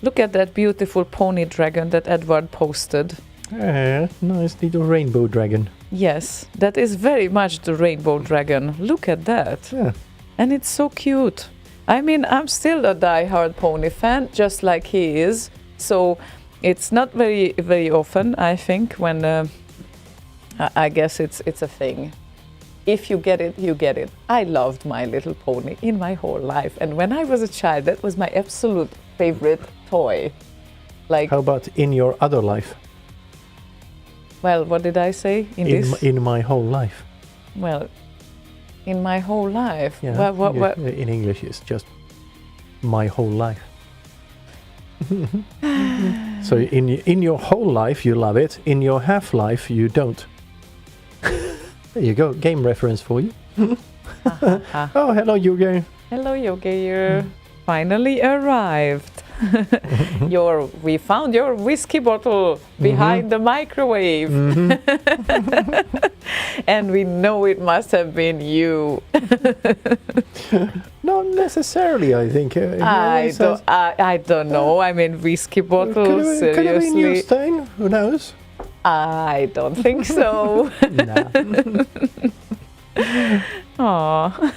Look at that beautiful pony dragon that Edward posted. Nice little rainbow dragon. Yes, that is very much the rainbow dragon. Look at that. Yeah. And it's so cute. I mean, I'm still a die-hard pony fan, just like he is. So it's not very, very often, I think, when I guess it's a thing. If you get it, you get it. I loved My Little Pony in my whole life. And when I was a child, that was my absolute favorite toy. Like, How about in your other life? well, what did I say? In my whole life. Well, in my whole life. Yeah. What? In English, it's just my whole life. So in your whole life, you love it. In your half life, you don't. There you go. Game reference for you. Oh, hello, Yuge. Hello, Yogi. You finally arrived. We found your whiskey bottle behind the microwave. And we know it must have been you. Not necessarily, I think. I don't know. I mean, whiskey bottles, Could have been you, seriously. Stein. Who knows? I don't think so. Nah. Aw.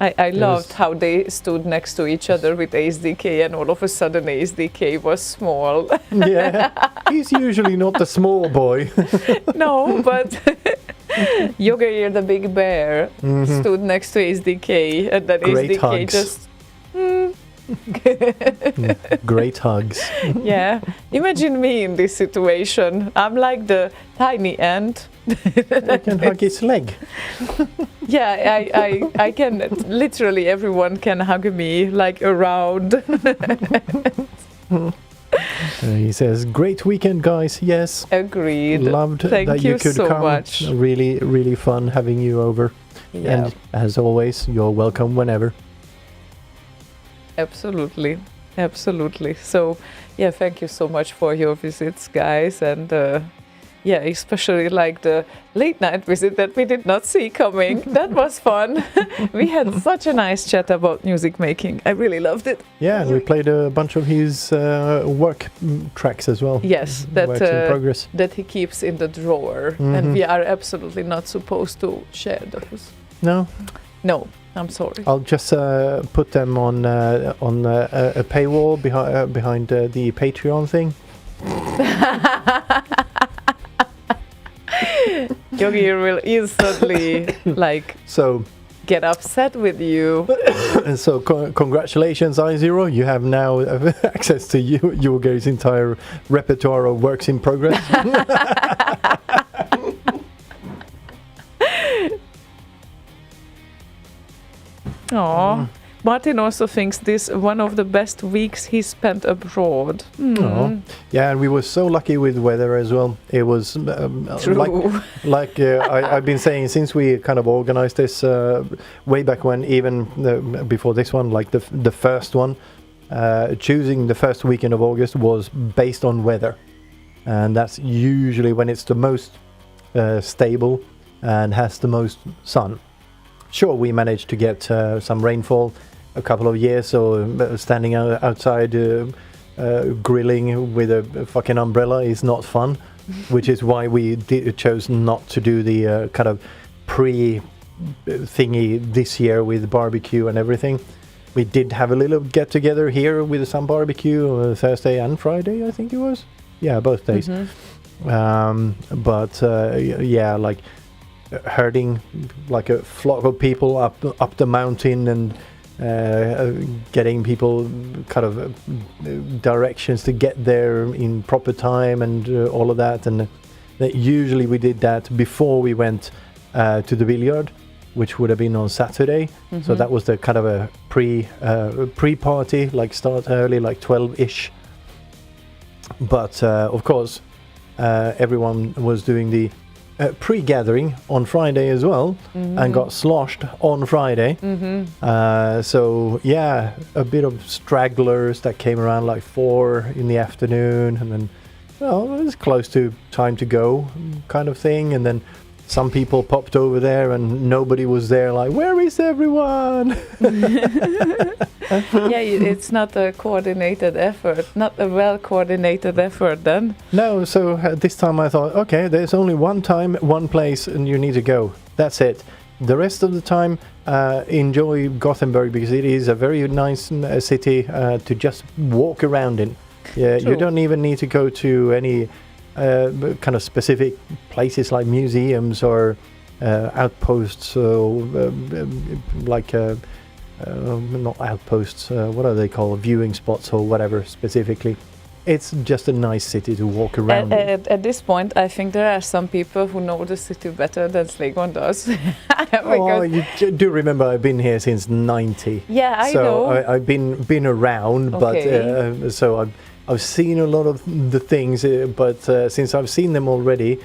I loved how they stood next to each other with ASDK, and all of a sudden ASDK was small. Yeah. He's usually not the small boy. No, but Yogi, the big bear, stood next to ASDK, and then Great ASDK hugs. just. Great hugs. Yeah, imagine me in this situation. I'm like the tiny ant. I can hug his leg. Yeah, I can. Literally, everyone can hug me like around. He says, "Great weekend, guys. Yes, Agreed. loved Thank that you you could so come. much. Really, really fun having you over. Yeah, And as always, you're welcome whenever." absolutely. So, yeah, thank you so much for your visits, guys, and yeah, especially like the late night visit that we did not see coming. That was fun. We had such a nice chat about music making. I really loved it. Yeah, and we played a bunch of his work tracks as well. Yes, Works in progress. that he keeps in the drawer, and we are absolutely not supposed to share those. No, No, I'm sorry. I'll just put them on a paywall behind the Patreon thing. Yogi will instantly So, get upset with you. so congratulations, I0. You have now access to your guys' entire repertoire of works in progress. Aw. Martin also thinks this one of the best weeks he spent abroad. Aw. Yeah, and we were so lucky with weather as well. It was True. I've been saying since we kind of organized this way back when, even before this one, like the first one, choosing the first weekend of August was based on weather, and that's usually when it's the most stable and has the most sun. Sure, we managed to get some rainfall a couple of years, so standing outside grilling with a fucking umbrella is not fun, which is why we chose not to do the kind of pre-thingy this year with barbecue and everything. We did have a little get-together here with some barbecue Thursday and Friday, I think it was. Yeah, both days. Yeah, like herding like a flock of people up the mountain and getting people kind of directions to get there in proper time and all of that. And usually we did that before we went to the billiard, which would have been on Saturday. So that was the kind of a pre-party, like start early, like 12-ish. But of course, everyone was doing the pre-gathering on Friday as well, and got sloshed on Friday. So yeah, a bit of stragglers that came around like 4 in the afternoon, and then well, it was close to time to go kind of thing, and then some people popped over there and nobody was there, like, where is everyone? Yeah, it's not a coordinated effort, not a well-coordinated effort then. No, so this time I thought, okay, there's only one time, one place, and you need to go. That's it. The rest of the time, enjoy Gothenburg, because it is a very nice city to just walk around in. Yeah, True. you don't even need to go to any kind of specific places like museums or outposts, like not outposts, what are they called, viewing spots or whatever specifically. It's just a nice city to walk around in. At this point, I think there are some people who know the city better than Slaygon does. Oh, you do remember I've been here since 90. Yeah, I so know. I've been around, Okay. but so I've seen a lot of the things, but since I've seen them already,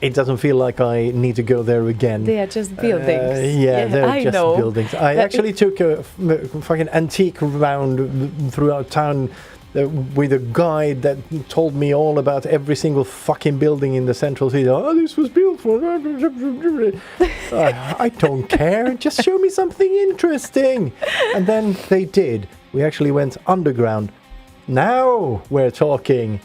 it doesn't feel like I need to go there again. They are just buildings. Yeah, they're I just know. buildings. I actually took a fucking antique round throughout town with a guide that told me all about every single fucking building in the central city. Oh, this was built for... I don't care. Just show me something interesting. And then they did. We actually went underground. Now we're talking.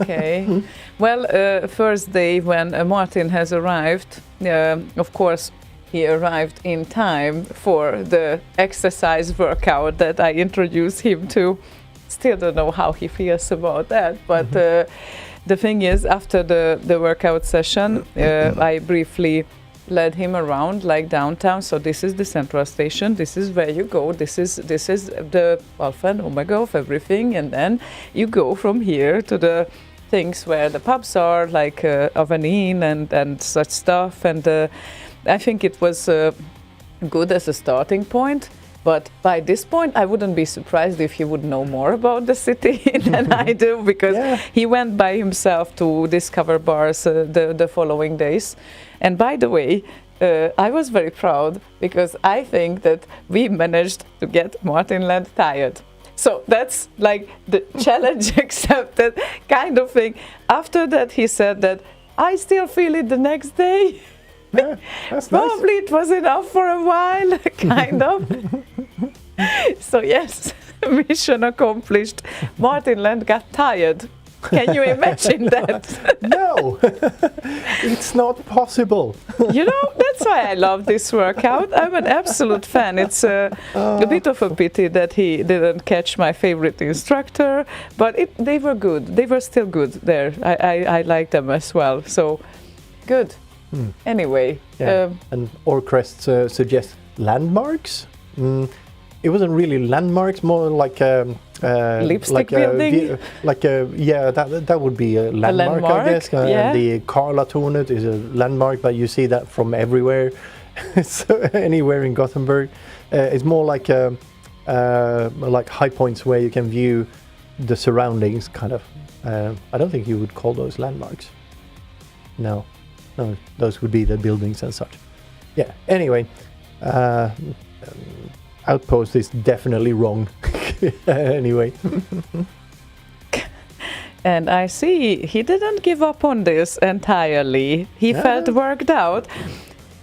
Okay. Well, first day when Martin has arrived, of course, he arrived in time for the exercise workout that I introduced him to. Still don't know how he feels about that, but the thing is, after the workout session, I briefly led him around like downtown. So this is the central station, this is where you go, this is the alpha and omega of everything, and then you go from here to the things where the pubs are, like of an inn and such stuff. And I think it was good as a starting point. But by this point, I wouldn't be surprised if he would know more about the city than I do, because he went by himself to discover bars the following days. And by the way, I was very proud, because I think that we managed to get Martin Land tired. So that's like the challenge accepted kind of thing. After that, he said that I still feel it the next day. Yeah, that's Probably it was enough for a while, kind of. So yes, mission accomplished. Martin Land got tired. Can you imagine that? No, it's not possible. You know, that's why I love this workout. I'm an absolute fan. It's a bit of a pity that he didn't catch my favorite instructor, but they were good. They were still good there. I like them as well. So good. Anyway. Yeah. And Orcrest suggests landmarks. It wasn't really landmarks, more like lipstick like building? That would be a landmark, I guess. Yeah. The Karlatornet is a landmark, but you see that from everywhere. So anywhere in Gothenburg. It's more like high points where you can view the surroundings, kind of. I don't think you would call those landmarks. No, those would be the buildings and such. Yeah, anyway. Outpost is definitely wrong. Anyway. And I see he didn't give up on this entirely. He felt worked out.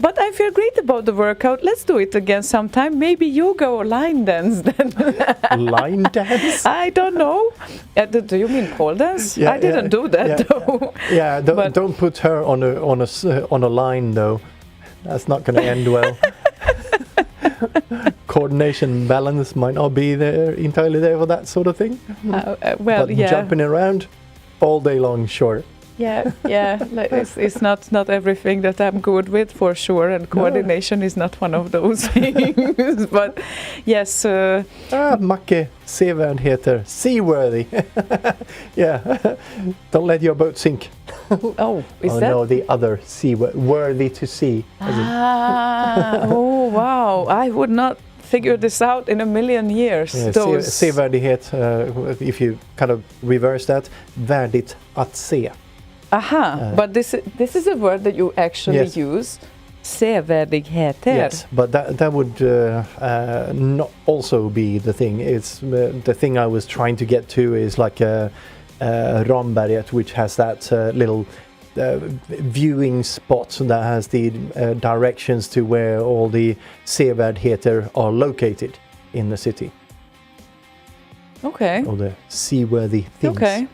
But I feel great about the workout. Let's do it again sometime. Maybe yoga or line dance then. Line dance? I don't know. Do you mean pole dance? Yeah, I didn't do that though. Yeah, don't put her on a line though. That's not going to end well. Coordination, balance might not be there entirely there for that sort of thing. Well, but yeah. jumping around all day long, sure. Yeah. Like, it's not everything that I'm good with, for sure, and coordination is not one of those things. But yes. Macke, sevärd heter seaworthy. Yeah, don't let your boat sink. Oh, is Oh that? no, the other sea, worthy to see. Oh, wow. I would not figure this out in a million years. Sevärdhet, if you kind of reverse that, värdigt att se. Aha, but this is a word that you actually Yes. use. Sevärdheter. Yes, but that would not also be the thing. It's the thing I was trying to get to is like Ramberget, which has that little viewing spot that has the directions to where all the sevärdheter are located in the city, Okay. or the seaworthy things. Okay.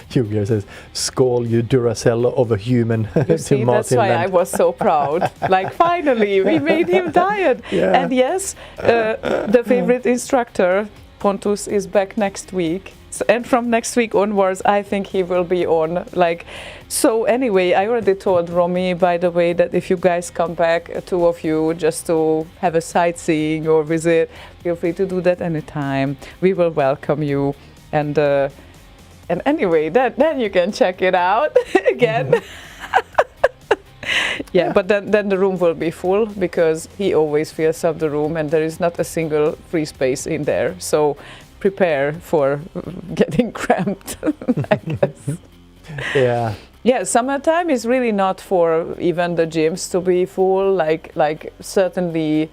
Julia says, "Skål, you Duracell of a human." You to see, that's Martin why I Lent. was so proud. Like, finally, we made him tired. Yeah. And yes, the favorite instructor, Pontus, is back next week. And from next week onwards, I think he will be on. Like, so anyway, I already told Romy, by the way, that if you guys come back, two of you, just to have a sightseeing or visit, feel free to do that anytime. We will welcome you. And anyway, then you can check it out again. Yeah, but then the room will be full because he always fills up the room and there is not a single free space in there. So prepare for getting cramped, I guess. Yeah. Yeah, summertime is really not for even the gyms to be full. Like certainly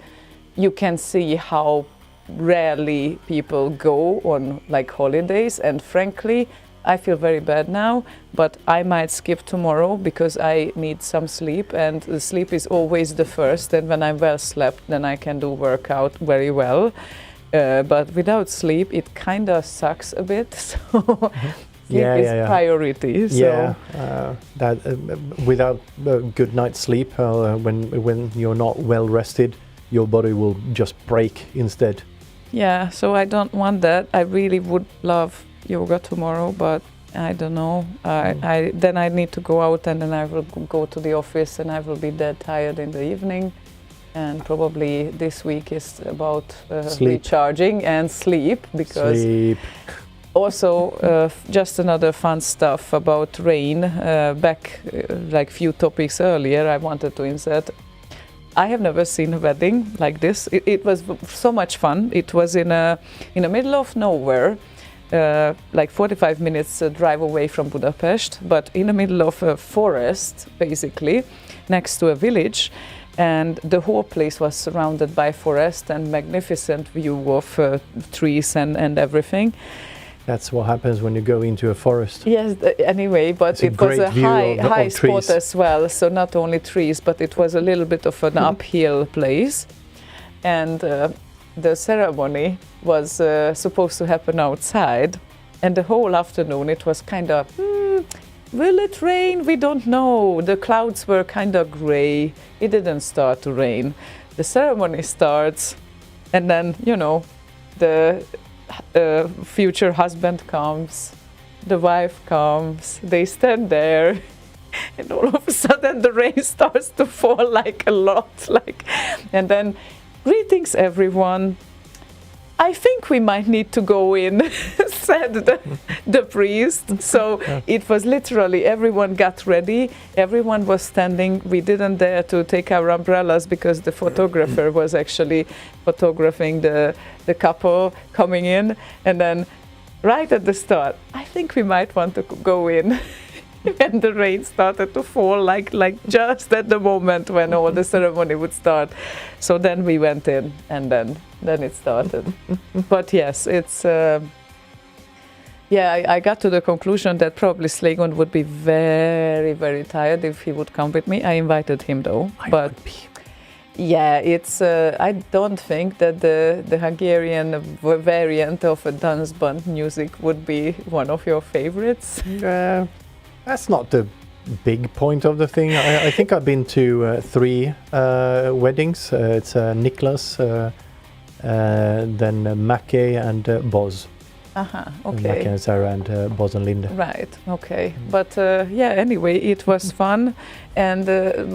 you can see how rarely people go on like holidays, and frankly I feel very bad now, but I might skip tomorrow because I need some sleep, and the sleep is always the first, and when I'm well slept then I can do workout very well, but without sleep it kind of sucks a bit. So sleep is priority. So. Yeah, that without a good night's sleep, when you're not well rested, your body will just break instead. Yeah, so I don't want that. I really would love yoga tomorrow, but I don't know. Then I need to go out, and then I will go to the office, and I will be dead tired in the evening. And probably this week is about recharging and sleep, because Sleep. also just another fun stuff about rain. Back like few topics earlier, I wanted to insert. I have never seen a wedding like this. It was so much fun. It was in the middle of nowhere, like 45 minutes drive away from Budapest, but in the middle of a forest, basically, next to a village. And the whole place was surrounded by forest and magnificent view of trees and everything. That's what happens when you go into a forest. Yes, anyway, but it was a high spot as well. So not only trees, but it was a little bit of an uphill place. And the ceremony was supposed to happen outside. And the whole afternoon it was kind of, will it rain? We don't know. The clouds were kind of gray. It didn't start to rain. The ceremony starts, and then, you know, the future husband comes, the wife comes, they stand there, and all of a sudden the rain starts to fall like a lot, and then greetings everyone. I think we might need to go in, said the priest. So it was literally everyone got ready, everyone was standing. We didn't dare to take our umbrellas because the photographer was actually photographing the couple coming in. And then right at the start, I think we might want to go in. And the rain started to fall like just at the moment when all the ceremony would start. So then we went in, and then it started. But yes, it's I got to the conclusion that probably Slaygon would be very, very tired if he would come with me. I invited him though, but yeah, it's I don't think that the Hungarian variant of a dance band music would be one of your favorites. That's not the big point of the thing. I think I've been to 3 weddings. It's Niklas, then Mackey and Boz. Macke Okay. and Sarah and Boz and Linda. Right. Okay. But anyway, it was fun, and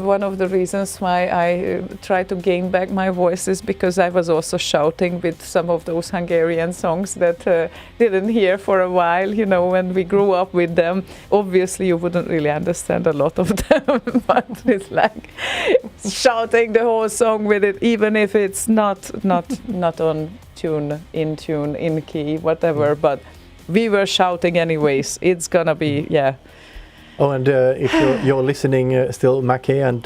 one of the reasons why I try to gain back my voice is because I was also shouting with some of those Hungarian songs that didn't hear for a while. You know, when we grew up with them, obviously you wouldn't really understand a lot of them, but it's like shouting the whole song with it, even if it's not on tune, in key, whatever. But we were shouting anyways. It's gonna be, yeah. Oh, and if you're listening still, Macke and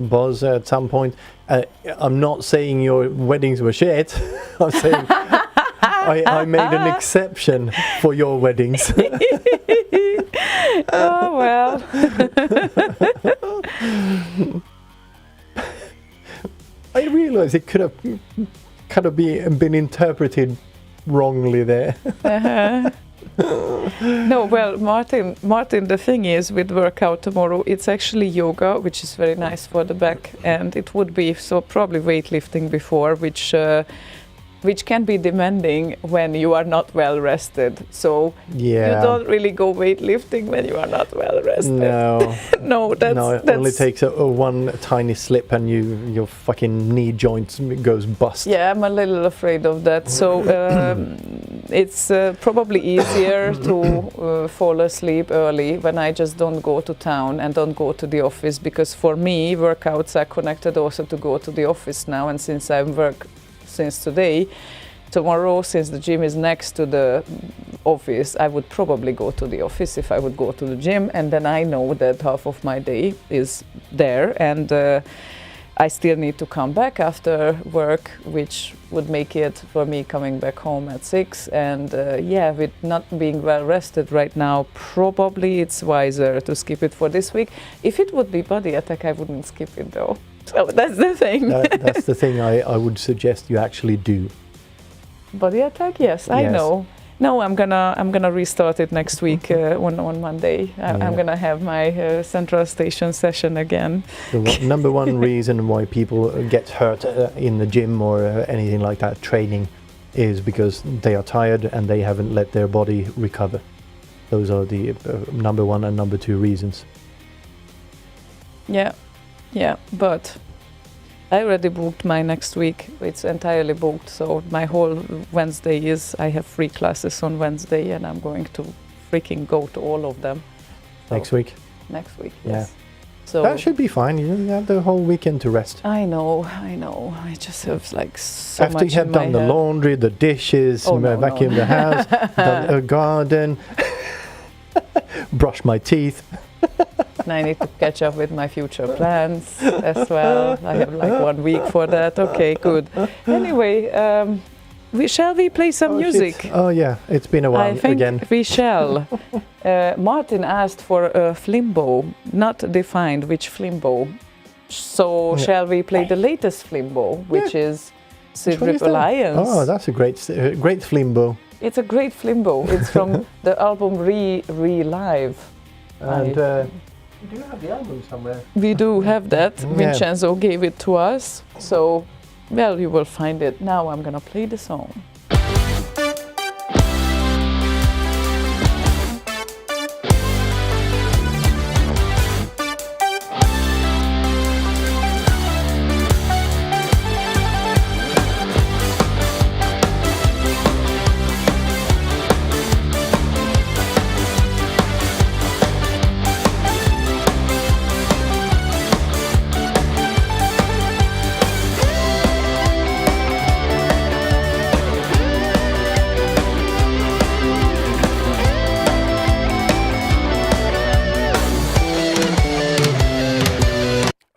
Boz, at some point, I'm not saying your weddings were shit. I'm saying I made an exception for your weddings. Oh, well. I realize it could have kind of been interpreted wrongly there. No, well, Martin, the thing is with workout tomorrow, it's actually yoga, which is very nice for the back, and it would be so probably weightlifting before, which can be demanding when you are not well rested. So Yeah. you don't really go weightlifting when you are not well rested. No. No, It only takes a one tiny slip and your fucking knee joint goes bust. Yeah, I'm a little afraid of that. So it's probably easier to fall asleep early when I just don't go to town and don't go to the office, because for me, workouts are connected also to go to the office now. And since I work since today, tomorrow, since the gym is next to the office, I would probably go to the office if I would go to the gym, and then I know that half of my day is there, and I still need to come back after work, which would make it for me coming back home at 6. And with not being well rested right now, probably it's wiser to skip it for this week. If it would be body attack, I wouldn't skip it though. So that's the thing. That's the thing I would suggest you actually do. Body attack? Yes, I Yes. know. No, I'm gonna restart it next week on Monday. I'm gonna have my Central Station session again. The number one reason why people get hurt in the gym or anything like that, training, is because they are tired and they haven't let their body recover. Those are the number one and number two reasons. Yeah, but I already booked my next week. It's entirely booked, so my whole Wednesday I have free classes on Wednesday, and I'm going to freaking go to all of them. So Next week? Next week, Yeah. yes. So That should be fine. You have the whole weekend to rest. I know. I just have like so After much you have in my done the head. laundry, the dishes, Oh, no, vacuum no. the house, done a garden, brush my teeth. And I need to catch up with my future plans as well. I have like 1 week for that. Okay, good. Anyway, shall we play some music? Shit. Oh yeah, it's been a while I think again. we shall. Martin asked for a flimbo, not defined which flimbo. So Yeah. shall we play the latest flimbo, which is Which one is Sidrip that? Alliance? Oh, that's a great flimbo. It's a great flimbo. It's from the album Re Live. And we do have the album somewhere. We do have that. Yeah. Vincenzo gave it to us. So, well, you will find it. Now I'm gonna play the song.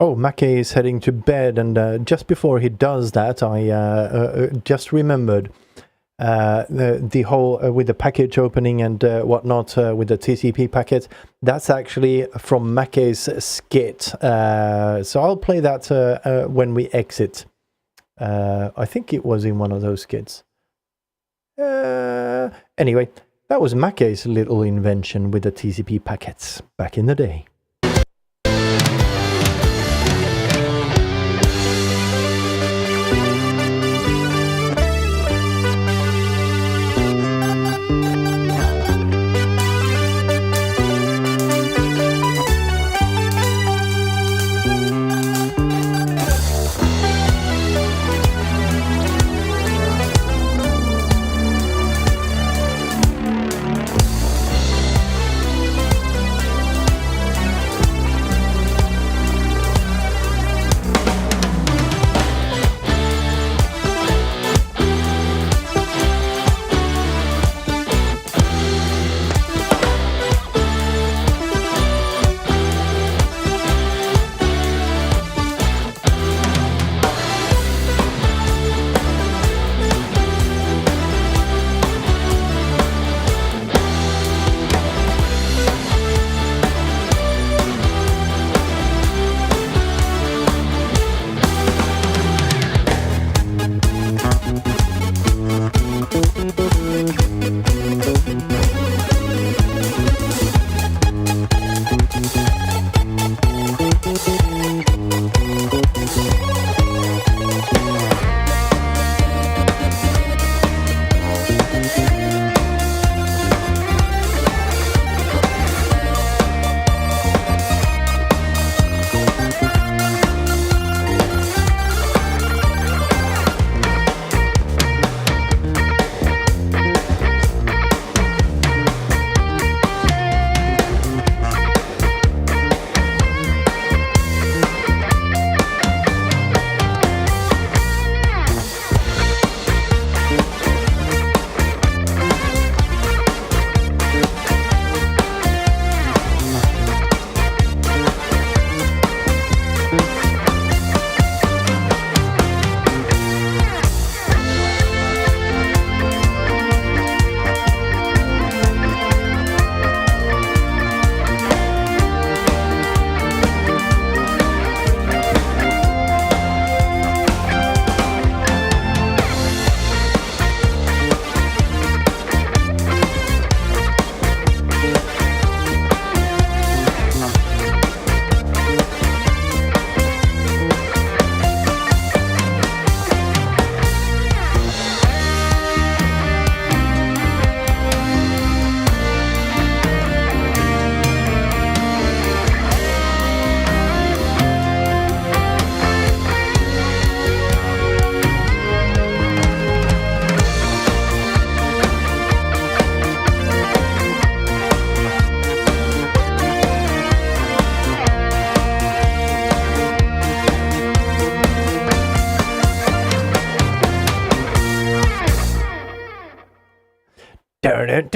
Oh, Macke is heading to bed, and just before he does that, I just remembered the whole with the package opening and whatnot with the TCP packet. That's actually from Macke's skit. So I'll play that when we exit. I think it was in one of those skits. Anyway, that was Macke's little invention with the TCP packets back in the day.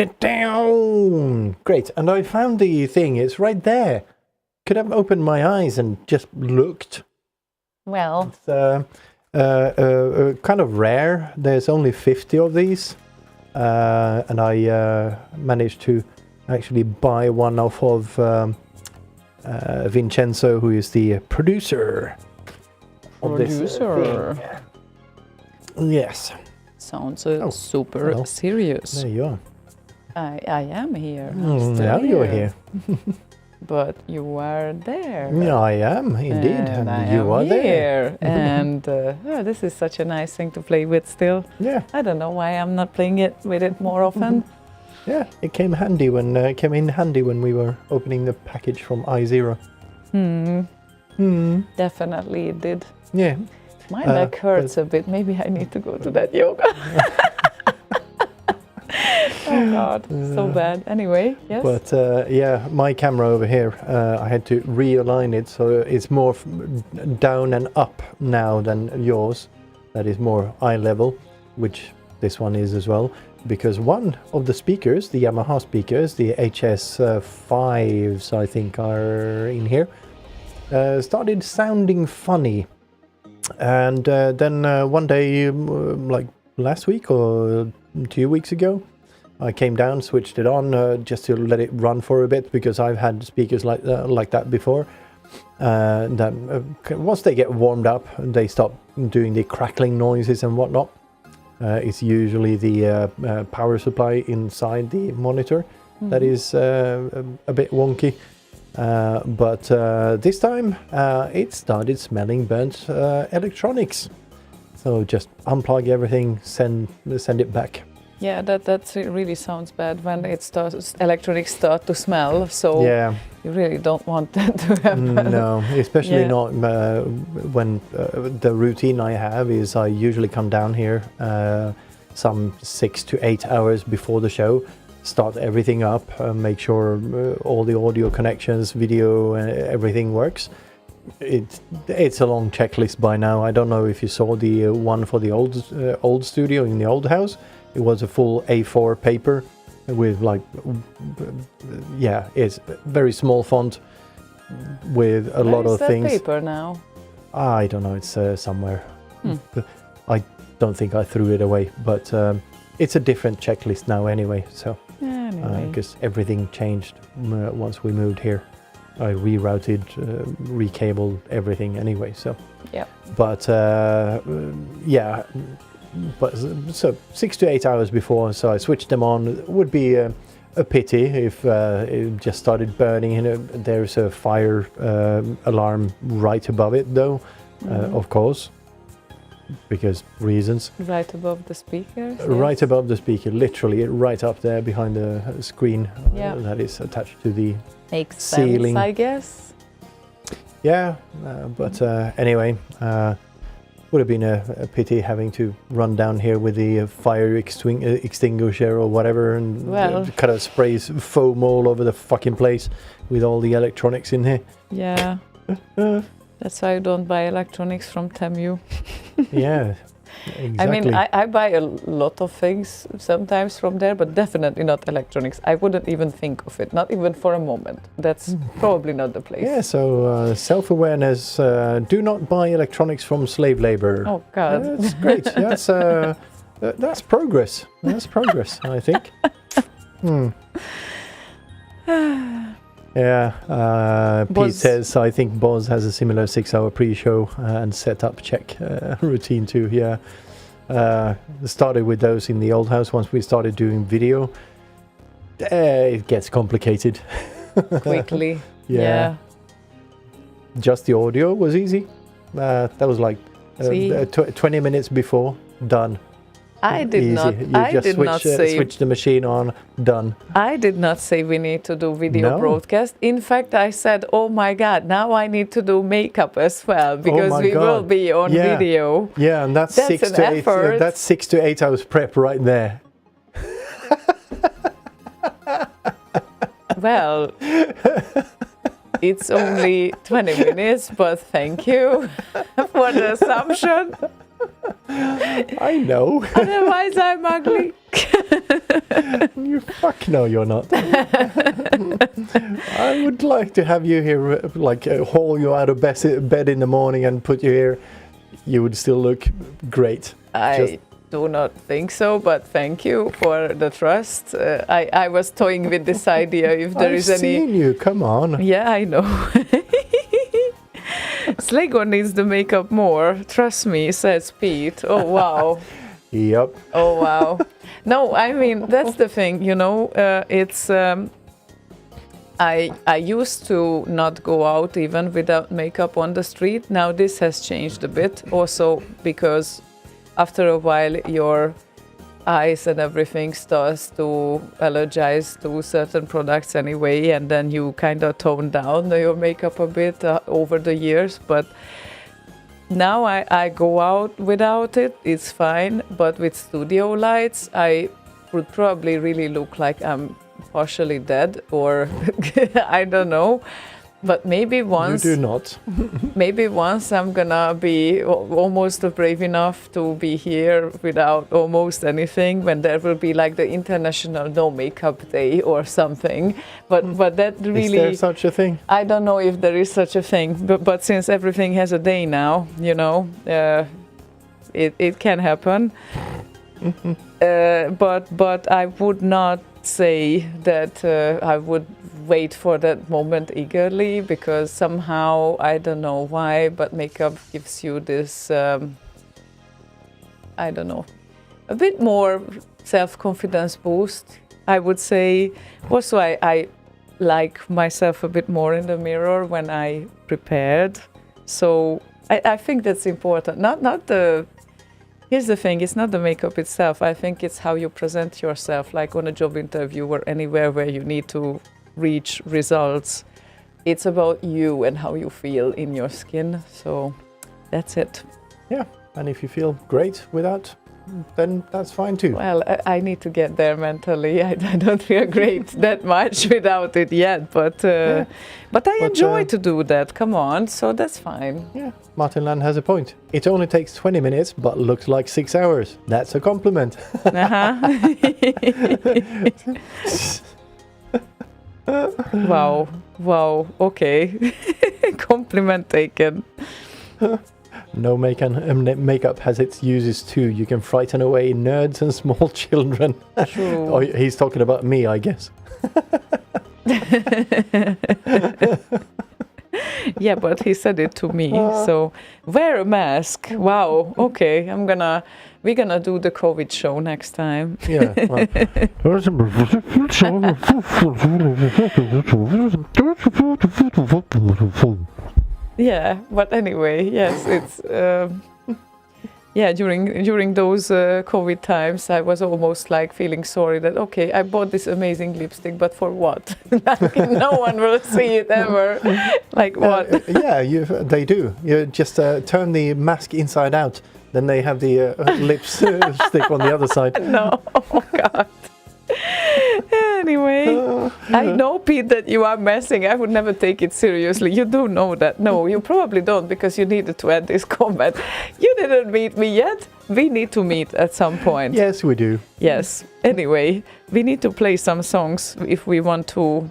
down. Great. And I found the thing. It's right there. Could have opened my eyes and just looked. Well, It's kind of rare. There's only 50 of these. And I managed to actually buy one off of Vincenzo, who is the producer of this thing. Yes. Sounds super well, serious. There you are. I am here. I'm still Now you're here. But you are there. Yeah, I am indeed, and I you am are there. here. And this is such a nice thing to play with still. Yeah, I don't know why I'm not playing with it more often. yeah. It came in handy when we were opening the package from iZero. Definitely it did. Yeah. My neck hurts a bit. Maybe I need to go to that yoga. Oh God, so bad. Anyway, yes. But yeah, my camera over here, I had to realign it so it's more down and up now than yours. That is more eye level, which this one is as well. Because one of the speakers, the Yamaha speakers, the HS5s I think are in here, started sounding funny. And then one day, like last week or 2 weeks ago, I came down, switched it on just to let it run for a bit, because I've had speakers like that before. That once they get warmed up, they stop doing the crackling noises and whatnot. It's usually the power supply inside the monitor that is a bit wonky. But this time it started smelling burnt electronics. So just unplug everything, send it back. Yeah, that really sounds bad when electronics start to smell. So Yeah, you really don't want that to happen. no, especially Yeah. not when the routine I have is I usually come down here some 6 to 8 hours before the show, start everything up, make sure all the audio connections, video, everything works. It's a long checklist by now. I don't know if you saw the one for the old studio in the old house. It was a full A4 paper with it's very small font with a lot of things. Where is that paper now? I don't know. It's somewhere. I don't think I threw it away, but it's a different checklist now anyway. So Anyway. because everything changed once we moved here. I rerouted, recabled everything anyway. So Yeah. but yeah. But so 6 to 8 hours before, so I switched them on. It would be a pity if it just started burning. There's a fire alarm right above it, though, of course, because reasons. Right above the speakers. Right above the speaker, literally right up there behind the screen that is attached to the Makes ceiling. sense, I guess. Yeah, but anyway. Would have been a pity having to run down here with the fire extinguisher or whatever, and kind of sprays foam all over the fucking place with all the electronics in here. Yeah. That's why I don't buy electronics from Temu. Yeah, exactly. I mean, I buy a lot of things sometimes from there, but definitely not electronics. I wouldn't even think of it, not even for a moment. That's probably not the place. Yeah, so self-awareness, do not buy electronics from slave labor. Oh, God. That's great. That's progress. That's progress, I think. Yeah, Pete says, I think Boz has a similar 6-hour pre-show and setup check routine too. Yeah, started with those in the old house. Once we started doing video, it gets complicated. Quickly. Yeah. Just the audio was easy. That was like 20 minutes before, done. I did Easy. not. You I just did not say. switch the machine on. Done. I did not say we need to do video No. broadcast. In fact, I said, "Oh my God, now I need to do makeup as well because my we God. will be on video." Yeah, and that's That's 6 an to 8. effort. That's 6 to 8 hours prep right there. Well, it's only 20 minutes, but thank you for the assumption. I know. Otherwise, I'm ugly. You fuck no, you're not. I would like to have you here, haul you out of bed in the morning and put you here. You would still look great. I do not think so, but thank you for the trust. I was toying with this idea if there is I've any. seen you. Come on. Yeah, I know. Slaygon needs the makeup more. Trust me, says Pete. Oh wow. Yep. Oh wow. No, I mean that's the thing. It's. I used to not go out even without makeup on the street. Now this has changed a bit, also because after a while your eyes and everything starts to allergize to certain products anyway, and then you kind of tone down your makeup a bit over the years. But now I go out without it, it's fine. But with studio lights, I would probably really look like I'm partially dead, or I don't know. But maybe once You do not. maybe once I'm gonna be almost brave enough to be here without almost anything, when there will be like the international no makeup day or something. But that really, Is there such a thing? I don't know if there is such a thing. But since everything has a day now, it can happen. But I would not say that I would wait for that moment eagerly, because somehow, I don't know why, but makeup gives you this, I don't know, a bit more self-confidence boost, I would say. Also, I like myself a bit more in the mirror when I prepared. So I think that's important. Not the Here's the thing, it's not the makeup itself. I think it's how you present yourself, like on a job interview or anywhere where you need to reach results. It's about you and how you feel in your skin. So that's it. Yeah, and if you feel great with that, then that's fine too. Well, I need to get there mentally. I don't feel great that much without it yet, but I enjoy to do that. Come on, so that's fine. Yeah, Martin Land has a point. It only takes 20 minutes, but looks like 6 hours. That's a compliment. Wow, okay. Compliment taken. No makeup has its uses too. You can frighten away nerds and small children. True. Oh, he's talking about me, I guess. Yeah, but he said it to me. So wear a mask. Wow. Okay, we're gonna do the COVID show next time. Yeah. Well. Yeah, but anyway, yes, it's during those COVID times, I was almost like feeling sorry that okay, I bought this amazing lipstick, but for what? No one will see it ever. Like what? They do. You just turn the mask inside out, then they have the lipstick on the other side. No, oh God. Anyway, I know, Pete, that you are messing. I would never take it seriously. You do know that. No, you probably don't, because you needed to add this comment. You didn't meet me yet. We need to meet at some point. Yes, we do. Yes. Anyway, we need to play some songs if we want to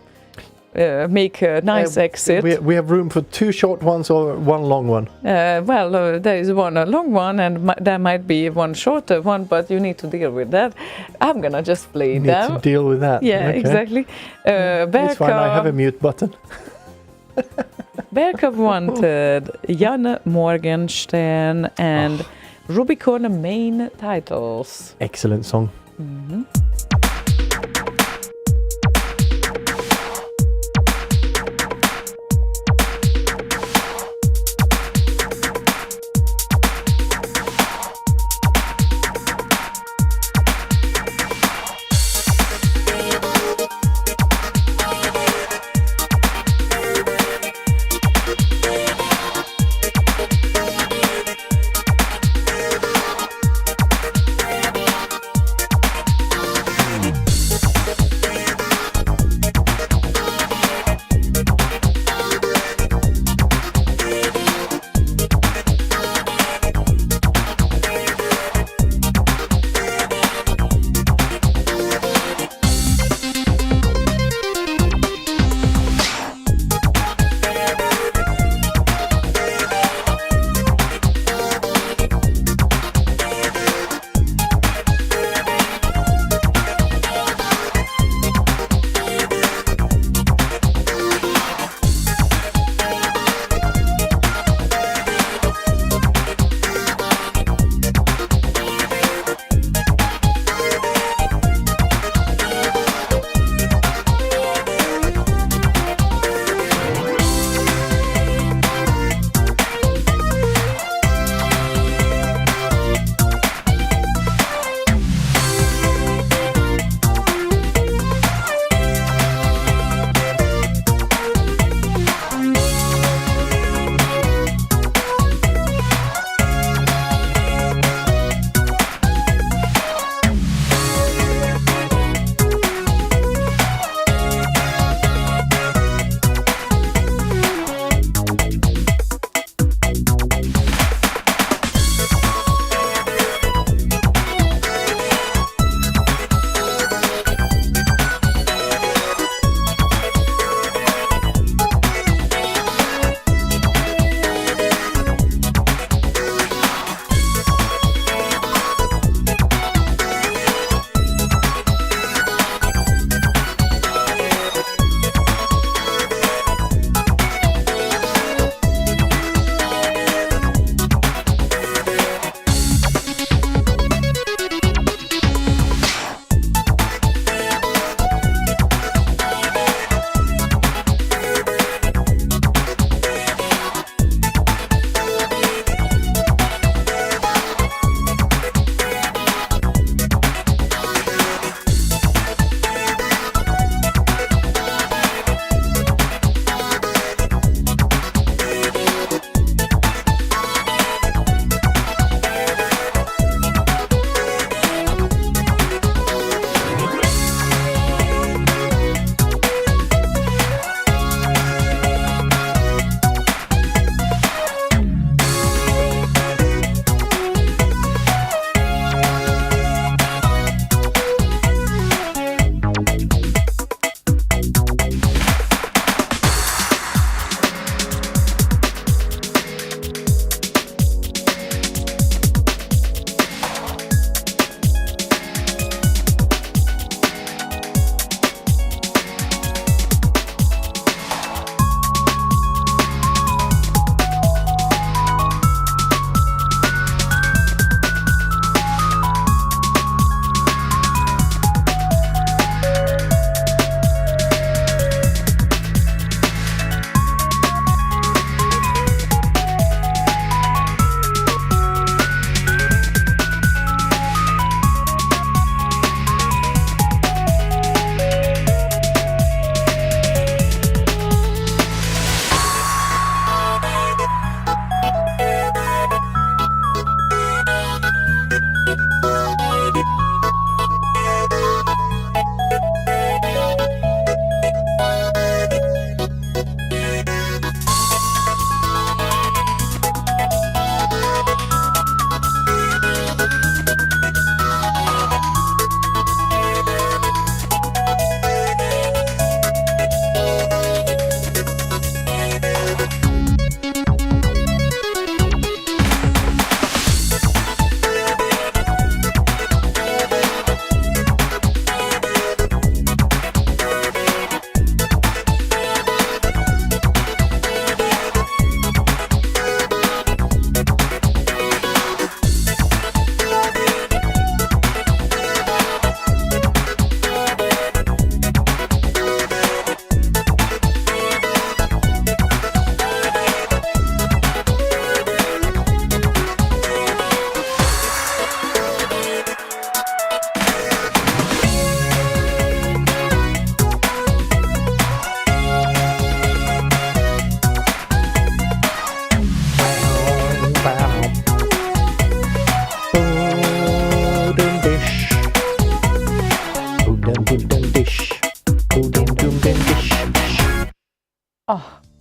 make a nice exit. We have room for 2 short ones or 1 long one. There is a long one, and there might be one shorter one, but you need to deal with that. I'm gonna just play Need them. to deal with that. Yeah, Okay. exactly. It's fine. I have a mute button. Berka wanted Jan Morgenstern and Rubicon main titles. Excellent song. Mm-hmm.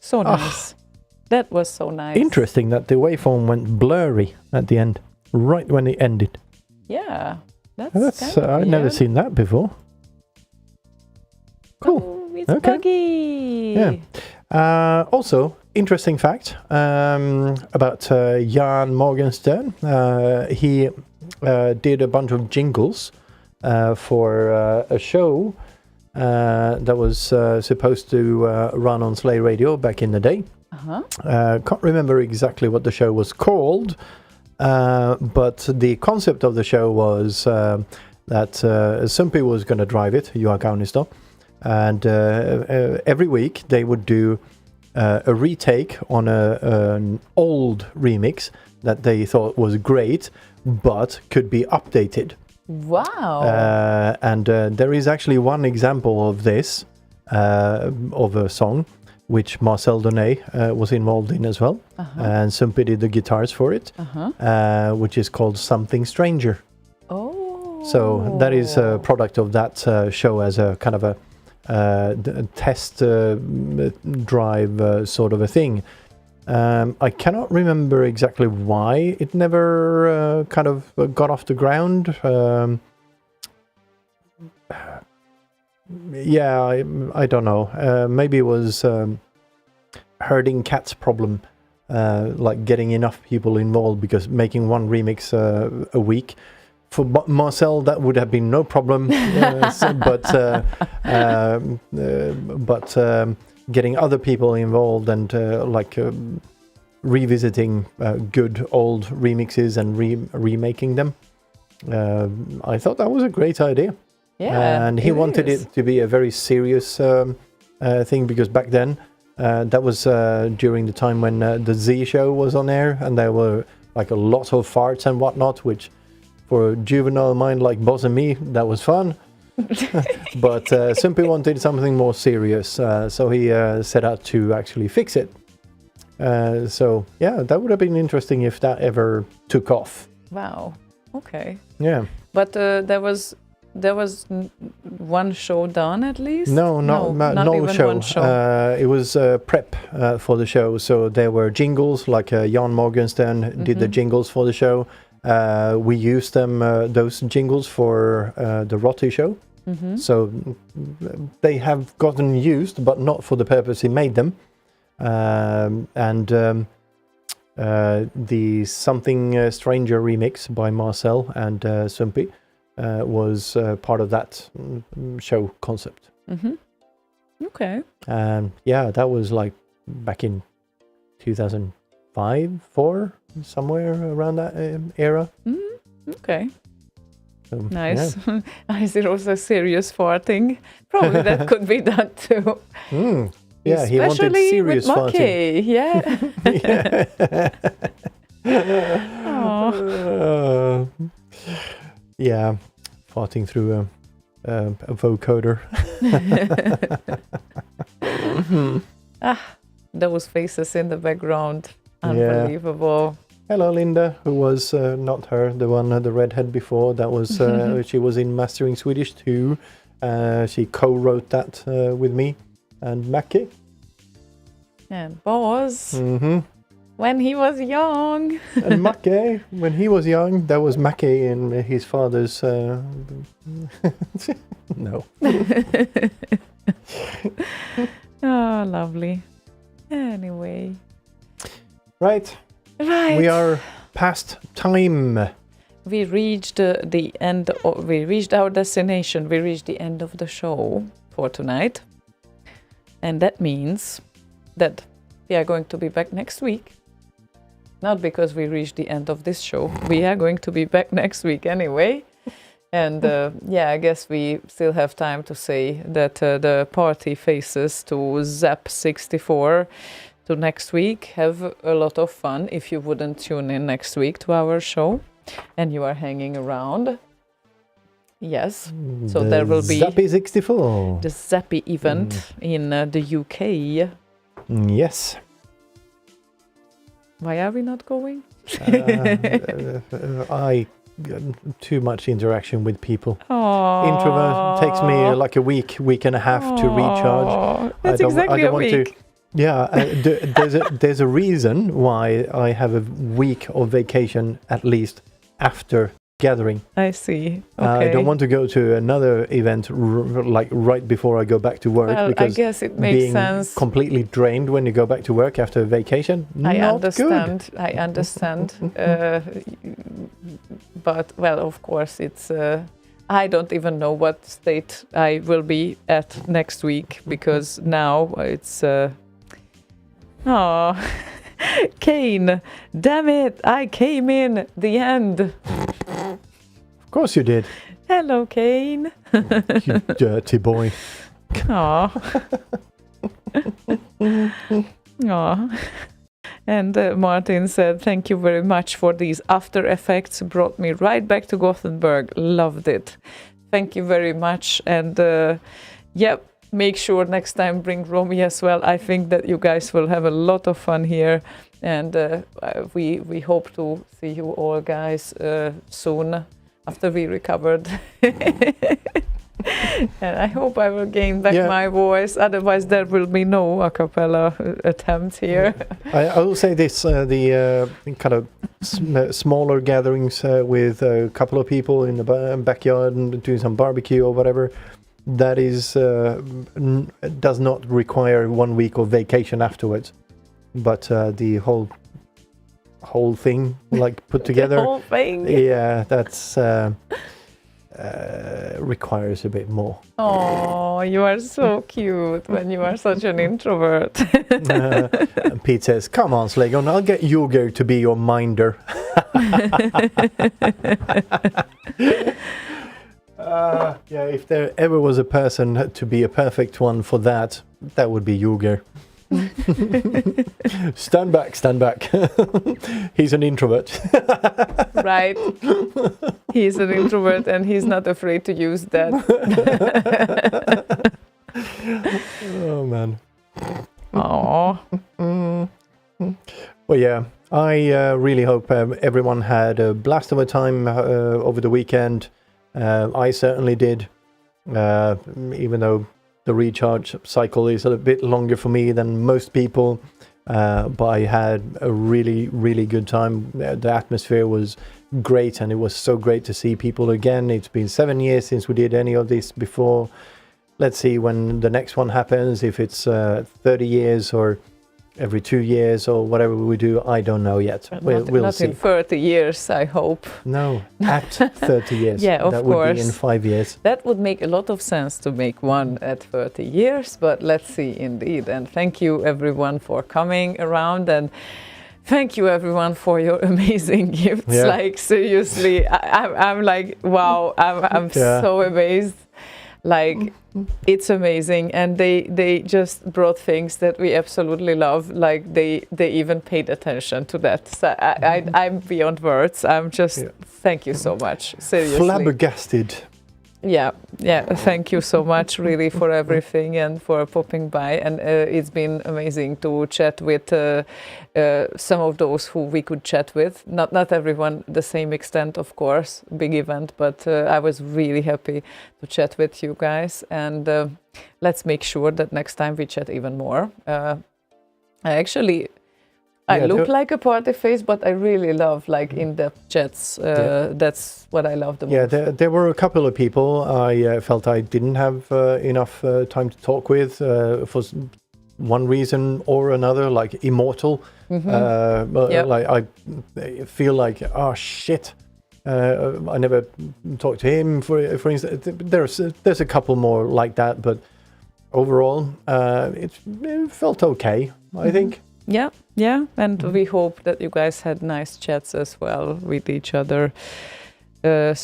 So nice. That was so nice. Interesting that the waveform went blurry at the end, right when it ended. Yeah. That's kind of I've never weird. seen that before. Cool. Oh, it's Okay. buggy. Yeah. Also, interesting fact about Jan Morgenstern. He did a bunch of jingles for a show that was supposed to run on Slay Radio back in the day. Can't remember exactly what the show was called, but the concept of the show was that Sumpi was going to drive it, Juha Kaunisto, and every week they would do a retake on an old remix that they thought was great, but could be updated. Wow. And there is actually one example of this, of a song, which Marcel Donet was involved in as well. And Sumpi did the guitars for it, which is called Something Stranger. Oh. So that is a product of that show as a kind of a test drive sort of a thing. I cannot remember exactly why it never kind of got off the ground. Yeah, I don't know. Maybe it was herding cats problem, like getting enough people involved, because making one remix a week for Marcel, that would have been no problem. But getting other people involved and revisiting good old remixes and remaking them, I thought that was a great idea. Yeah, and he wanted is. it to be a very serious thing, because back then that was during the time when the Z show was on air, and there were like a lot of farts and whatnot, which for a juvenile mind like Boss and me, that was fun. But Sumpi wanted something more serious, so he set out to actually fix it. So yeah, that would have been interesting if that ever took off. Wow. Okay. Yeah. But there was one show done at least? No even show. one show. It was prep for the show. So there were jingles, like Jan Morgenstern did the jingles for the show. We used them, those jingles, for the Rotti show. So they have gotten used, but not for the purpose he made them. The Something Stranger remix by Marcel and Sumpi was part of that show concept. Okay. And yeah, that was like back in 2005, 4, somewhere around that era. Okay. So, Nice. I see also serious farting. Probably that could be done too. Yeah. He wanted Especially serious with farting. Maki. Yeah. Yeah, farting through a vocoder. Those faces in the background. Unbelievable. Hello, Linda, who was not her, the one, the redhead before. That was she was in Mastering Swedish too. She co-wrote that with me and Mackie. And Boz, when he was young. And Mackie, when he was young, that was Mackie in his father's. No. Oh, lovely. Anyway. Right. We are past time. We reached the end. We reached our destination. We reached the end of the show for tonight, and that means that we are going to be back next week. Not because we reached the end of this show. We are going to be back next week anyway. And I guess we still have time to say that the party faces to Zap 64 to next week. Have a lot of fun if you wouldn't tune in next week to our show and you are hanging around. Yes, so there will be Zappy 64. the Zappy event in the UK. Yes. Why are we not going? I too much interaction with people. Aww. Introvert takes me like a week and a half to recharge. That's exactly a week. Yeah, there's a reason why I have a week of vacation at least after gathering. I see. Okay. I don't want to go to another event like right before I go back to work, Well, I because guess it makes being sense. completely drained when you go back to work after a vacation, I not understand. good. I understand. But well, of course, it's. I don't even know what state I will be at next week, because now it's. Oh, Kane! Damn it! I came in the end. Of course you did, Hello, Kane. you dirty boy. Aw. Aw. And Martin said, thank you very much for these after effects. Brought me right back to Gothenburg. Loved it. Thank you very much. And yep, make sure next time bring Romy as well. I think that you guys will have a lot of fun here. And we hope to see you all guys soon after we recovered. And I hope I will gain back my voice. Otherwise, there will be no a cappella attempt here. I will say this: the kind of smaller gatherings with a couple of people in the backyard and doing some barbecue or whatever, that is does not require 1 week of vacation afterwards. But the whole thing, like put together, The whole thing. yeah, that's. Requires a bit more. Oh, you are so cute when you are such an introvert. And Pete says, "Come on, Slaygon, I'll get Hugo to be your minder." Yeah, if there ever was a person to be a perfect one for that, that would be Hugo. Stand back, stand back. He's an introvert. Right. He's an introvert and he's not afraid to use that. Oh, man. Oh. Well, yeah, I really hope everyone had a blast of a time over the weekend. I certainly did, even though the recharge cycle is a bit longer for me than most people. But I had a really, really good time. The atmosphere was great, and it was so great to see people again. It's been 7 years since we did any of this before. Let's see when the next one happens, if it's 30 years or every 2 years or whatever we do. I don't know yet. We'll not see. in 30 years, I hope. No, at 30 years. Yeah, of that course. would be in 5 years. That would make a lot of sense to make one at 30 years, but let's see indeed. And thank you everyone for coming around, and thank you everyone for your amazing gifts. Yeah. Like seriously, I'm like, wow, I'm so amazed. Like, it's amazing, and they just brought things that we absolutely love. Like they even paid attention to that. So I'm beyond words. I'm just thank you so much. Seriously, Flabbergasted. Yeah. Thank you so much, really, for everything and for popping by. And it's been amazing to chat with some of those who we could chat with. Not everyone the same extent, of course, big event, but I was really happy to chat with you guys. And let's make sure that next time we chat even more. I look like a party face, but I really love like in-depth chats. That's what I love the most. Yeah, there were a couple of people I felt I didn't have enough time to talk with for one reason or another, like Immortal. Like I feel like, oh shit, I never talked to him. For instance, there's a couple more like that, but overall, it felt okay, I think. Yeah, and we hope that you guys had nice chats as well with each other. Thank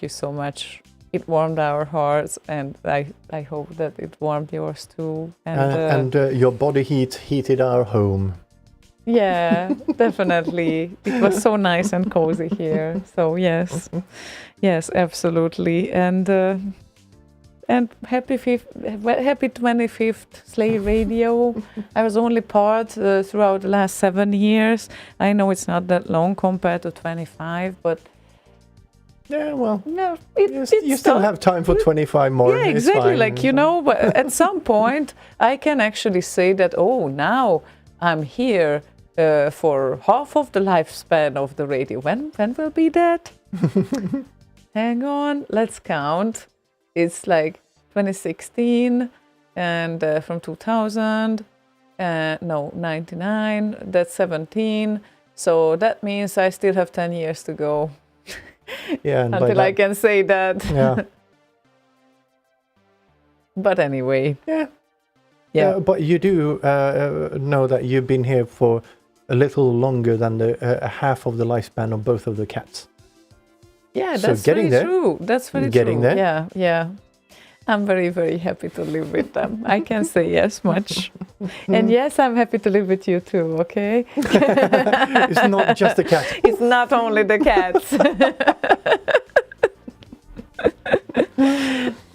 you so much. It warmed our hearts, and I hope that it warmed yours too. And your body heat heated our home. Yeah, definitely. It was so nice and cozy here. So yes, absolutely. And happy 25th Slay Radio. I was only part throughout the last 7 years. I know it's not that long compared to 25, but Yeah, well, No, you still have time for 25 more. Yeah, It's exactly. fine. Like, you know, but at some point, I can actually say that, oh, now I'm here for half of the lifespan of the radio. When will be that? Hang on, let's count. It's like 2016 and from 2000, no, 99, that's 17. So that means I still have 10 years to go Yeah, and by until I that- can say that. Yeah. But anyway, Yeah. yeah. But you do know that you've been here for a little longer than the half of the lifespan of both of the cats. Yeah, So that's getting very there. true. That's very Getting true. there. Yeah, yeah. I'm very, very happy to live with them. I can say yes much. And yes, I'm happy to live with you too, okay? It's not just the cat. It's not only the cats.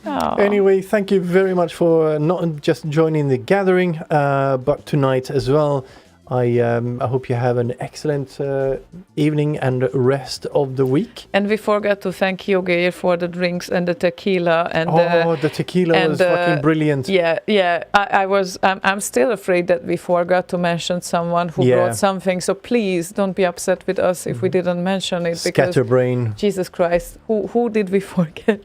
Oh. Anyway, thank you very much for not just joining the gathering, but tonight as well. I hope you have an excellent evening and rest of the week. And we forgot to thank you, Geir, for the drinks and the tequila and The tequila and, was fucking brilliant. yeah. I'm still afraid that we forgot to mention someone who Yeah. brought something. So please don't be upset with us if we didn't mention it. Because Scatterbrain. Jesus Christ, who did we forget?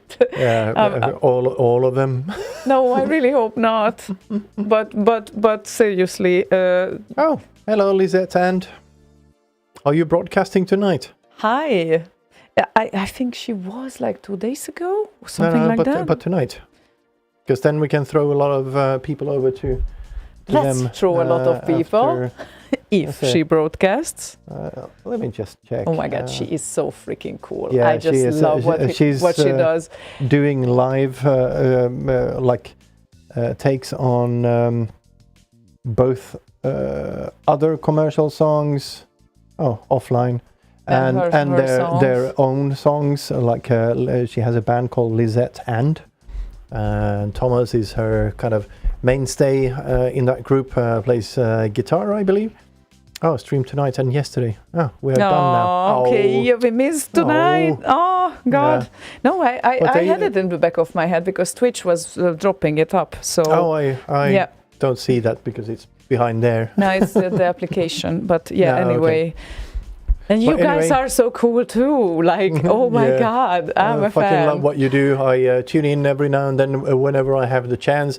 All of them. No, I really hope not. But seriously, Oh, hello, Lisette. And are you broadcasting tonight? hi. I think she was like 2 days ago or something like that. But tonight, because then we can throw a lot of people over to Let's them. throw a lot of people after- if okay. she broadcasts. Let me just check. Oh my God, she is so freaking cool. yeah, I she just is, love she's, what she does. doing live takes on both other commercial songs, offline, And her songs. their own songs. Like she has a band called Lisette and Thomas is her kind of mainstay in that group. Plays guitar, I believe. Oh, stream tonight and yesterday. Oh, we're done now. Okay, yeah, we missed tonight. Oh God, Yeah. no, I But they- had it in the back of my head because Twitch was dropping it up. So I yeah. don't see that because it's behind there. no, it's the application. But yeah, Yeah, anyway. And you But guys anyway- are so cool too. Like, oh my Yeah. God, I'm I a fucking fan. love what you do. I tune in every now and then whenever I have the chance.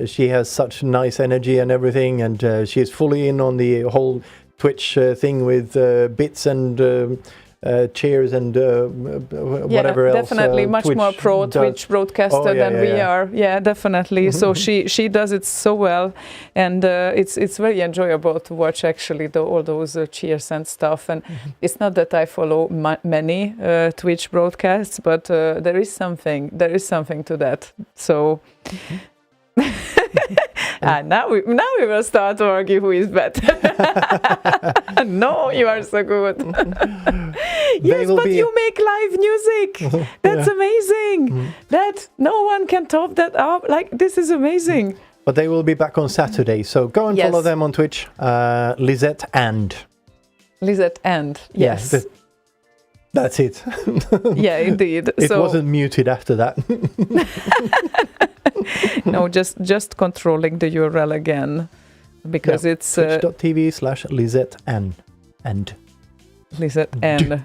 She has such nice energy and everything, and she's fully in on the whole Twitch thing with bits and cheers and whatever else. Definitely much Twitch more pro does. Twitch broadcaster Oh, yeah, than yeah, we yeah. are. Yeah, definitely. So she does it so well, and it's very enjoyable to watch actually all those cheers and stuff. And it's not that I follow many Twitch broadcasts, but there is something to that. So. Now we will start to argue who is better. No, you are so good. Yes, will but be- you make live music. That's amazing. That no one can top that up. Like, this is amazing. But they will be back on Saturday, so go and follow Yes. them on Twitch. Lisette and Lisette and yes, Yeah, that's it. yeah, indeed. It So wasn't muted after that. no, just controlling the URL again because it's Twitch.tv/Lisette and. Lisette and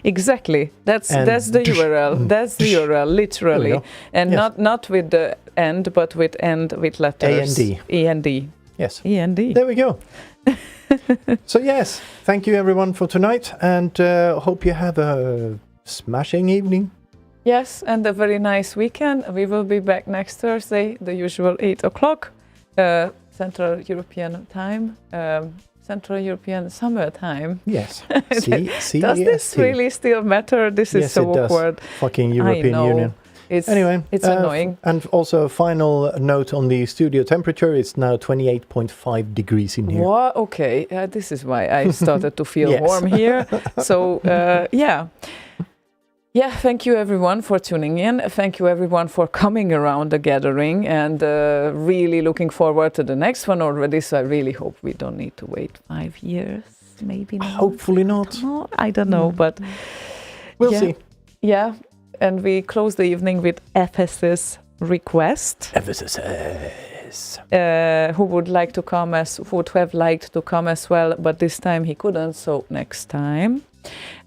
exactly. That's And the URL. That's the URL, literally, go. and Yes. not with the end, but with end with letters. A&D. E-N-D. Yes. E-N-D. There we go. So yes, thank you everyone for tonight, and hope you have a smashing evening. Yes, and a very nice weekend. We will be back next Thursday, the usual 8 o'clock, Central European time, Central European Summer Time. Yes. Does this really still matter? This is Yes, so it does. awkward. Fucking I European know. Union. Anyway, it's annoying. And also a final note on the studio temperature. It's now 28.5 degrees in here. What? Okay, this is why I started to feel Yes. warm here. So, yeah. Yeah, thank you everyone for tuning in. Thank you everyone for coming around the gathering, and really looking forward to the next one already. So I really hope we don't need to wait 5 years, maybe not. Hopefully not. I don't know, but We'll Yeah. see. Yeah, and we close the evening with Ephesus request. Ephesus. Who would have liked to come as well, but this time he couldn't, so next time.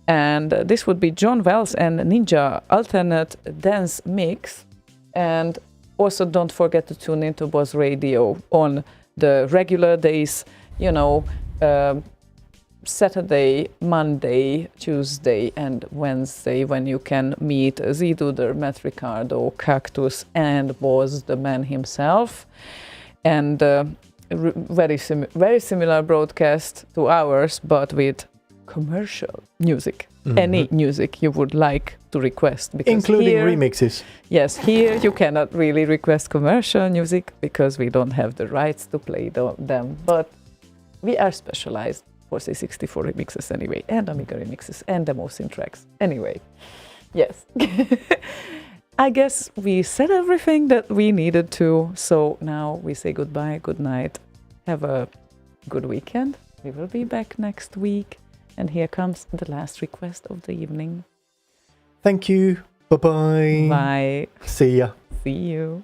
And this would be John Wells and Ninja alternate dance mix. And also don't forget to tune into Buzz Radio on the regular days, Saturday, Monday, Tuesday and Wednesday, when you can meet Z-Duder, Matt Ricardo, Cactus and Boz, the man himself. And very similar broadcast to ours, but with commercial music. Any music you would like to request. Because including here, remixes. Yes, here you cannot really request commercial music because we don't have the rights to play them. But we are specialized for C64 remixes anyway, and Amiga remixes, and demo sync tracks. Anyway, yes. I guess we said everything that we needed to. So now we say goodbye, good night. Have a good weekend. We will be back next week. And here comes the last request of the evening. Thank you. Bye-bye. Bye. See ya. See you.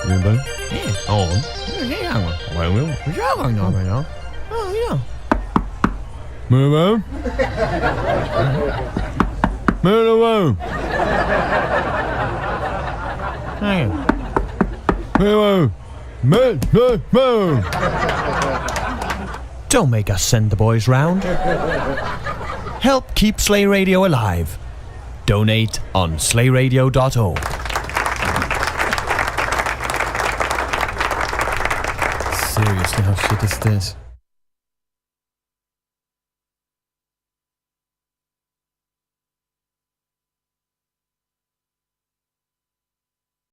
Move on. Move on. Move on. Don't make us send the boys round. Help keep Slay Radio alive. Donate on slayradio.org. Seriously, how shit is this?